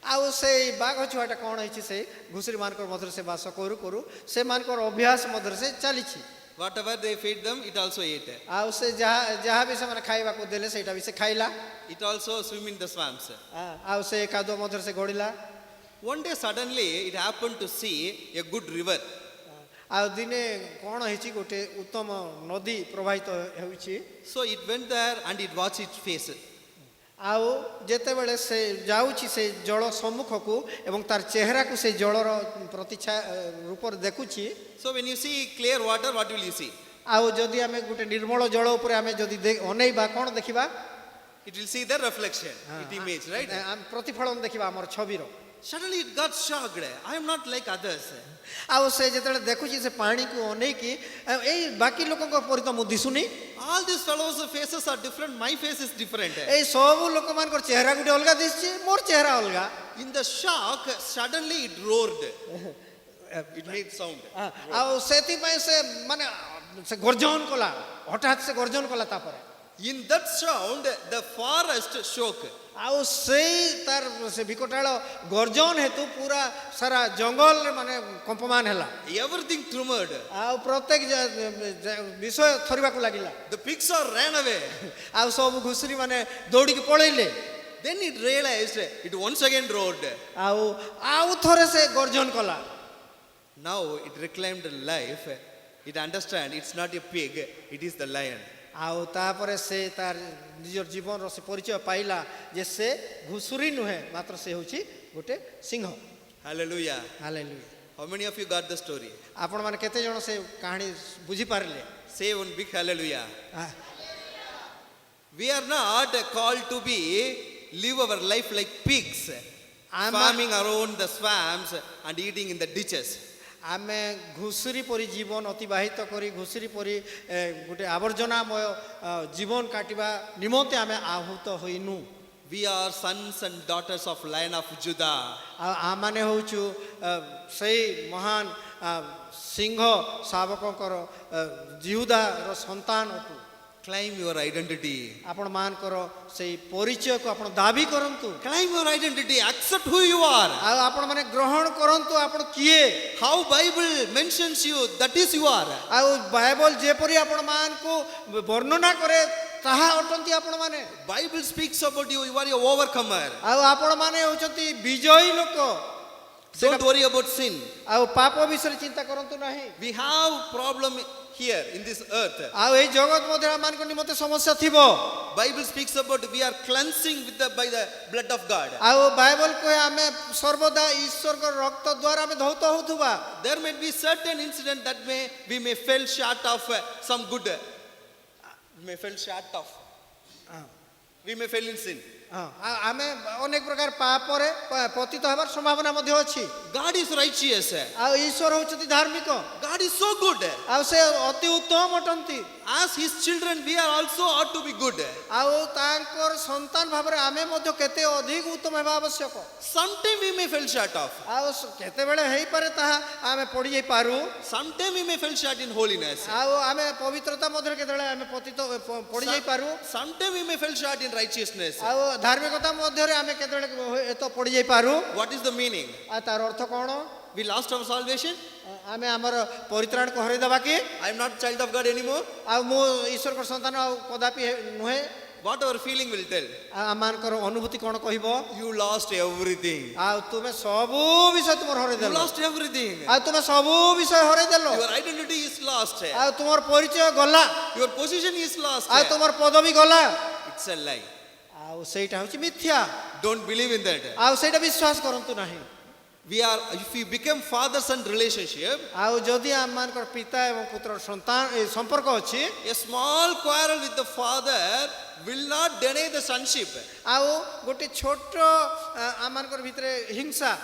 ଆଉ ସେଇ ବାଘ ଛୁଆଟା କ'ଣ ହେଇଛି ସେ ଘୁଷୁରୀ ମାନଙ୍କର ମଧ୍ୟରେ ସେ ବାସ କରୁ କରୁ ସେମାନଙ୍କର ଅଭ୍ୟାସ ମଧ୍ୟରେ ସେ ଚାଲିଛି। Whatever they feed them, it also ate. ଆଉ ସେ ଯାହା ବି ସେମାନେ ଖାଇବାକୁ ଦେଲେ ସେଇଟା ବି ସେ ଖାଇଲା। It also swim in the swamps. ଆଉ ସେ କାଦୁଅ ମଧ୍ୟରେ ସେ ଗଡ଼ିଲା। One day suddenly it happened to see a good river. ଆଉ ଦିନେ କ'ଣ ହେଇଛି ଗୋଟେ ଉତ୍ତମ ନଦୀ ପ୍ରବାହିତ ହେଉଛି। So it went there and it watched its face. ଆଉ ଯେତେବେଳେ ସେ ଯାଉଛି ସେ ଜଳ ସମ୍ମୁଖକୁ ଏବଂ ତାର ଚେହେରାକୁ ସେ ଜଳର ପ୍ରତିଚ୍ଛା ରୂପରେ ଦେଖୁଛି। So when you see clear water, what will you see? ଆଉ ଯଦି ଆମେ ଗୋଟେ ନିର୍ମଳ ଜଳ ଉପରେ ଆମେ ଯଦି ଅନେଇବା କ'ଣ ଦେଖିବା? It will see the reflection, its image, right? ପ୍ରତିଫଳନ ଦେଖିବା ଆମର ଛବିର। Suddenly it got shocked. I am not like others. ଆଉ ସେ ଯେତେବେଳେ ଦେଖୁଛି ସେ ପାଣିକୁ ଅନେଇକି ଏଇ ବାକି ଲୋକଙ୍କ ପରି ତ ମୁଁ ଦିଶୁନି। All these fellows' faces are different. My face is different. ଏଇ ସବୁ ଲୋକମାନଙ୍କର ଚେହେରା ଗୋଟେ ଅଲଗା ଦିଶୁଛି, ମୋର ଚେହେରା ଅଲଗା। In the shock, suddenly it roared. It made sound. ଆଉ ସେଥିପାଇଁ ସେ ମାନେ ସେ ଗର୍ଜନ କଲା, ହଠାତ୍ ସେ ଗର୍ଜନ କଲା। ତାପରେ In that sound, the forest shook. ଆଉ ସେଇ ତାର ସେ ବିକଟାଳ ଗର୍ଜନ ହେତୁ ପୁରା ସାରା ଜଙ୍ଗଲରେ ମାନେ କମ୍ପମାନ ହେଲା। Everything trembled. ଆଉ ପ୍ରତ୍ୟେକ ବିଷୟ ଥରିବାକୁ ଲାଗିଲା। The pigs ran away. ଆଉ ସବୁ ଘୁଷୁରୀ ମାନେ ଦୌଡ଼ିକି ପଳେଇଲେ। Then it realized it once again roared. ଆଉ ଥରେ ସେ ଗର୍ଜନ କଲା। Now it reclaimed life. It understand it's not a pig, it is the lion. ଆଉ ତାପରେ ସେ ତାର ନିଜର ଜୀବନର ସେ ପରିଚୟ ପାଇଲା ଯେ ସେ ଘୁଷୁରୀ ନୁହେଁ ମାତ୍ର ସେ ହେଉଛି ଗୋଟେ ସିଂହ। Hallelujah. Hallelujah. How many of you got the story? ଆପଣମାନେ କେତେ ଜଣ ସେ କାହାଣୀ ବୁଝିପାରିଲେ? Say one big hallelujah. A, We are not called to be live our life like pigs, I'm farming around the swamps and eating in the ditches. ଆମେ ଘୁଷୁରୀ ପରି ଜୀବନ ଅତିବାହିତ କରି ଘୁଷୁରୀ ପରି ଗୋଟେ ଆବର୍ଜନାମୟ ଜୀବନ କାଟିବା ନିମନ୍ତେ ଆମେ ଆହୁତ ହୋଇନୁ। We are sons and daughters of Lion of Judah. ଆଉ ଆମମାନେ ହେଉଛୁ ସେଇ ମହାନ ସିଂହ ଶାବକଙ୍କର ଜିହୁଦାର ସନ୍ତାନ ଅଟୁ। Claim your identity. ଆପଣମାନଙ୍କର ସେଇ ପରିଚୟକୁ ଆପଣ ଦାବି କରନ୍ତୁ। Claim your identity. Accept who you are. ଆଉ ଆପଣମାନେ ଗ୍ରହଣ କରନ୍ତୁ ଆପଣ କିଏ। How Bible mentions you, that is you are. ଆଉ ବାଇବଲ ଯେପରି ଆପଣମାନଙ୍କୁ ବର୍ଣ୍ଣନା କରେ ତାହା ଅଟନ୍ତି ଆପଣମାନେ। Bible speaks about you. You are a overcomer. ଆଉ ଆପଣମାନେ ହେଉଛନ୍ତି ବିଜୟୀ ଲୋକ। Don't worry about sin. ଆଉ ପାପ ବିଷୟରେ ଚିନ୍ତା କରନ୍ତୁ ନାହିଁ। We have problem here in this earth. ଆଉ ଏଇ ଜଗତ ମଧ୍ୟରେ ଆମମାନଙ୍କ ନିମନ୍ତେ ସମସ୍ୟା ଥିବ। Bible speaks about we are cleansing with by the blood of God. ଆଉ ବାଇବଲ କହେ ଆମେ ସର୍ବଦା ଈଶ୍ୱରଙ୍କ ରକ୍ତ ଦ୍ୱାରା ଆମେ ଧୌତ ହେଉଥିବା। There may be certain incident that we may fell short of some good. We may fell short of. We may fail in sin. ଆମେ ଅନେକ ପ୍ରକାର ପାପରେ ପତିତ ହେବାର ସମ୍ଭାବନା ମଧ୍ୟ ଅଛି। God is righteous. ଆଉ ଈଶ୍ୱର ହେଉଛନ୍ତି ଧାର୍ମିକ। God is so good. ଆଉ ସେ ଅତି ଉତ୍ତମ ଅଟନ୍ତି। As his children, we are also ought to be good. ଆଉ ତାଙ୍କର ସନ୍ତାନ ଭାବରେ ଆମେ ମଧ୍ୟ କେତେ ଅଧିକ ଉତ୍ତମ ହେବା ଆବଶ୍ୟକ। Sometime we may fall short of. ଆଉ କେତେବେଳେ ହେଇପାରେ ତାହା ଆମେ ପଡ଼ିଯାଇ ପାରୁ। Sometime we may fall short in holiness. ଆଉ ଆମେ ପବିତ୍ରତା ମଧ୍ୟରେ କେତେବେଳେ ଆମେ ପତିତ ପଡ଼ିଯାଇ ପାରୁ। Sometime we may fall short in righteousness. ଆଉ ଧାର୍ମିକତା ମଧ୍ୟରେ ଆମେ କେତେବେଳେ ଏତ ପଡ଼ିଯାଇ ପାରୁ। What is the meaning? ଆଉ ତାର ଅର୍ଥ କ'ଣ? We lost our salvation? ଆମେ ଆମର ପରିତ୍ରାଣକୁ ହରେଇ ଦେବା କି? I am not child of God anymore. ଆଉ ମୁଁ ଈଶ୍ୱରଙ୍କ ସନ୍ତାନ ଆଉ କଦାପି ନୁହେଁ। What our feeling will tell. ଆମମାନଙ୍କର ଅନୁଭୂତି କ'ଣ କହିବ? You lost everything. ଆଉ ତୁମେ ସବୁ ବିଷୟ ତୁମର ହରେଇ You ଦେଲ। lost everything. ଆଉ ତୁମେ ସବୁ ବିଷୟ ହରେଇ ଦେଲ। Your identity is lost. ଆଉ ତୁମର ପରିଚୟ ଗଲା। Your position is lost. ଆଉ ତୁମର ପଦବୀ ଗଲା। It's a lie. ଆଉ ସେଇଟା ହେଉଛି ମିଥ୍ୟା। Don't believe in that. ଆଉ ସେଇଟା ବିଶ୍ୱାସ କରନ୍ତୁ ନାହିଁ। We are, if we become father son relationship, ଆଉ ଯଦି ଆମମାନଙ୍କର ପିତା ଏବଂ ପୁତ୍ରର ସନ୍ତାନ ସମ୍ପର୍କ ଅଛି, a small quarrel with the father will not deny the sonship. ଆଉ ଗୋଟେ ଛୋଟ ଆମମାନଙ୍କର ଭିତରେ ହିଂସା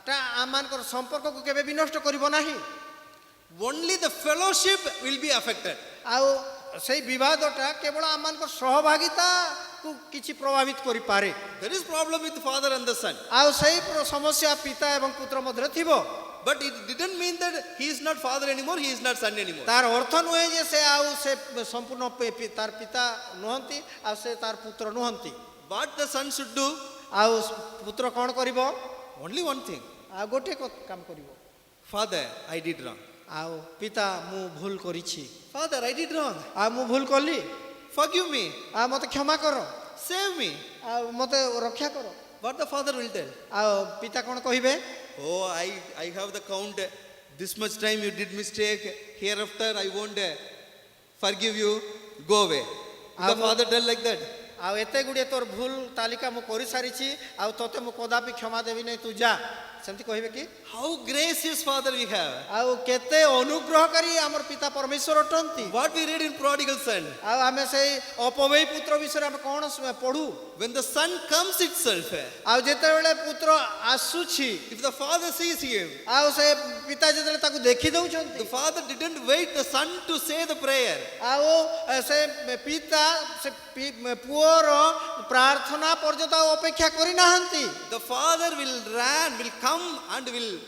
ଟା ଆମମାନଙ୍କର ସମ୍ପର୍କକୁ କେବେ ବି ନଷ୍ଟ କରିବ ନାହିଁ। Only the fellowship will be affected. ଆଉ ସେଇ ବିବାଦଟା କେବଳ ଆମମାନଙ୍କର ସହଭାଗିତାକୁ କିଛି ପ୍ରଭାବିତ କରିପାରେ। There is problem with the father and the son. ଆଉ ସେଇ ସମସ୍ୟା ପିତା ଏବଂ ପୁତ୍ର ମଧ୍ୟରେ ଥିବ। But it didn't mean that he is not father anymore, he is not son anymore. ତାର ଅର୍ଥ ନୁହେଁ ଯେ ସେ ଆଉ ସେ ସମ୍ପୂର୍ଣ୍ଣ ତାର ପିତା ନୁହନ୍ତି ଆଉ ସେ ତାର ପୁତ୍ର ନୁହନ୍ତି। What the son should do? ଆଉ ପୁତ୍ର କ'ଣ କରିବ? Only one thing. ଆଉ ଗୋଟେ କାମ କରିବ। Father, I did wrong. ଆଉ ପିତା ମୁଁ ଭୁଲ କରିଛି। Father, I did wrong. ଆଉ ମୁଁ ଭୁଲ କଲି। Forgive me. ଆଉ ମୋତେ କ୍ଷମା କର। Save me. ଆଉ ମୋତେ ରକ୍ଷା କର। What the father will tell? ଆଉ ପିତା କ'ଣ କହିବେ? Oh, I have the count. This much time you did mistake. Hereafter I won't forgive you. Go away. The father tell like that. ଆଉ ଏତେ ଗୁଡ଼ିଏ ତୋର ଭୁଲ ତାଲିକା ମୁଁ କରିସାରିଛି ଆଉ ତୋତେ ମୁଁ କଦାପି କ୍ଷମା ଦେବି ନାହିଁ, ତୁ ଯା। ସେମିତି କହିବେ କି? How gracious father we have. ଆଉ କେତେ ଅନୁଗ୍ରହକାରୀ ଆମର ପିତା ପରମେଶ୍ୱର ଅଟନ୍ତି। What we read in prodigal son. ଆଉ ଆମେ ସେଇ ଅପବେୟୀ ପୁତ୍ର ବିଷୟରେ ଆମେ କ'ଣ ପଢୁ? When the son comes itself, ଆଉ ଯେତେବେଳେ ପୁତ୍ର ଆସୁଛି, if the father sees him, ଆଉ ସେ ପିତା ଯେତେବେଳେ ତାକୁ ଦେଖି ଦଉଛନ୍ତି, the father didn't wait the son to say the prayer. ଆଉ ସେ ପିତା ସେ ପୁଅର ପ୍ରାର୍ଥନା ପର୍ଯ୍ୟନ୍ତ ଆଉ ଅପେକ୍ଷା କରିନାହାନ୍ତି। The father will come and will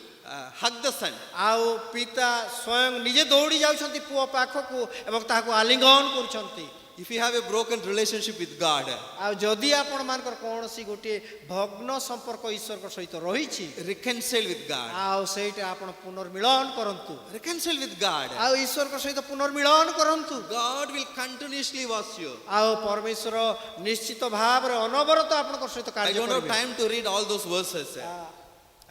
hug the son. ଆଉ ପିତା ସ୍ୱୟଂ ନିଜେ ଦୌଡ଼ି ଯାଉଛନ୍ତି ପୁଅ ପାଖକୁ ଏବଂ ତାହାକୁ ଆଲିଙ୍ଗନ କରୁଛନ୍ତି। If you have a broken relationship with God, ଆଉ ଯଦି ଆପଣ ମାନଙ୍କର କୌଣସି ଗୋଟିଏ ଭଗ୍ନ ସମ୍ପର୍କ ଈଶ୍ୱରଙ୍କ ସହିତ ରହିଛି reconcile with God. ଆଉ ସେଇଟା ଆପଣ ପୁନର୍ମିଳନ କରନ୍ତୁ Reconcile with God. ଆଉ ଈଶ୍ୱରଙ୍କ ସହିତ ପୁନର୍ମିଳନ କରନ୍ତୁ God will continuously wash you. ଆଉ ପରମେଶ୍ୱର ନିଶ୍ଚିତ ଭାବରେ ଅନବରତ ଆପଣଙ୍କ ସହିତ I କାର୍ଯ୍ୟ don't have କରିବେ time to read all those verses.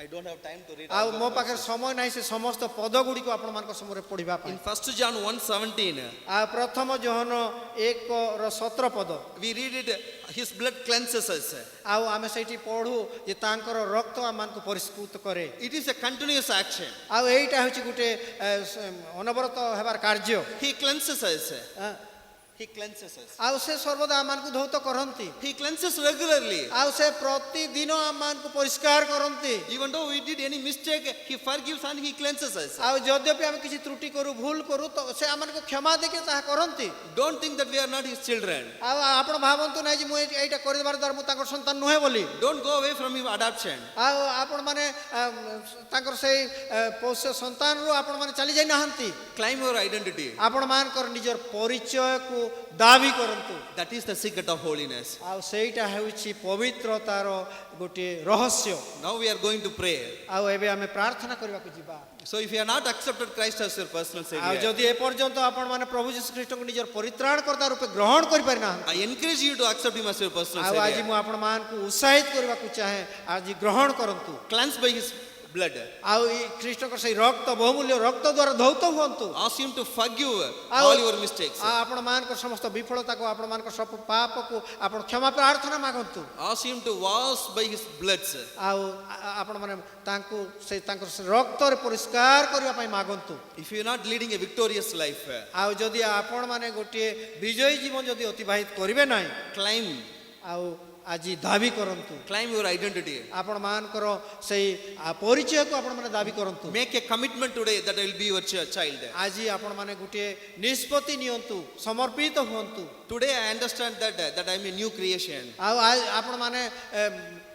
I don't have time to read ଆଉ all ମୋ those ପାଖରେ verses. ସମୟ ନାହିଁ ସେ ସମସ୍ତ ପଦ ଗୁଡ଼ିକୁ ଆପଣମାନଙ୍କ ସମୟରେ ପଢିବା ପାଇଁ In 1 John 1:17, ଆଉ ପ୍ରଥମ ଯୋହନ 1:17 ପଦ we read it, his blood cleanses us. ଆଉ ଆମେ ସେଇଠି ପଢୁ ଯେ ତାଙ୍କର ରକ୍ତ ଆମମାନଙ୍କୁ ପରିଷ୍କୃତ କରେ It is a continuous action. ଆଉ ଏଇଟା ହେଉଛି ଗୋଟେ ଅନବରତ ହେବାର କାର୍ଯ୍ୟ He cleanses us. A, He cleanses us. ଆଉ ସେ ସର୍ବଦା ଆମମାନଙ୍କୁ ଧୌତ କରନ୍ତି He cleanses regularly. ଆଉ ସେ ପ୍ରତିଦିନ ଆମମାନଙ୍କୁ ପରିଷ୍କାର କରନ୍ତି Even though we did any mistake, he forgives and he cleanses us. ଆଉ ଯଦ୍ୟପି ଆମେ କିଛି ତ୍ରୁଟି କରୁ ଭୁଲ କରୁ ତ ସେ ଆମମାନଙ୍କୁ କ୍ଷମା ଦେଇକି ତାହା କରନ୍ତି Don't think that we are not his children. ଆଉ ଆପଣ ଭାବନ୍ତୁ ନାହିଁ ଯେ ମୁଁ ଏଇଟା କରିଦେବାର ଦ୍ୱାରା ମୁଁ ତାଙ୍କର ସନ୍ତାନ ନୁହେଁ ବୋଲି Don't go away from his adoption. ଆଉ ଆପଣମାନେ ତାଙ୍କର ସେଇ ପୋଷ୍ୟ ସନ୍ତାନରୁ ଆପଣମାନେ ଚାଲି ଯାଇନାହାନ୍ତି Claim your identity. ଆପଣମାନଙ୍କର ନିଜର ପରିଚୟକୁ ଦାବି କରନ୍ତୁ That is the secret of holiness. ଆଉ ସେଇଟା ହେଉଛି ପବିତ୍ରତାର ଗୋଟିଏ ରହସ୍ୟ Now we are going to pray. ଆଉ ଏବେ ଆମେ ପ୍ରାର୍ଥନା କରିବାକୁ ଯିବା So if you have not accepted Christ as your personal ଆଉ Savior, ଯଦି ଏପର୍ଯ୍ୟନ୍ତ ଆପଣମାନେ ପ୍ରଭୁ ଯୀଶୁ ଖ୍ରୀଷ୍ଟଙ୍କୁ ନିଜର ପରିତ୍ରାଣକର୍ତ୍ତା ରୂପେ ଗ୍ରହଣ କରିପାରିନାହାନ୍ତି I encourage you to accept him as your personal ଆଉ ଆଜି Savior. ମୁଁ ଆପଣମାନଙ୍କୁ ଉତ୍ସାହିତ କରିବାକୁ ଚାହେଁ ଆଜି ଗ୍ରହଣ କରନ୍ତୁ Cleansed by his blood. ଆଉ ଏଇ ଖ୍ରୀଷ୍ଟଙ୍କର ସେଇ ରକ୍ତ ବହୁମୂଲ୍ୟ ରକ୍ତ ଦ୍ୱାରା ଧୌତ ହୁଅନ୍ତୁ Ask him to forgive ଆଉ all your mistakes. ଆପଣମାନଙ୍କର ସମସ୍ତ ବିଫଳତାକୁ ଆପଣମାନଙ୍କର ସବୁ ପାପକୁ ଆପଣ କ୍ଷମା ପ୍ରାର୍ଥନା ମାଗନ୍ତୁ Ask him to wash by his blood. ଆଉ ଆପଣମାନେ ତାଙ୍କୁ ସେ ତାଙ୍କର ସେ ରକ୍ତରେ ପରିଷ୍କାର କରିବା ପାଇଁ ମାଗନ୍ତୁ If you are not leading a victorious life, ଆଉ ଯଦି ଆପଣମାନେ ଗୋଟିଏ ବିଜୟୀ ଜୀବନ ଯଦି ଅତିବାହିତ କରିବେ ନାହିଁ claim ଆଉ ଆଜି ଦାବି କରନ୍ତୁ your identity. ଆପଣମାନଙ୍କର ସେଇ ପରିଚୟକୁ ଆପଣମାନେ ଦାବି କରନ୍ତୁ Make a commitment today that I will be your child. ଆଜି ଆପଣମାନେ ଗୋଟିଏ ନିଷ୍ପତ୍ତି ନିଅନ୍ତୁ ସମର୍ପିତ ହୁଅନ୍ତୁ Today I understand that I am a new creation. ଆଉ ଆପଣମାନେ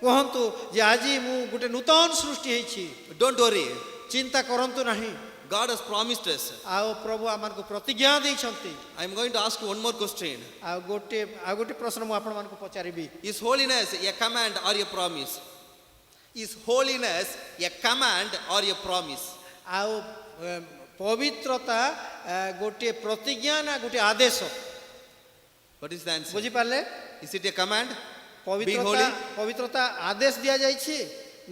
କୁହନ୍ତୁ ଯେ ଆଜି ମୁଁ ଗୋଟେ ନୂତନ ସୃଷ୍ଟି ହେଇଛି Don't worry. ଚିନ୍ତା କରନ୍ତୁ ନାହିଁ God has promised us. ଆଉ ପ୍ରଭୁ ଆମମାନଙ୍କୁ ପ୍ରତିଜ୍ଞା ଦେଇଛନ୍ତି I am going to ask you one more question. ଆଉ ଗୋଟେ ପ୍ରଶ୍ନ ମୁଁ ଆପଣମାନଙ୍କୁ ପଚାରିବି Is holiness a command or a promise? Is holiness a command or a promise? ଆଉ ପବିତ୍ରତା ଗୋଟିଏ ପ୍ରତିଜ୍ଞା ନା ଗୋଟିଏ ଆଦେଶ What is the answer? ବୁଝିପାରିଲେ Is it a command? Be ପବିତ୍ରତା holy. ପବିତ୍ରତା ଆଦେଶ ଦିଆଯାଇଛି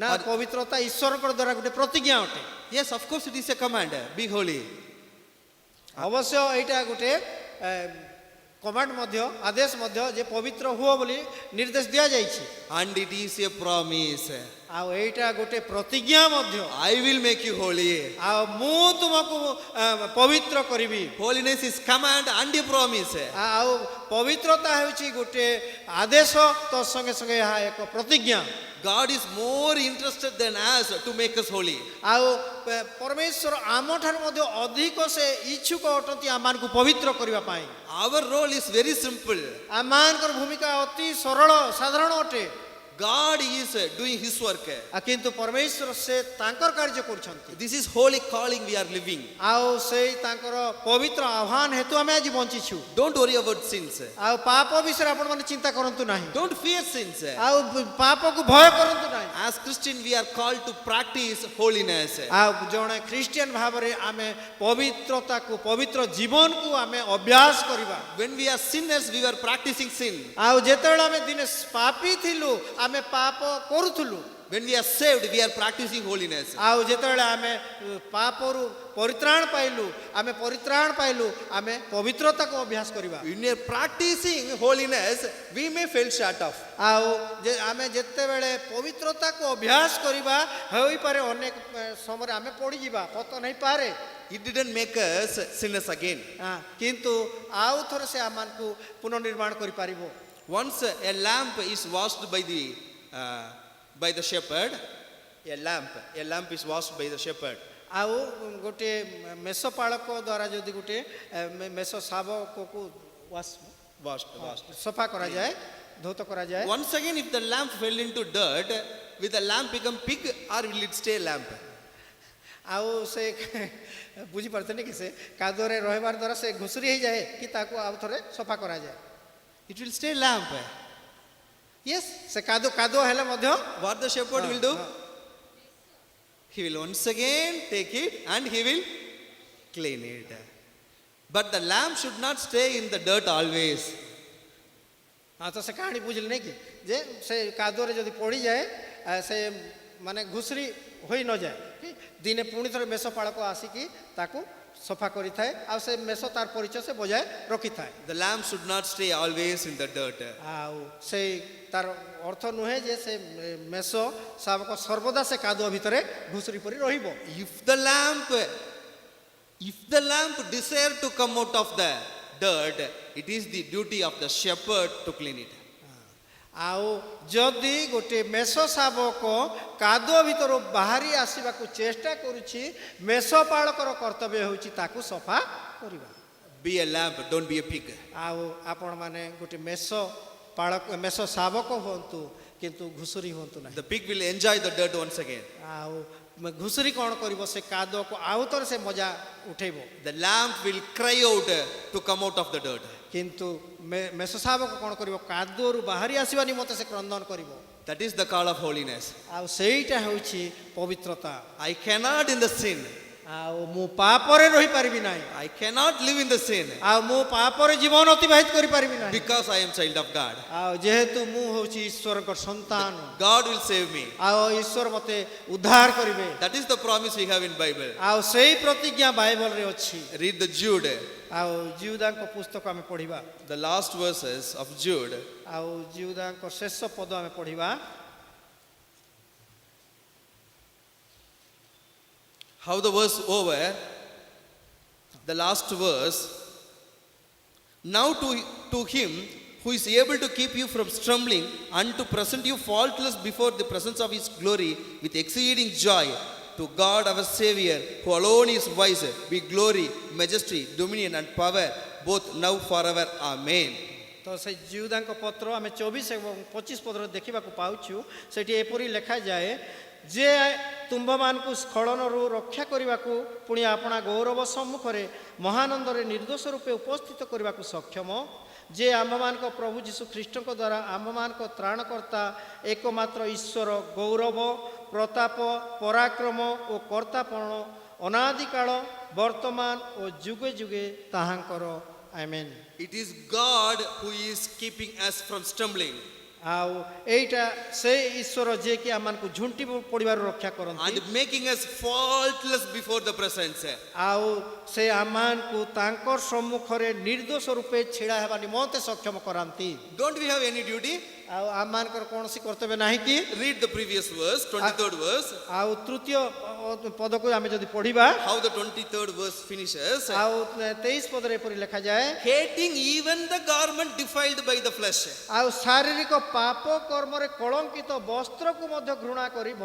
ନା ପବିତ୍ରତା ଈଶ୍ୱରଙ୍କ ଦ୍ୱାରା ଗୋଟେ ପ୍ରତିଜ୍ଞା ଅଟେ Yes, of course it is a command. Be holy. ଅବଶ୍ୟ ଏଇଟା ଗୋଟେ କମାଣ୍ଡ ମଧ୍ୟ ଆଦେଶ ମଧ୍ୟ ଯେ ପବିତ୍ର ହୁଅ ବୋଲି ନିର୍ଦ୍ଦେଶ ଦିଆଯାଇଛି And it is a promise. ଆଉ ଏଇଟା ଗୋଟେ ପ୍ରତିଜ୍ଞା ମଧ୍ୟ I will make you holy. ଆଉ ମୁଁ ତୁମକୁ ପବିତ୍ର କରିବି Holiness is command and a promise. ଆଉ ପବିତ୍ରତା ହେଉଛି ଗୋଟେ ଆଦେଶ ତ ସଙ୍ଗେ ସଙ୍ଗେ ଏହା ଏକ ପ୍ରତିଜ୍ଞା God is more interested than us to make us holy. ଆଉ ପରମେଶ୍ୱର ଆମଠାରୁ ମଧ୍ୟ ଅଧିକ ସେ ଇଚ୍ଛୁକ ଅଟନ୍ତି ଆମମାନଙ୍କୁ ପବିତ୍ର କରିବା ପାଇଁ Our role is very simple. ଆମମାନଙ୍କର ଭୂମିକା ଅତି ସରଳ ସାଧାରଣ ଅଟେ God is doing his work. କିନ୍ତୁ ପରମେଶ୍ୱର ସେ ତାଙ୍କର କାର୍ଯ୍ୟ କରୁଛନ୍ତି This is holy calling we are living. ଆଉ ସେଇ ତାଙ୍କର ପବିତ୍ର ଆହ୍ୱାନ ହେତୁ ଆମେ ଆଜି ବଞ୍ଚିଛୁ Don't worry about sins. ଆଉ ପାପ ବିଷୟରେ ଆପଣମାନେ ଚିନ୍ତା କରନ୍ତୁ ନାହିଁ Don't fear sins. ଆଉ ପାପକୁ ଭୟ କରନ୍ତୁ ନାହିଁ As Christian we are called to practice holiness. ଆଉ ଜଣେ ଖ୍ରୀଷ୍ଟିଆନ ଭାବରେ ଆମେ ପବିତ୍ରତାକୁ ପବିତ୍ର ଜୀବନକୁ ଆମେ ଅଭ୍ୟାସ କରିବା When we are sinners we were practicing sin. ଆଉ ଯେତେବେଳେ ଆମେ ଦିନେ ପାପୀ ଥିଲୁ ଆମେ ପାପ କରୁଥିଲୁ When we are saved we are practicing holiness. ଆଉ ଯେତେବେଳେ ଆମେ ପାପରୁ ପରିତ୍ରାଣ ପାଇଲୁ ଆମେ ପବିତ୍ରତାକୁ ଅଭ୍ୟାସ କରିବା When we are practicing holiness we may fall short of. ଆଉ ଆମେ ଯେତେବେଳେ ପବିତ୍ରତାକୁ ଅଭ୍ୟାସ କରିବା ହୋଇପାରେ ଅନେକ ସମୟରେ ଆମେ ପଡ଼ିଯିବା ପତନ ହେଇପାରେ It didn't make us sinners again. କିନ୍ତୁ ଆଉ ଥରେ ସେ ଆମମାନଙ୍କୁ ପୁନର୍ନିର୍ମାଣ କରିପାରିବ Once a lamp is washed by the shepherd, a lamp is washed by the shepherd. ଆଉ ଗୋଟିଏ ମେଷପାଳକ ଦ୍ୱାରା ଯଦି ଗୋଟିଏ ମେଷ ଶାବକକୁ ସଫା କରାଯାଏ ଧୌତ କରାଯାଏ Once again if the lamp fell into dirt, will the lamp become pig or will it stay lamp? ଆଉ ସେ ବୁଝିପାରୁଛନ୍ତି କି ସେ କାଦୁଅରେ ରହିବାର ଦ୍ୱାରା ସେ ଘୁଷୁରି ହେଇଯାଏ କି ତାକୁ ଆଉ ଥରେ ସଫା କରାଯାଏ? It will stay lamp. Yes, ସେ କାଦୁଅ ହେଲେ ମଧ୍ୟ What the shepherd will do? He will once again take it and he will clean it. But the lamp should not stay in the dirt always. ହଁ ତ ସେ କାହାଣୀ ବୁଝିଲେ ନାଇଁ କି ଯେ ସେ କାଦୁଅରେ ଯଦି ପଡ଼ିଯାଏ ସେ ମାନେ ଘୁଷୁରି ହୋଇ ନଯାଏ କି ଦିନେ ପୁଣି ଥରେ ମେଷ ପାଳକ ଆସିକି ତାକୁ ସଫା କରିଥାଏ ଆଉ ସେ ମେଷ ତାର ପରିଚୟ ସେ ବଜାୟ ରଖିଥାଏ। The lamp should not stay always in the dirt. ଆଉ ସେଇ ତାର ଅର୍ଥ ନୁହେଁ ଯେ ସେ ମେଷ ଶାବକ ସର୍ବଦା ସେ କାଦୁଅ ଭିତରେ ଘୁଷୁରି ପରି ରହିବ। If the lamp desire to come out of the dirt, it is the duty of the shepherd to clean it. ଆଉ ଯଦି ଗୋଟିଏ ମେଷ ଶାବକ କାଦୁଅ ଭିତରୁ ବାହାରି ଆସିବାକୁ ଚେଷ୍ଟା କରୁଛି ମେଷ ପାଳକର କର୍ତ୍ତବ୍ୟ ହେଉଛି ତାକୁ ସଫା କରିବା। Be a lamp, don't be a pig. ଆଉ ଆପଣମାନେ ଗୋଟେ ମେଷ ଶାବକ ହୁଅନ୍ତୁ କିନ୍ତୁ ଘୁଷୁରି ହୁଅନ୍ତୁ ନାହିଁ। The pig will enjoy the dirt once again. ଆଉ ଘୁଷୁରି କ'ଣ କରିବ ସେ କାଦୁଅକୁ ଆଉ ଥରେ ସେ ମଜା ଉଠେଇବ। The lamp will cry out to come out of the dirt. କିନ୍ତୁ ମେଷ ଶାବକ କ'ଣ କରିବ କାଦୁଅରୁ ବାହାରି ଆସିବା ନିମନ୍ତେ ସେ କ୍ରନ୍ଦନ କରିବ। That is the call of holiness. ଆଉ ସେଇଟା ହେଉଛି ପବିତ୍ରତା। I cannot in the sin. ଆଉ ମୁଁ ପାପରେ ରହିପାରିବି ନାହିଁ। I cannot live in the sin ଆଉ ମୁଁ ପାପରେ ଜୀବନ ଅତିବାହିତ କରିପାରିବି ନାହିଁ। because I am child of God. ଆଉ ଯେହେତୁ ମୁଁ ହେଉଛି ଈଶ୍ୱରଙ୍କ ସନ୍ତାନ God will save me. ଆଉ ଈଶ୍ୱର ମୋତେ ଉଦ୍ଧାର କରିବେ। That is the promise we have in Bible. ଆଉ ସେଇ ପ୍ରତିଜ୍ଞା ବାଇବଲରେ ଅଛି। Read the Jude, ଆଉ ଜିଉଦାଙ୍କ ପୁସ୍ତକ ଆମେ ପଢ଼ିବା। the last verses of Jude. ଆଉ ଜିଉଦାଙ୍କ ଶେଷ ପଦ ଆମେ ପଢ଼ିବା। How the verse over, the last verse. Now to him who is able to keep you from stumbling and to present you faultless before the presence of his glory with exceeding joy, to God our Savior, who alone is wise, be glory, majesty, dominion and power, both now forever. Amen. ତ ସେ ଜିଉଦାଙ୍କ ପତ୍ର ଆମେ 24 ଏବଂ 25 ପଦରେ ଦେଖିବାକୁ ପାଉଛୁ। ସେଠି ଏପରି ଲେଖାଯାଏ ଯେ ତୁମ୍ଭମାନଙ୍କୁ ସ୍ଖଳନରୁ ରକ୍ଷା କରିବାକୁ ପୁଣି ଆପଣା ଗୌରବ ସମ୍ମୁଖରେ ମହାନନ୍ଦରେ ନିର୍ଦ୍ଦୋଷ ରୂପେ ଉପସ୍ଥିତ କରିବାକୁ ସକ୍ଷମ, ଯେ ଆମ୍ଭମାନଙ୍କ ପ୍ରଭୁ ଯୀଶୁ ଖ୍ରୀଷ୍ଟଙ୍କ ଦ୍ୱାରା ଆମ୍ଭମାନଙ୍କ ତ୍ରାଣକର୍ତ୍ତା ଏକମାତ୍ର ଈଶ୍ୱର, ଗୌରବ, ପ୍ରତାପ, ପରାକ୍ରମ ଓ କର୍ତ୍ତାପଣ ଅନାଦିକାଳ ବର୍ତ୍ତମାନ ଓ ଯୁଗେ ଯୁଗେ ତାହାଙ୍କର। ଆମେନ୍। It is God who is keeping us from stumbling ଆଉ ଏଇଟା ସେ ଈଶ୍ୱର ଯିଏକି ଆମମାନଙ୍କୁ ଝୁଣ୍ଟି ପଡ଼ିବାରୁ ରକ୍ଷା କରନ୍ତି and making us faultless before the presence. ଆଉ ସେ ଆମମାନଙ୍କୁ ତାଙ୍କର ସମ୍ମୁଖରେ ନିର୍ଦ୍ଦୋଷ ରୂପେ ଛିଡ଼ା ହେବା ନିମନ୍ତେ ସକ୍ଷମ କରାନ୍ତି। Don't we have any duty? ଆଉ ଆମମାନଙ୍କର କୌଣସି କର୍ତ୍ତବ୍ୟ ନାହିଁ କି? Read the previous verse, 23rd verse. ଆଉ ତୃତୀୟ ପଦକୁ ଆମେ ଯଦି ପଢ଼ିବା, How the 23rd verse finishes. ଆଉ 23 ପଦରେ ଏପରି ଲେଖାଯାଏ, Hating even the garment defiled by the flesh. ଆଉ ଶାରୀରିକ ପାପ କର୍ମରେ କଳଙ୍କିତ ବସ୍ତ୍ରକୁ ମଧ୍ୟ ଘୃଣା କରି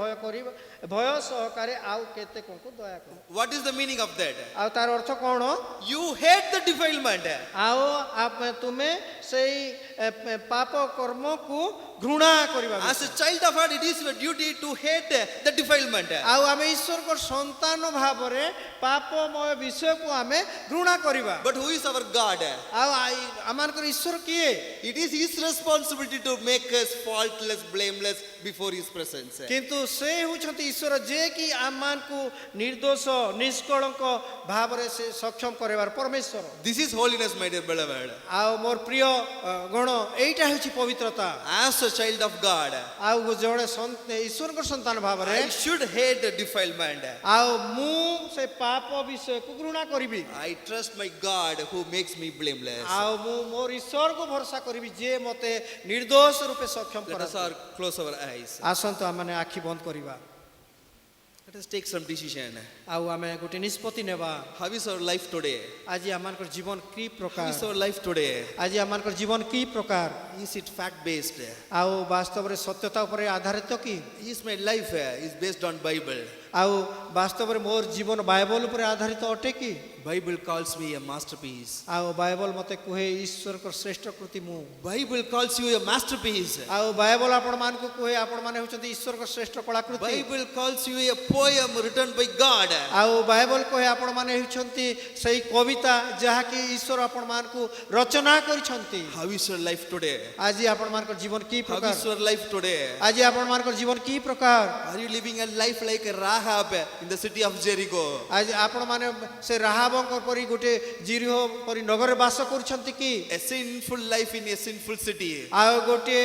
ଭୟ ସହକାରେ ଆଉ କେତେ କଣକୁ ଦୟା କର। What is the meaning of that? ଆଉ ତାର ଅର୍ଥ କ'ଣ? You hate the defilement. ଆଉ ତୁମେ ସେଇ ପାପ କର୍ମକୁ ଘୃଣା କରିବା। As a child of God, it is your duty to hate the defilement. ଆଉ ଆମେ ଈଶ୍ୱରଙ୍କ ସନ୍ତାନ ଭାବରେ ପାପମୟ ବିଷୟକୁ ଆମେ ଘୃଣା କରିବା। But who is our God? ଆଉ ଆମମାନଙ୍କର ଈଶ୍ୱର କିଏ? It is His responsibility to make us faultless, blameless before His presence. କିନ୍ତୁ ସେ ହେଉଛନ୍ତି ଈଶ୍ୱର ଯେ କି ଆମମାନଙ୍କୁ ନିର୍ଦ୍ଦୋଷ ନିଷ୍କଳଙ୍କ ଭାବରେ ସେ ସକ୍ଷମ କରାଇବାର ପରମେଶ୍ୱର। This is holiness, my dear beloved. ଆଉ ମୋର ପ୍ରିୟ ଗଣ, ଏଇଟା ହେଉଛି ପବିତ୍ରତା। As a child of God, ଆଉ ଜଣେ ଈଶ୍ୱରଙ୍କ ସନ୍ତାନ ଭାବରେ I should hate the defilement. ଆଉ ମୁଁ ସେ ପାପ ବିଷୟକୁ ଘୃଣା କରିବି। I trust my God who makes me blameless. ଆଉ ମୁଁ ମୋର ଈଶ୍ୱରକୁ ଭରସା କରିବି ଯିଏ ମୋତେ ନିର୍ଦ୍ଦୋଷ ରୂପେ ସକ୍ଷମ Let us କରାଏ। close our eyes. ଆସନ୍ତୁ ଆମେ ଆଖି ବନ୍ଦ କରିବା। Let us take some decision. ଆଉ ଆମେ ଗୋଟେ ନିଷ୍ପତ୍ତି ନେବା। How is our life today? ଆଜି ଆମମାନଙ୍କର ଜୀବନ କି How ପ୍ରକାର? is our life today? ଆଜି ଆମମାନଙ୍କର ଜୀବନ କି ପ୍ରକାର? Is it fact based? ଆଉ ବାସ୍ତବରେ ସତ୍ୟତା ଉପରେ ଆଧାରିତ କି? Is my life is based on Bible? ଆଉ ବାସ୍ତବରେ ମୋର ଜୀବନ ବାଇବଲ ଉପରେ ଆଧାରିତ ଅଟେ କି? Bible calls me a masterpiece. ଆଉ ବାଇବଲ ମୋତେ କୁହେ ଈଶ୍ୱରଙ୍କ ଶ୍ରେଷ୍ଠ କୃତି ମୁଁ। Bible calls you a masterpiece. ଆଉ ବାଇବଲ ଆପଣମାନଙ୍କୁ କୁହେ ଆପଣମାନେ ହେଉଛନ୍ତି ଈଶ୍ୱରଙ୍କ ଶ୍ରେଷ୍ଠ କଳାକୃତି। Bible calls you a poem written by God. ଆଉ ବାଇବଲ କହେ ଆପଣମାନେ ହେଉଛନ୍ତି ସେଇ କବିତା ଯାହାକି ଈଶ୍ୱର ଆପଣମାନଙ୍କୁ ରଚନା କରିଛନ୍ତି। How is your life today? ଆଜି ଆପଣମାନଙ୍କର ଜୀବନ କି How ପ୍ରକାର? is your life today? ଆଜି ଆପଣମାନଙ୍କର ଜୀବନ କି ପ୍ରକାର? Are you living a life like a Rahab in the city of Jericho? ଆଜି ଆପଣମାନେ ସେ ରାହାବଙ୍କ ପରି ଗୋଟେ ଜିରିହ ପରି ନଗରରେ ବାସ କରୁଛନ୍ତି କି? A sinful life in a sinful city. ଆଉ ଗୋଟିଏ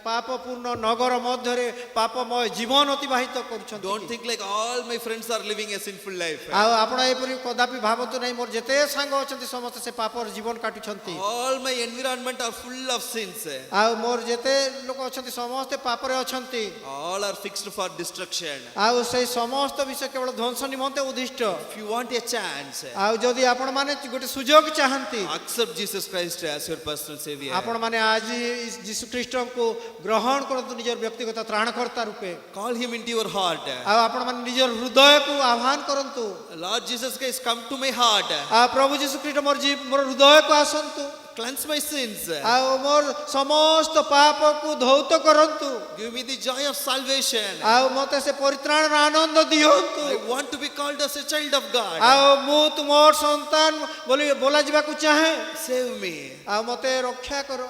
ପାପପୂର୍ଣ୍ଣ ନଗର ମଧ୍ୟରେ ପାପମୟ ଜୀବନ ଅତିବାହିତ କରୁଛନ୍ତି Don't କି? think like all my friends are living a sinful life. ଆଉ ଆପଣ ଏପରି କଦାପି ଭାବନ୍ତୁ ନାହିଁ ମୋର ଯେତେ ସାଙ୍ଗ ଅଛନ୍ତି ସମସ୍ତେ ସେ ପାପର ଜୀବନ କାଟୁଛନ୍ତି। All my environment are full of sins. ଆଉ ମୋର ଯେତେ ଲୋକ ଅଛନ୍ତି ସମସ୍ତେ ପାପରେ ଅଛନ୍ତି। All are fixed for destruction. ଆଉ ସେଇ ସମସ୍ତ ବିଷୟ କେବଳ ଧ୍ୱଂସ ନିମନ୍ତେ ଉଦ୍ଦିଷ୍ଟ। If you want a chance, ଆଉ ଯଦି ଆପଣମାନେ ଗୋଟେ ସୁଯୋଗ ଚାହାନ୍ତି accept Jesus Christ as your personal savior. ଆପଣମାନେ ଆଜି ଯୀଶୁ ଖ୍ରୀଷ୍ଟଙ୍କୁ ଗ୍ରହଣ କରନ୍ତୁ ନିଜର ବ୍ୟକ୍ତିଗତ ତ୍ରାଣକର୍ତ୍ତା ରୂପେ। Call him into your heart. ଆଉ ଆପଣମାନେ ନିଜର ହୃଦୟକୁ ଆହ୍ୱାନ କରନ୍ତୁ। Lord Jesus Christ, come to my heart. ଆଉ ପ୍ରଭୁ ଯୀଶୁ ଖ୍ରୀଷ୍ଟ ମୋର ହୃଦୟକୁ ଆସନ୍ତୁ। Cleanse my sins. ଆଉ ମୋର ସମସ୍ତ ପାପକୁ ଧୌତ କରନ୍ତୁ। Give me the joy of salvation. ଆଉ ମୋତେ ସେ ପରିତ୍ରାଣର ଆନନ୍ଦ ଦିଅନ୍ତୁ। I want to be called as a child of God. ଆଉ ମୁଁ ତୁମର ସନ୍ତାନ ବୋଲି ବୋଲା ଯିବାକୁ ଚାହେଁ। Save me. ଆଉ ମୋତେ ରକ୍ଷା କର।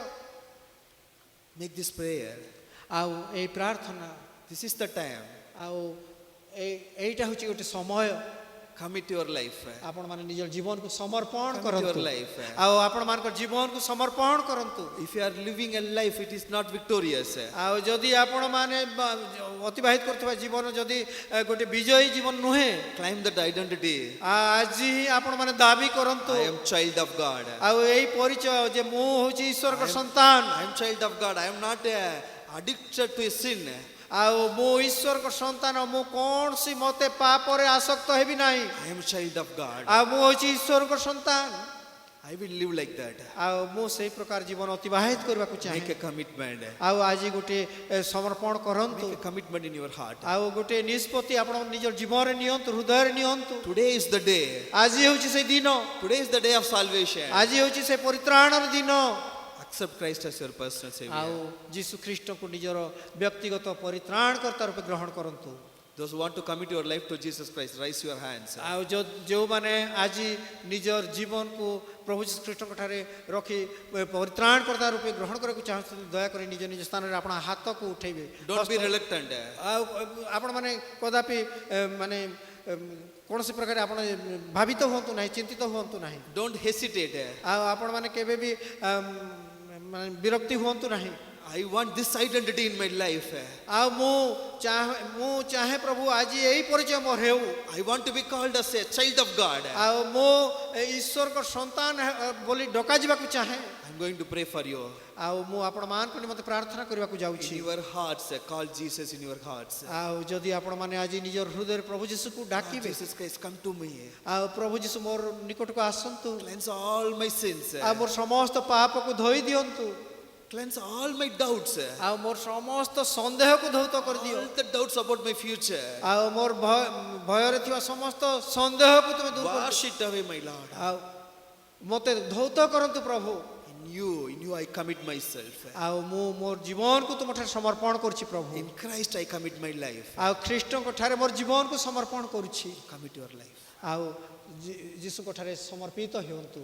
Make this prayer. ଆଉ ଏଇ ପ୍ରାର୍ଥନା This is the time. ଆଉ ଏଇଟା ହେଉଛି ଗୋଟେ ସମୟ Commit your life. ଆପଣମାନେ ନିଜର ଜୀବନକୁ ସମର୍ପଣ Commit କରନ୍ତୁ। your life. ଆଉ ଆପଣମାନଙ୍କର ଜୀବନକୁ ସମର୍ପଣ କରନ୍ତୁ। If you are living a life, it is not victorious. ଆଉ ଯଦି ଆପଣମାନେ ଅତିବାହିତ କରୁଥିବା ଜୀବନ ଯଦି ଗୋଟେ ବିଜୟୀ ଜୀବନ ନୁହେଁ Claim that identity. ଆଜି ହିଁ ଆପଣମାନେ ଦାବି କରନ୍ତୁ। I am child of God. ଆଉ ଏଇ ପରିଚୟ ଯେ ମୁଁ ହେଉଛି ଈଶ୍ୱରଙ୍କ ସନ୍ତାନ। I am child of God. I am not addicted to a sin. ଆଉ ମୁଁ ଈଶ୍ୱରଙ୍କ ସନ୍ତାନ ମୁଁ କୌଣସି ମୋତେ ପାପରେ ଆସକ୍ତ ହେବି ନାହିଁ। I am child of God. ଆଉ ମୁଁ ହେଉଛି ଈଶ୍ୱରଙ୍କ ସନ୍ତାନ। I will live like that. ଆଉ ମୁଁ ସେଇ ପ୍ରକାର ଜୀବନ ଅତିବାହିତ କରିବାକୁ ଚାହେଁ। Make a commitment. ଆଉ ଆଜି ଗୋଟେ ସମର୍ପଣ କରନ୍ତୁ। Make a commitment in your heart. ଆଉ ଗୋଟେ ନିଷ୍ପତ୍ତି ଆପଣ ନିଜର ଜୀବନରେ ନିଅନ୍ତୁ, ହୃଦୟରେ ନିଅନ୍ତୁ। Today is the day. ଆଜି ହେଉଛି ସେଇ ଦିନ। Today is the day of salvation. ଆଜି ହେଉଛି ସେ ପରିତ୍ରାଣର ଦିନ। Accept Christ as your personal ଆଉ savior. ଯୀଶୁ ଖ୍ରୀଷ୍ଟଙ୍କୁ ନିଜର ବ୍ୟକ୍ତିଗତ ପରିତ୍ରାଣକର୍ତ୍ତା ରୂପେ ଗ୍ରହଣ କରନ୍ତୁ। Those who want to commit your life to Jesus Christ, raise your hands. ଆଉ ଯେଉଁମାନେ ଆଜି ନିଜର ଜୀବନକୁ ପ୍ରଭୁ ଯୀଶୁ ଖ୍ରୀଷ୍ଟଙ୍କ ଠାରେ ରଖି ପରିତ୍ରାଣକର୍ତ୍ତା ରୂପେ ଗ୍ରହଣ କରିବାକୁ ଚାହୁଁଛନ୍ତି ଦୟାକରି ନିଜ ନିଜ ସ୍ଥାନରେ ଆପଣ ହାତକୁ ଉଠେଇବେ। Don't be reluctant. ଆଉ ଆପଣମାନେ କଦାପି ମାନେ କୌଣସି ପ୍ରକାର ଆପଣ ଭାବିତ ହୁଅନ୍ତୁ ନାହିଁ, ଚିନ୍ତିତ ହୁଅନ୍ତୁ ନାହିଁ। Don't hesitate. ଆଉ ଆପଣମାନେ କେବେ ବି ମାନେ ବିରକ୍ତି ହୁଅନ୍ତୁ ନାହିଁ। I want this identity in my life. ଆଉ ମୁଁ ଚାହେଁ ପ୍ରଭୁ ଆଜି ଏଇ ପରିଚୟ ମୋର ହେଉ। I want to be called as a child of God. ଆଉ ମୁଁ ଈଶ୍ୱରଙ୍କ ସନ୍ତାନ ବୋଲି ଡକାଯିବାକୁ ଚାହେଁ। I'm going to pray for you. ଆଉ ମୁଁ ଆପଣମାନଙ୍କ ନିମନ୍ତେ ପ୍ରାର୍ଥନା କରିବାକୁ In ଯାଉଛି। your hearts, call Jesus in your hearts. ଆଉ ଯଦି ଆପଣମାନେ ଆଜି ନିଜର ହୃଦୟରେ ପ୍ରଭୁ ଯୀଶୁକୁ ଡାକିବେ Jesus Christ, come to me. ଆଉ ପ୍ରଭୁ ଯୀଶୁ ମୋର ନିକଟକୁ ଆସନ୍ତୁ। Cleanse all my sins. ଆଉ ମୋର ସମସ୍ତ ପାପକୁ ଧୋଇ ଦିଅନ୍ତୁ। Cleanse all my doubts. ଆଉ ମୋର ସମସ୍ତ ସନ୍ଦେହକୁ ଧୌତ କରିଦିଅ। All the doubts about my future. ଆଉ ମୋର ଭୟରେ ଥିବା ସମସ୍ତ ସନ୍ଦେହକୁ ତୁମେ ଦୂର କରିଦିଅ। Wash it away, my Lord. ଆଉ ମୋତେ ଧୌତ କରନ୍ତୁ ପ୍ରଭୁ। In you I commit myself. ଆଉ ମୁଁ ମୋର ଜୀବନକୁ ତୁମଠାରେ ସମର୍ପଣ କରୁଛି ପ୍ରଭୁ। In Christ I commit my life. ଆଉ ଖ୍ରୀଷ୍ଟଙ୍କ ଠାରେ ମୋର ଜୀବନକୁ ସମର୍ପଣ କରୁଛି। Commit your life. ଆଉ ଯୀଶୁଙ୍କ ଠାରେ ସମର୍ପିତ ହୁଅନ୍ତୁ।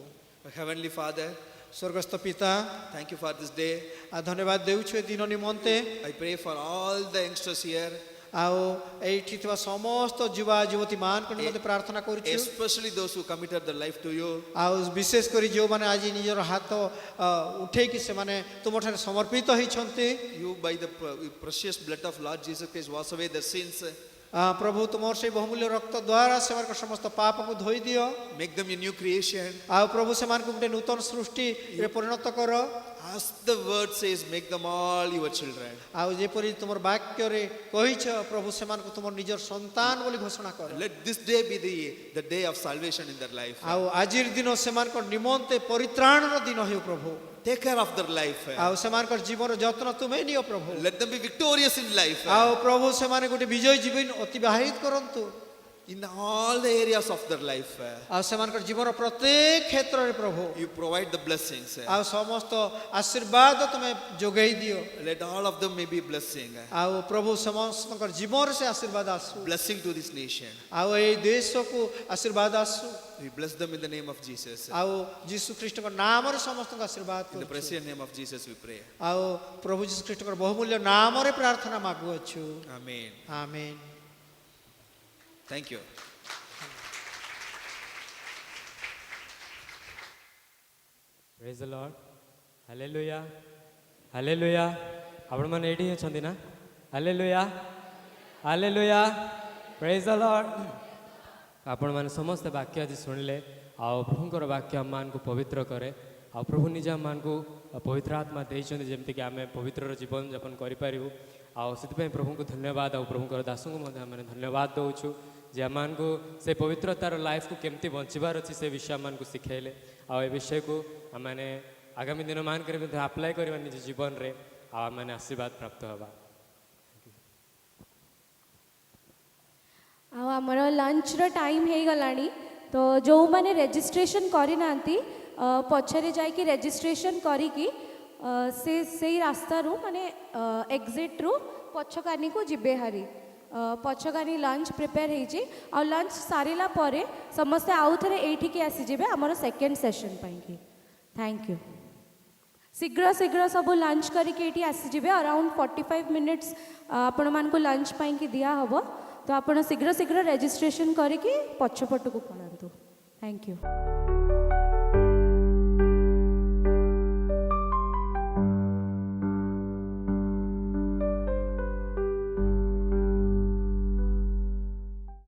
Heavenly Father, ସ୍ୱର୍ଗସ୍ଥ ପିତା thank you for this day. ଆଉ ଧନ୍ୟବାଦ ଦେଉଛୁ ଏ ଦିନ ନିମନ୍ତେ। I pray for all the youngsters here, ଆଉ ଏଇଠି ଥିବା ସମସ୍ତ ଯୁବା ଯୁବତୀ ମାନଙ୍କ ନିମନ୍ତେ ପ୍ରାର୍ଥନା କରୁଛୁ। especially those who committed their life to you. ଆଉ ବିଶେଷ କରି ଯେଉଁମାନେ ଆଜି ନିଜର ହାତ ଉଠେଇକି ସେମାନେ ତୁମଠାରେ ସମର୍ପିତ ହେଇଛନ୍ତି। You by the precious blood of Lord Jesus Christ wash away their sins. ପ୍ରଭୁ ତୁମର ସେଇ ବହୁମୂଲ୍ୟ ରକ୍ତ ଦ୍ୱାରା ସେମାନଙ୍କ ସମସ୍ତ ପାପକୁ ଧୋଇ ଦିଅ। Make them a new creation. ଆଉ ପ୍ରଭୁ ସେମାନଙ୍କୁ ଗୋଟେ ନୂତନ ସୃଷ୍ଟିରେ ପରିଣତ କର। as the word says, make them all your children. ଆଉ ଯେପରି ତୁମର ବାକ୍ୟରେ କହିଛ ପ୍ରଭୁ ସେମାନଙ୍କୁ ତୁମର ନିଜର ସନ୍ତାନ ବୋଲି ଘୋଷଣା କର। Let this day be the day of salvation in their life. ଆଉ ଆଜିର ଦିନ ସେମାନଙ୍କ ନିମନ୍ତେ ପରିତ୍ରାଣର ଦିନ ହେଉ ପ୍ରଭୁ। Take care of their life. ଆଉ ସେମାନଙ୍କର ଜୀବନର ଯତ୍ନ ତୁମେ ନିଅ ପ୍ରଭୁ। Let them be victorious in life. ଆଉ ପ୍ରଭୁ ସେମାନେ ଗୋଟେ ବିଜୟ ଜୀବନ ଅତିବାହିତ କରନ୍ତୁ In all the areas of their life. ଆଉ ସେମାନଙ୍କର ଜୀବନର ପ୍ରତ୍ୟେକ କ୍ଷେତ୍ରରେ ପ୍ରଭୁ You provide the blessings. ଆଉ ସମସ୍ତ ଆଶୀର୍ବାଦ ତୁମେ ଯୋଗାଇ ଦିଅ। Let all of them may be blessing. ଆଉ ପ୍ରଭୁ ସମସ୍ତଙ୍କର ଜୀବନରେ ସେ ଆଶୀର୍ବାଦ ଆସୁ। Blessing to this nation. ଆଉ ଏଇ ଦେଶକୁ ଆଶୀର୍ବାଦ ଆସୁ। We bless them in the name of Jesus. ଆଉ ଯୀଶୁ ଖ୍ରୀଷ୍ଟଙ୍କ ନାମରେ ସମସ୍ତଙ୍କୁ ଆଶୀର୍ବାଦ In the କରୁଛୁ। precious name of Jesus we pray. ଆଉ ପ୍ରଭୁ ଯୀଶୁ ଖ୍ରୀଷ୍ଟଙ୍କର ବହୁମୂଲ୍ୟ ନାମରେ ପ୍ରାର୍ଥନା ମାଗୁଅଛୁ। Amen. Amen. Thank you. Praise the Lord. Hallelujah. Hallelujah. ଆପଣମାନେ ଏଇଠି ଅଛନ୍ତି ନା? Hallelujah. Hallelujah. Praise the Lord. ଆପଣମାନେ ସମସ୍ତେ ବାକ୍ୟ ଆଜି ଶୁଣିଲେ ଆଉ ପ୍ରଭୁଙ୍କର ବାକ୍ୟ ଆମମାନଙ୍କୁ ପବିତ୍ର କରେ ଆଉ ପ୍ରଭୁ ନିଜ ଆମମାନଙ୍କୁ ପବିତ୍ର ଆତ୍ମା ଦେଇଛନ୍ତି ଯେମିତିକି ଆମେ ପବିତ୍ରର ଜୀବନଯାପନ କରିପାରିବୁ ଆଉ ସେଥିପାଇଁ ପ୍ରଭୁଙ୍କୁ ଧନ୍ୟବାଦ ଆଉ ପ୍ରଭୁଙ୍କର ଦାସଙ୍କୁ ମଧ୍ୟ ଆମେ ଧନ୍ୟବାଦ ଦେଉଛୁ ଯେ ଆମମାନଙ୍କୁ ସେ ପବିତ୍ରତାର ଲାଇଫକୁ କେମିତି ବଞ୍ଚିବାର ଅଛି ସେ ବିଷୟ ଆମମାନଙ୍କୁ ଶିଖାଇଲେ ଆଉ ଏ ବିଷୟକୁ ଆମମାନେ ଆଗାମୀ ଦିନମାନଙ୍କରେ ମଧ୍ୟ ଆପ୍ଲାଏ କରିବା ନିଜ ଜୀବନରେ ଆଉ ଆମମାନେ ଆଶୀର୍ବାଦ ପ୍ରାପ୍ତ ହେବା। ଆଉ ଆମର ଲଞ୍ଚର ଟାଇମ୍ ହେଇଗଲାଣି ତ ଯେଉଁମାନେ ରେଜିଷ୍ଟ୍ରେସନ୍ କରିନାହାନ୍ତି ପଛରେ ଯାଇକି ରେଜିଷ୍ଟ୍ରେସନ୍ କରିକି ସେଇ ରାସ୍ତାରୁ ମାନେ ଏକ୍ଜିଟ୍ରୁ ପଛକାନିକୁ ଯିବେ ହାରି ପଛକାନି ଲଞ୍ଚ ପ୍ରିପେୟାର ହେଇଛି ଆଉ ଲଞ୍ଚ ସାରିଲା ପରେ ସମସ୍ତେ ଆଉ ଥରେ ଏଇଠିକି ଆସିଯିବେ ଆମର ସେକେଣ୍ଡ ସେସନ୍ ପାଇଁକି। Thank you. ଶୀଘ୍ର ଶୀଘ୍ର ସବୁ ଲଞ୍ଚ କରିକି ଏଇଠି ଆସିଯିବେ ଅରାଉଣ୍ଡ 45 ମିନିଟ୍ସ ଆପଣମାନଙ୍କୁ ଲଞ୍ଚ ପାଇଁକି ଦିଆହେବ ତ ଆପଣ ଶୀଘ୍ର ଶୀଘ୍ର ରେଜିଷ୍ଟ୍ରେସନ୍ କରିକି ପଛପଟକୁ ପଳାନ୍ତୁ। Thank you.